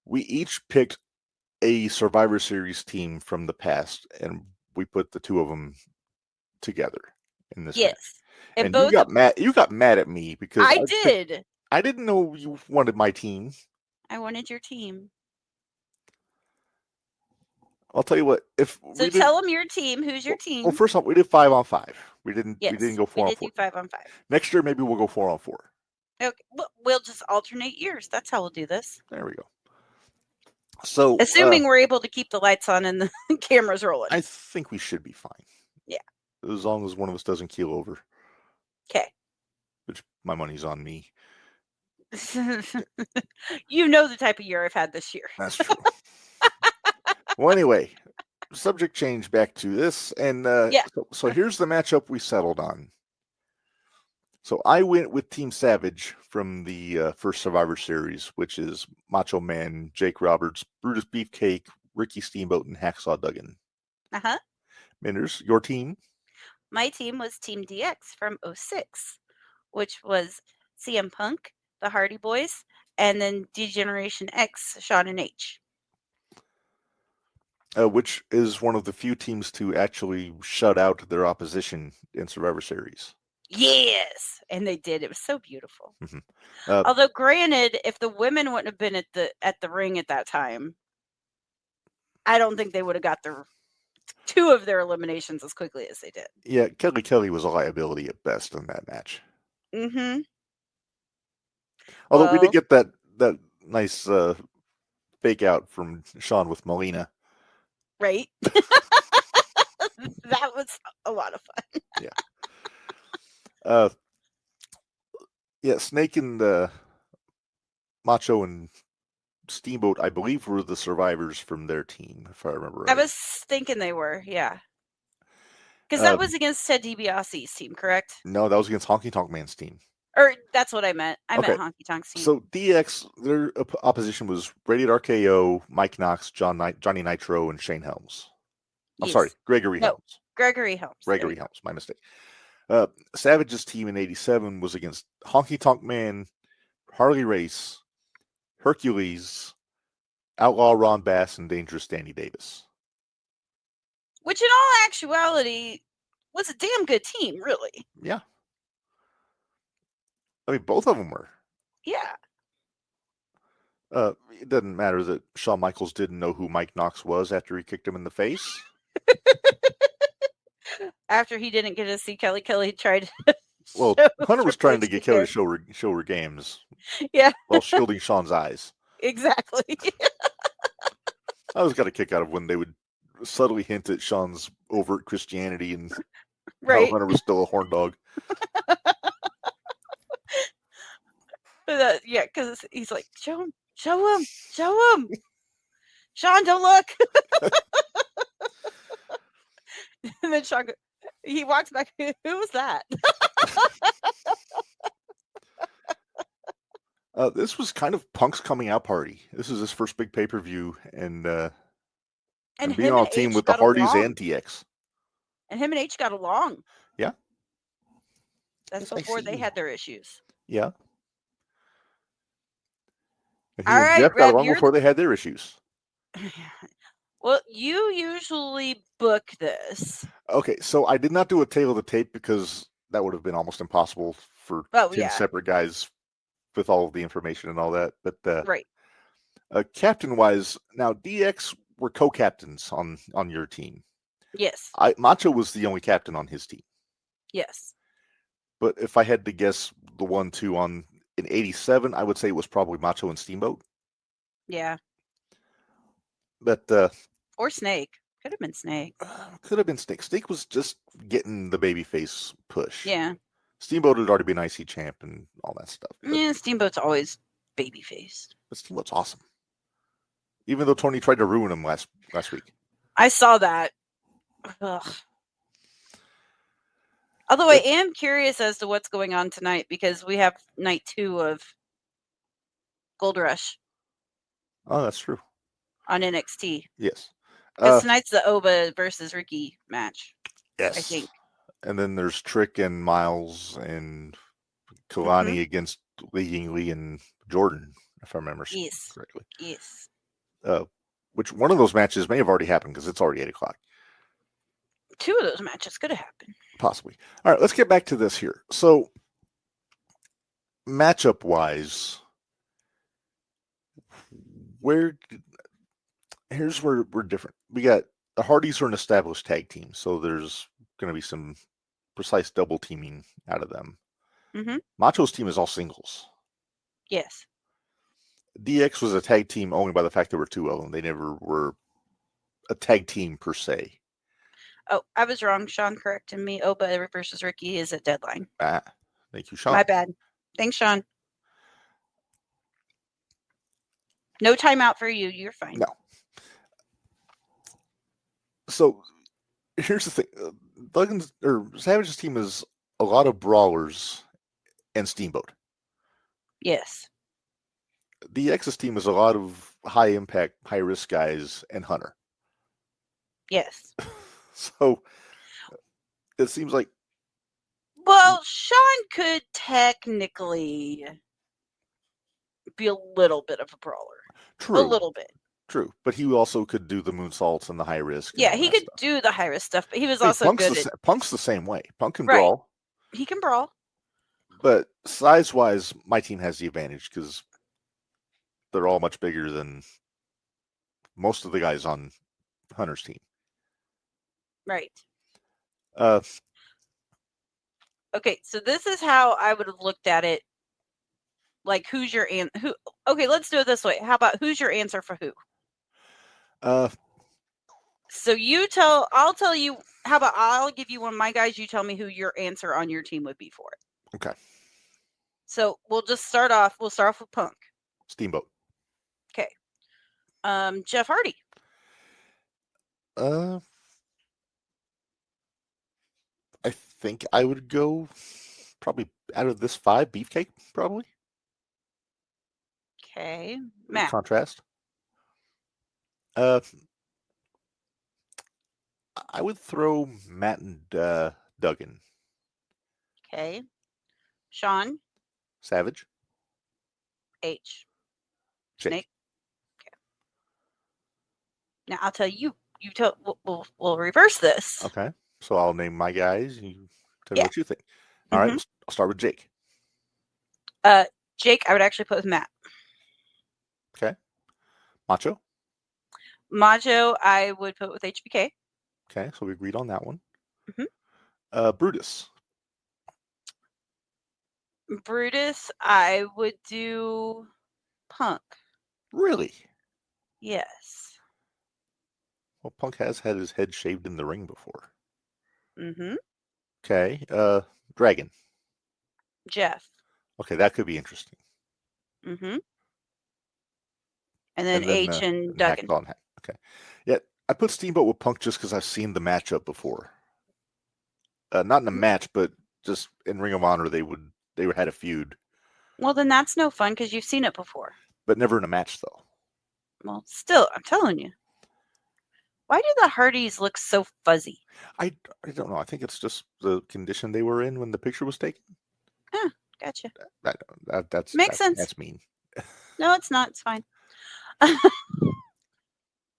we each picked a Survivor Series team from the past, and we put the 2 of them together in this match. And both you got mad at me because I did. I didn't know you wanted my team. I wanted your team. I'll tell you what. Tell them your team. Who's your team? Well, first off, we did 5-on-5. We didn't go 4-on-4. We did do 5-on-5. Next year, maybe we'll go 4-on-4. Okay, we'll just alternate years. That's how we'll do this. There we go. So, assuming we're able to keep the lights on and the cameras rolling, I think we should be fine. Yeah, as long as one of us doesn't keel over. Okay. Which my money's on me. You know the type of year I've had this year. That's true. Well, anyway, subject change back to this, and so here's the matchup we settled on. So I went with Team Savage from the first Survivor Series, which is Macho Man, Jake Roberts, Brutus Beefcake, Ricky Steamboat, and Hacksaw Duggan. Uh-huh. Minderz, your team? My team was Team DX from 06, which was CM Punk, the Hardy Boys, and then D-Generation X, Sean and H. Which is one of the few teams to actually shut out their opposition in Survivor Series. Yes, and they did. It was so beautiful. Mm-hmm. Although, granted, if the women wouldn't have been at the ring at that time, I don't think they would have got two of their eliminations as quickly as they did. Yeah, Kelly was a liability at best in that match. Mm-hmm. Although we did get that nice fake out from Sean with Melina. Right. That was a lot of fun. Yeah. Snake and Macho and Steamboat, I believe, were the survivors from their team, if I remember right. I was thinking they were, yeah. Because that was against Ted DiBiase's team, correct? No, that was against Honky Tonk Man's team. Or that's what I meant. I meant Honky Tonk's team. So DX, their opposition was Rated RKO, Mike Knox, Johnny Nitro, and Shane Helms. I'm sorry, Gregory Helms. Gregory Helms. Gregory Helms, my mistake. Savage's team in 87 was against Honky Tonk Man, Harley Race, Hercules, Outlaw Ron Bass, and Dangerous Danny Davis. Which in all actuality was a damn good team, really. Yeah. I mean, both of them were. Yeah. It doesn't matter that Shawn Michaels didn't know who Mike Knox was after he kicked him in the face. After he didn't get to see Kelly tried. Well, Hunter was trying to get Kelly to show her games. Yeah. While shielding Sean's eyes. Exactly. I always got a kick out of when they would subtly hint at Sean's overt Christianity and how Hunter was still a horn dog. Yeah, because he's like, show him. Sean, don't look. And then Sean, he walks back. Who was that? This was kind of Punk's coming out party. This is his first big pay-per-view, and being on a team with the Hardys and DX. And him and H got along. Yeah. That's before they had their issues. Yeah. And Jeff got along before they had their issues. Well, you usually book this. Okay, so I did not do a tail of the tape because that would have been almost impossible for 10 separate guys with all of the information and all that. But right. Captain-wise, now DX were co-captains on your team. Yes. Macho was the only captain on his team. Yes. But if I had to guess the 1-2 in 87, I would say it was probably Macho and Steamboat. Yeah. But or Snake. Could have been Snake. Could have been Snake. Snake was just getting the babyface push. Yeah. Steamboat had already been IC champ and all that stuff. Yeah, Steamboat's always babyfaced. But Steamboat's awesome. Even though Tony tried to ruin him last week. I saw that. Ugh. Although I am curious as to what's going on tonight because we have night 2 of Gold Rush. Oh, that's true. On NXT. Yes. Because tonight's the Oba versus Ricky match. Yes. I think. And then there's Trick and Miles and Kalani against Lee Yingli and Jordan, if I remember correctly. Yes. Which one of those matches may have already happened because it's already 8 o'clock. 2 of those matches could have happened. Possibly. All right, let's get back to this here. So, matchup-wise, here's where we're different. We got the Hardys are an established tag team, so there's going to be some precise double teaming out of them. Mm-hmm. Macho's team is all singles. Yes. DX was a tag team only by the fact there were two of them. They never were a tag team per se. Oh, I was wrong. Sean corrected me. Oba versus Ricky is at Deadline. Thank you, Sean. My bad. Thanks, Sean. No timeout for you. You're fine. No. So here's the thing: Savage's team is a lot of brawlers and Steamboat. Yes. DX's team is a lot of high impact, high risk guys and Hunter. Yes. So it seems like. Well, Sean could technically be a little bit of a brawler. True. A little bit. True. But he also could do the moonsaults and the high risk. Yeah, he could do the high risk stuff, but he was also good at. Punk's the same way. Punk can brawl. He can brawl. But size wise, my team has the advantage because they're all much bigger than most of the guys on Hunter's team. Right. Okay, so this is how I would have looked at it. Like, who's your who? Okay, let's do it this way. How about who's your answer for who? So I'll tell you. How about I'll give you one of my guys. You tell me who your answer on your team would be for it. Okay. So we'll start off with Punk. Steamboat. Okay. Jeff Hardy. I think I would go probably out of this 5, Beefcake, probably. Okay. Matt. Contrast. I would throw Matt and Duggan. Okay. Sean. Savage. H. Jake. Snake. Okay. Now I'll tell you. You tell. We'll reverse this. Okay. So I'll name my guys. You tell me what you think. All right. I'll start with Jake. Jake, I would actually put with Matt. Okay. Macho. Macho, I would put with HBK. Okay, so we agreed on that one. Mm-hmm. Brutus. Brutus, I would do Punk. Really? Yes. Well, Punk has had his head shaved in the ring before. Mm-hmm. Okay. Dragon. Jeff. Okay, that could be interesting. Mm-hmm. And then H and Duggan. Okay. Yeah, I put Steamboat with Punk just because I've seen the matchup before. Not in a match, but just in Ring of Honor, they had a feud. Well, then that's no fun because you've seen it before. But never in a match, though. Well, still, I'm telling you. Why do the Hardys look so fuzzy? I don't know. I think it's just the condition they were in when the picture was taken. Ah, gotcha. That's makes sense. That's mean. No, it's not. It's fine. All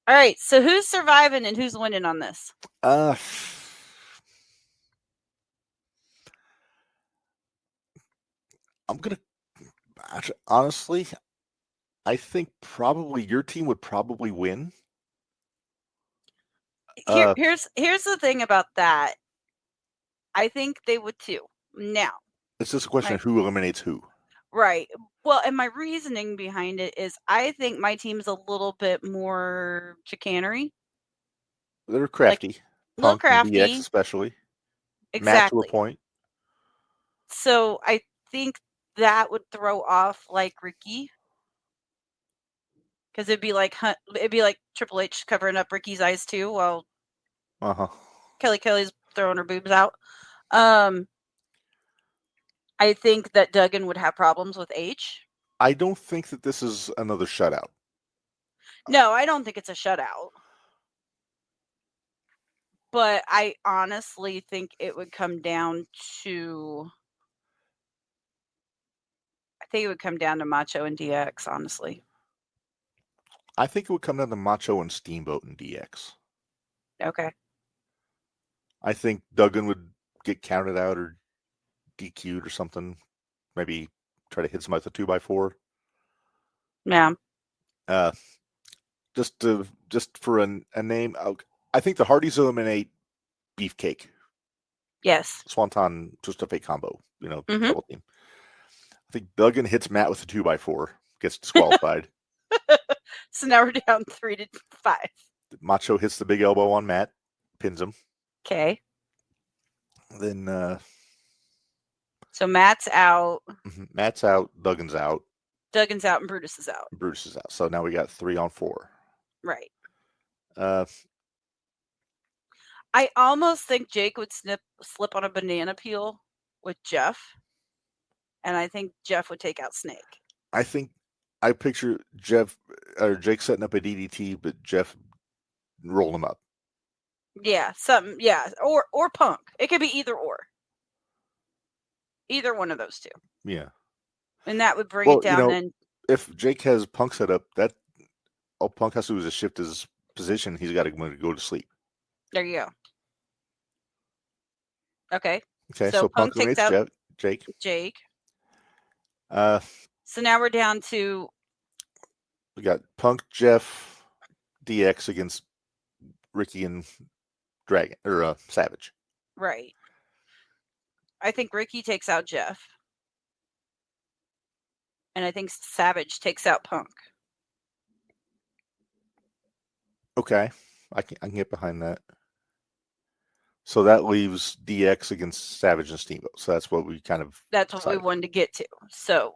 right. So who's surviving and who's winning on this? Honestly, I think probably your team would probably win. Here's the thing about that. I think they would too. Now, it's just a question of who eliminates who. Right. Well, and my reasoning behind it is I think my team's a little bit more chicanery. They're crafty. Like, a little crafty. DX especially. Exactly. Match to a point. So I think that would throw off like Ricky. Because it'd be like Triple H covering up Ricky's eyes too while Kelly's throwing her boobs out. I think that Duggan would have problems with H. I don't think that this is another shutout. No, I don't think it's a shutout. But I honestly think it would come down to... I think it would come down to Macho and DX, honestly. I think it would come down to Macho and Steamboat and DX. Okay. I think Duggan would get counted out or DQ'd or something. Maybe try to hit somebody with a 2x4. Yeah. just for a name, I think the Hardys eliminate Beefcake. Yes. Swanton, just a fake combo, Mhm. double team. I think Duggan hits Matt with a 2x4, gets disqualified. So now we're down 3-5. Macho hits the big elbow on Matt, pins him. Okay. Then so Matt's out. Matt's out, Duggan's out. Duggan's out and Brutus is out. Brutus is out. So now we got 3-on-4. Right. I almost think Jake would slip on a banana peel with Jeff. And I think Jeff would take out Snake. I think I picture Jake setting up a DDT, but Jeff rolled him up. Yeah, something. Yeah, or Punk. It could be either or. Either one of those two. Yeah. And that would bring it down. Then if Jake has Punk set up, all Punk has to do is just shift his position. He's got to go to sleep. There you go. Okay. Okay. So Punk takes out Jake. So now we're down to. We got Punk, Jeff, DX against Ricky and Dragon or Savage. Right. I think Ricky takes out Jeff. And I think Savage takes out Punk. Okay. I can get behind that. So that leaves DX against Savage and Steamboat. So that's what we kind of. That's what we wanted to get to. So.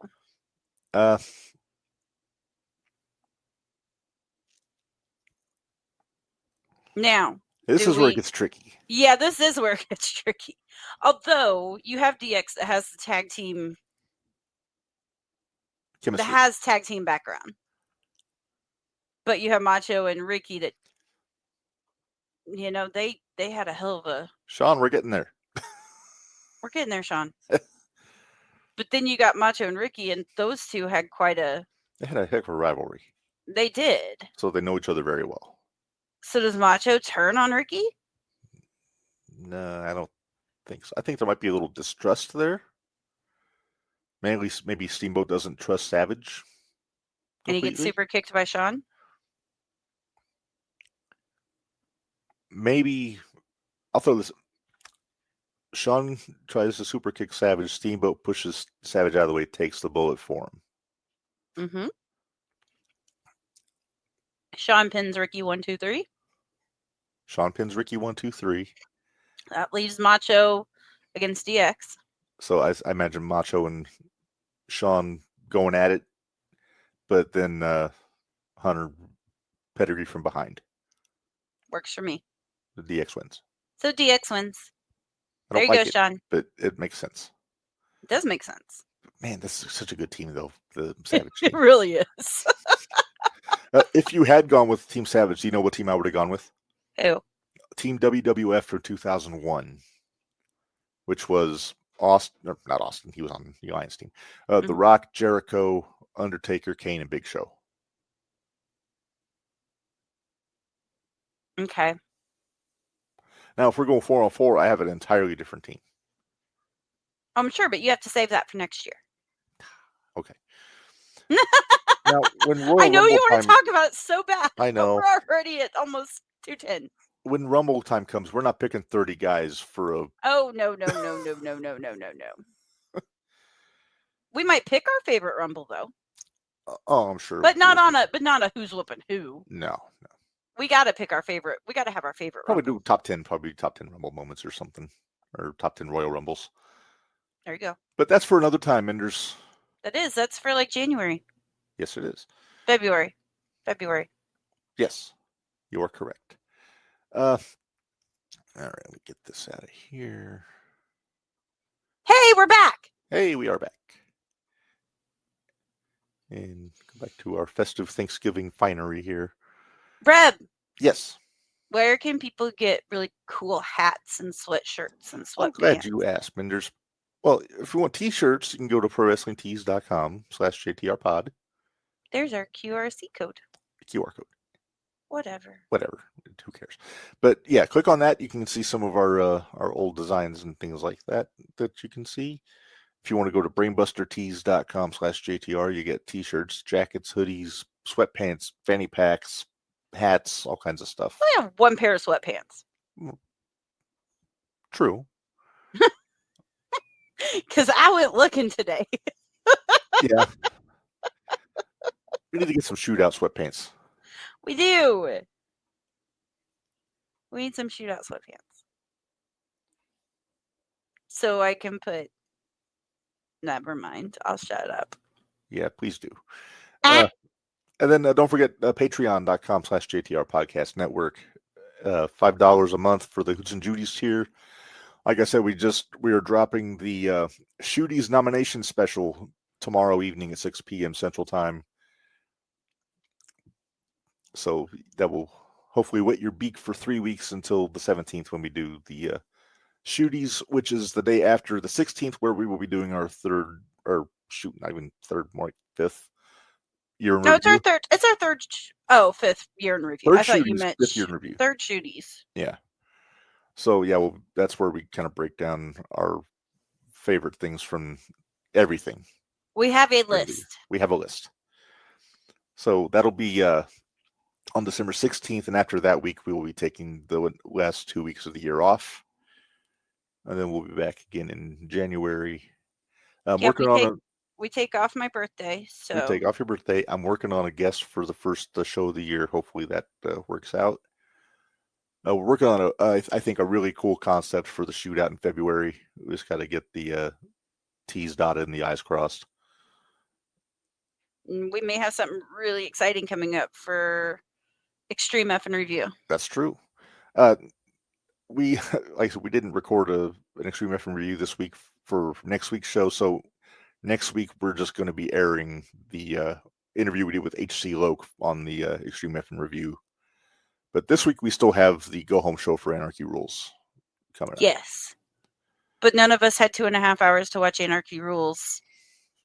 Now. This is where it gets tricky. Yeah, this is where it gets tricky. Although you have DX that has the tag team. Chemistry. That has tag team background. But you have Macho and Ricky that. They had a hell of a. Sean, we're getting there. We're getting there, Sean. But then you got Macho and Ricky, and those two had quite a. They had a heck of a rivalry. They did. So they know each other very well. So does Macho turn on Ricky? No, I don't think so. I think there might be a little distrust there. Maybe Steamboat doesn't trust Savage. And he gets super kicked by Sean? Maybe I'll throw this. Sean tries to super kick Savage. Steamboat pushes Savage out of the way, takes the bullet for him. Mm-hmm. Sean pins Ricky 1, 2, 3. Sean pins Ricky 1, 2, 3. That leaves Macho against DX. So I imagine Macho and Sean going at it, but then Hunter pedigree from behind. Works for me. The DX wins. So DX wins. There you go, Sean. But it makes sense. It does make sense. Man, this is such a good team, though. The Savage team. It really is. If you had gone with Team Savage, do you know what team I would have gone with? Who? Team WWF for 2001, which was Austin, not Austin. He was on the Alliance team. The Rock, Jericho, Undertaker, Kane, and Big Show. Okay. Now, if we're going 4-on-4, I have an entirely different team. I'm sure, but you have to save that for next year. Okay. Now, when Royal I know Rumble you want to talk about it so bad. I know. We're already at almost 2:10. When Rumble time comes, we're not picking 30 guys for a. Oh no! We might pick our favorite Rumble though. Oh, I'm sure. But not on a who's whooping who. No. We got to pick our favorite. We got to have our favorite. Probably Rumble. do top 10 Rumble moments or something, or top 10 Royal Rumbles. There you go. But that's for another time, Minderz. That's for like January. Yes, it is. February. Yes, you are correct. All right, let me get this out of here. Hey, we're back. Hey, we are back. And go back to our festive Thanksgiving finery here. Breb. Yes. Where can people get really cool hats and sweatshirts and sweatpants? I'm glad you asked, Minderz. Well, if you want t-shirts, you can go to prowrestlingtees.com/JTRpod. There's our QRC code. QR code. Whatever. Who cares? But yeah, click on that. You can see some of our old designs and things like that you can see. If you want to go to brainbustertees.com/JTR, you get t-shirts, jackets, hoodies, sweatpants, fanny packs, hats, all kinds of stuff. I have one pair of sweatpants. True. Because I went looking today. Yeah. We need to get some Shootout sweatpants. We do. We need some Shootout sweatpants. So I can put... Never mind. I'll shut up. Yeah, please do. And then don't forget patreon.com/JTR Podcast Network. $5 a month for the Hoots and Judies tier. Like I said, we are dropping the Shooties nomination special tomorrow evening at 6 p.m. Central Time. So that will hopefully wet your beak for 3 weeks until the 17th when we do the Shooties, which is the day after the 16th, where we will be doing our fifth year in review. It's our third. It's our third. Fifth year in review. I thought you meant fifth year in review. Third Shooties. Yeah. So yeah, well, that's where we kind of break down our favorite things from everything. We have a list. We have a list. So that'll be on December 16th, and after that week, we will be taking the last 2 weeks of the year off, and then we'll be back again in January. We take off my birthday. So you take off your birthday. I'm working on a guest for the first show of the year. Hopefully that works out. We're working on I think a really cool concept for the Shootout in February. We just got to get the T's dotted and the I's crossed. We may have something really exciting coming up for Extreme F and Review. That's true. We didn't record an Extreme F and Review this week for next week's show, so next week we're just going to be airing the interview we did with H.C. Loke on the Extreme F and Review. But this week we still have the Go Home Show for Anarchy Rules coming up. Yes. But none of us had 2.5 hours to watch Anarchy Rules.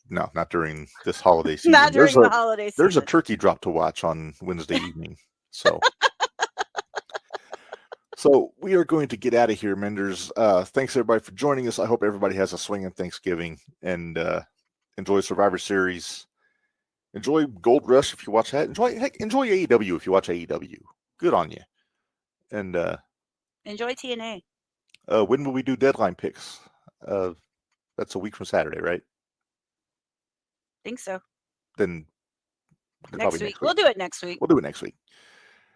No, not during this holiday season. Not during the holiday season. There's a turkey drop to watch on Wednesday evening. So we are going to get out of here, Minderz. Thanks everybody for joining us. I hope everybody has a swinging Thanksgiving and enjoy Survivor Series. Enjoy Gold Rush if you watch that. Enjoy AEW if you watch AEW. Good on you. And enjoy TNA. When will we do deadline picks? That's a week from Saturday, right? Think so. Then next week. We'll do it next week. We'll do it next week.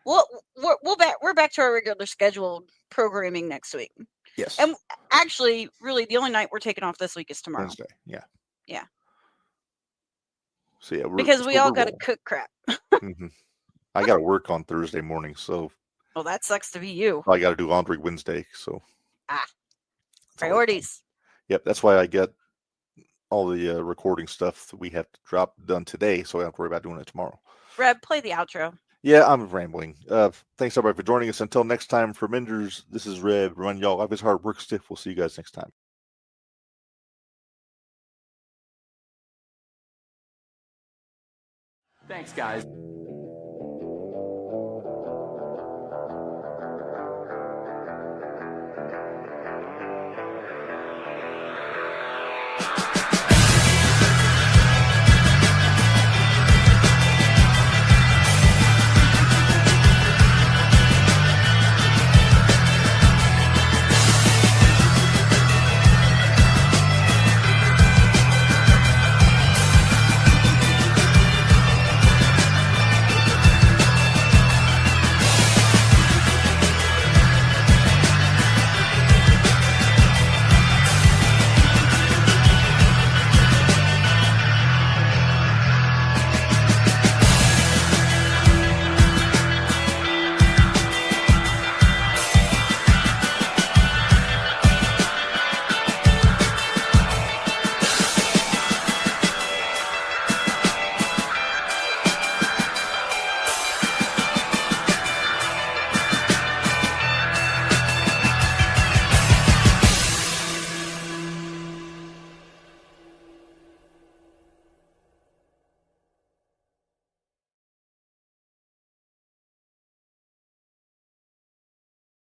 We're back to our regular scheduled programming next week. Yes. And actually, really, the only night we're taking off this week is tomorrow. Wednesday. Yeah. Yeah. So yeah, because we all got to cook crap. Mm-hmm. I got to work on Thursday morning, so. Well, that sucks to be you. I got to do laundry Wednesday, so. Priorities. Yep, that's why I get all the recording stuff that we have to drop done today, so I don't have to worry about doing it tomorrow. Reb, play the outro. Yeah, I'm rambling. Thanks everybody for joining us. Until next time, for Minderz, this is Reb. Run y'all life is hard, work stiff. We'll see you guys next time. Thanks, guys.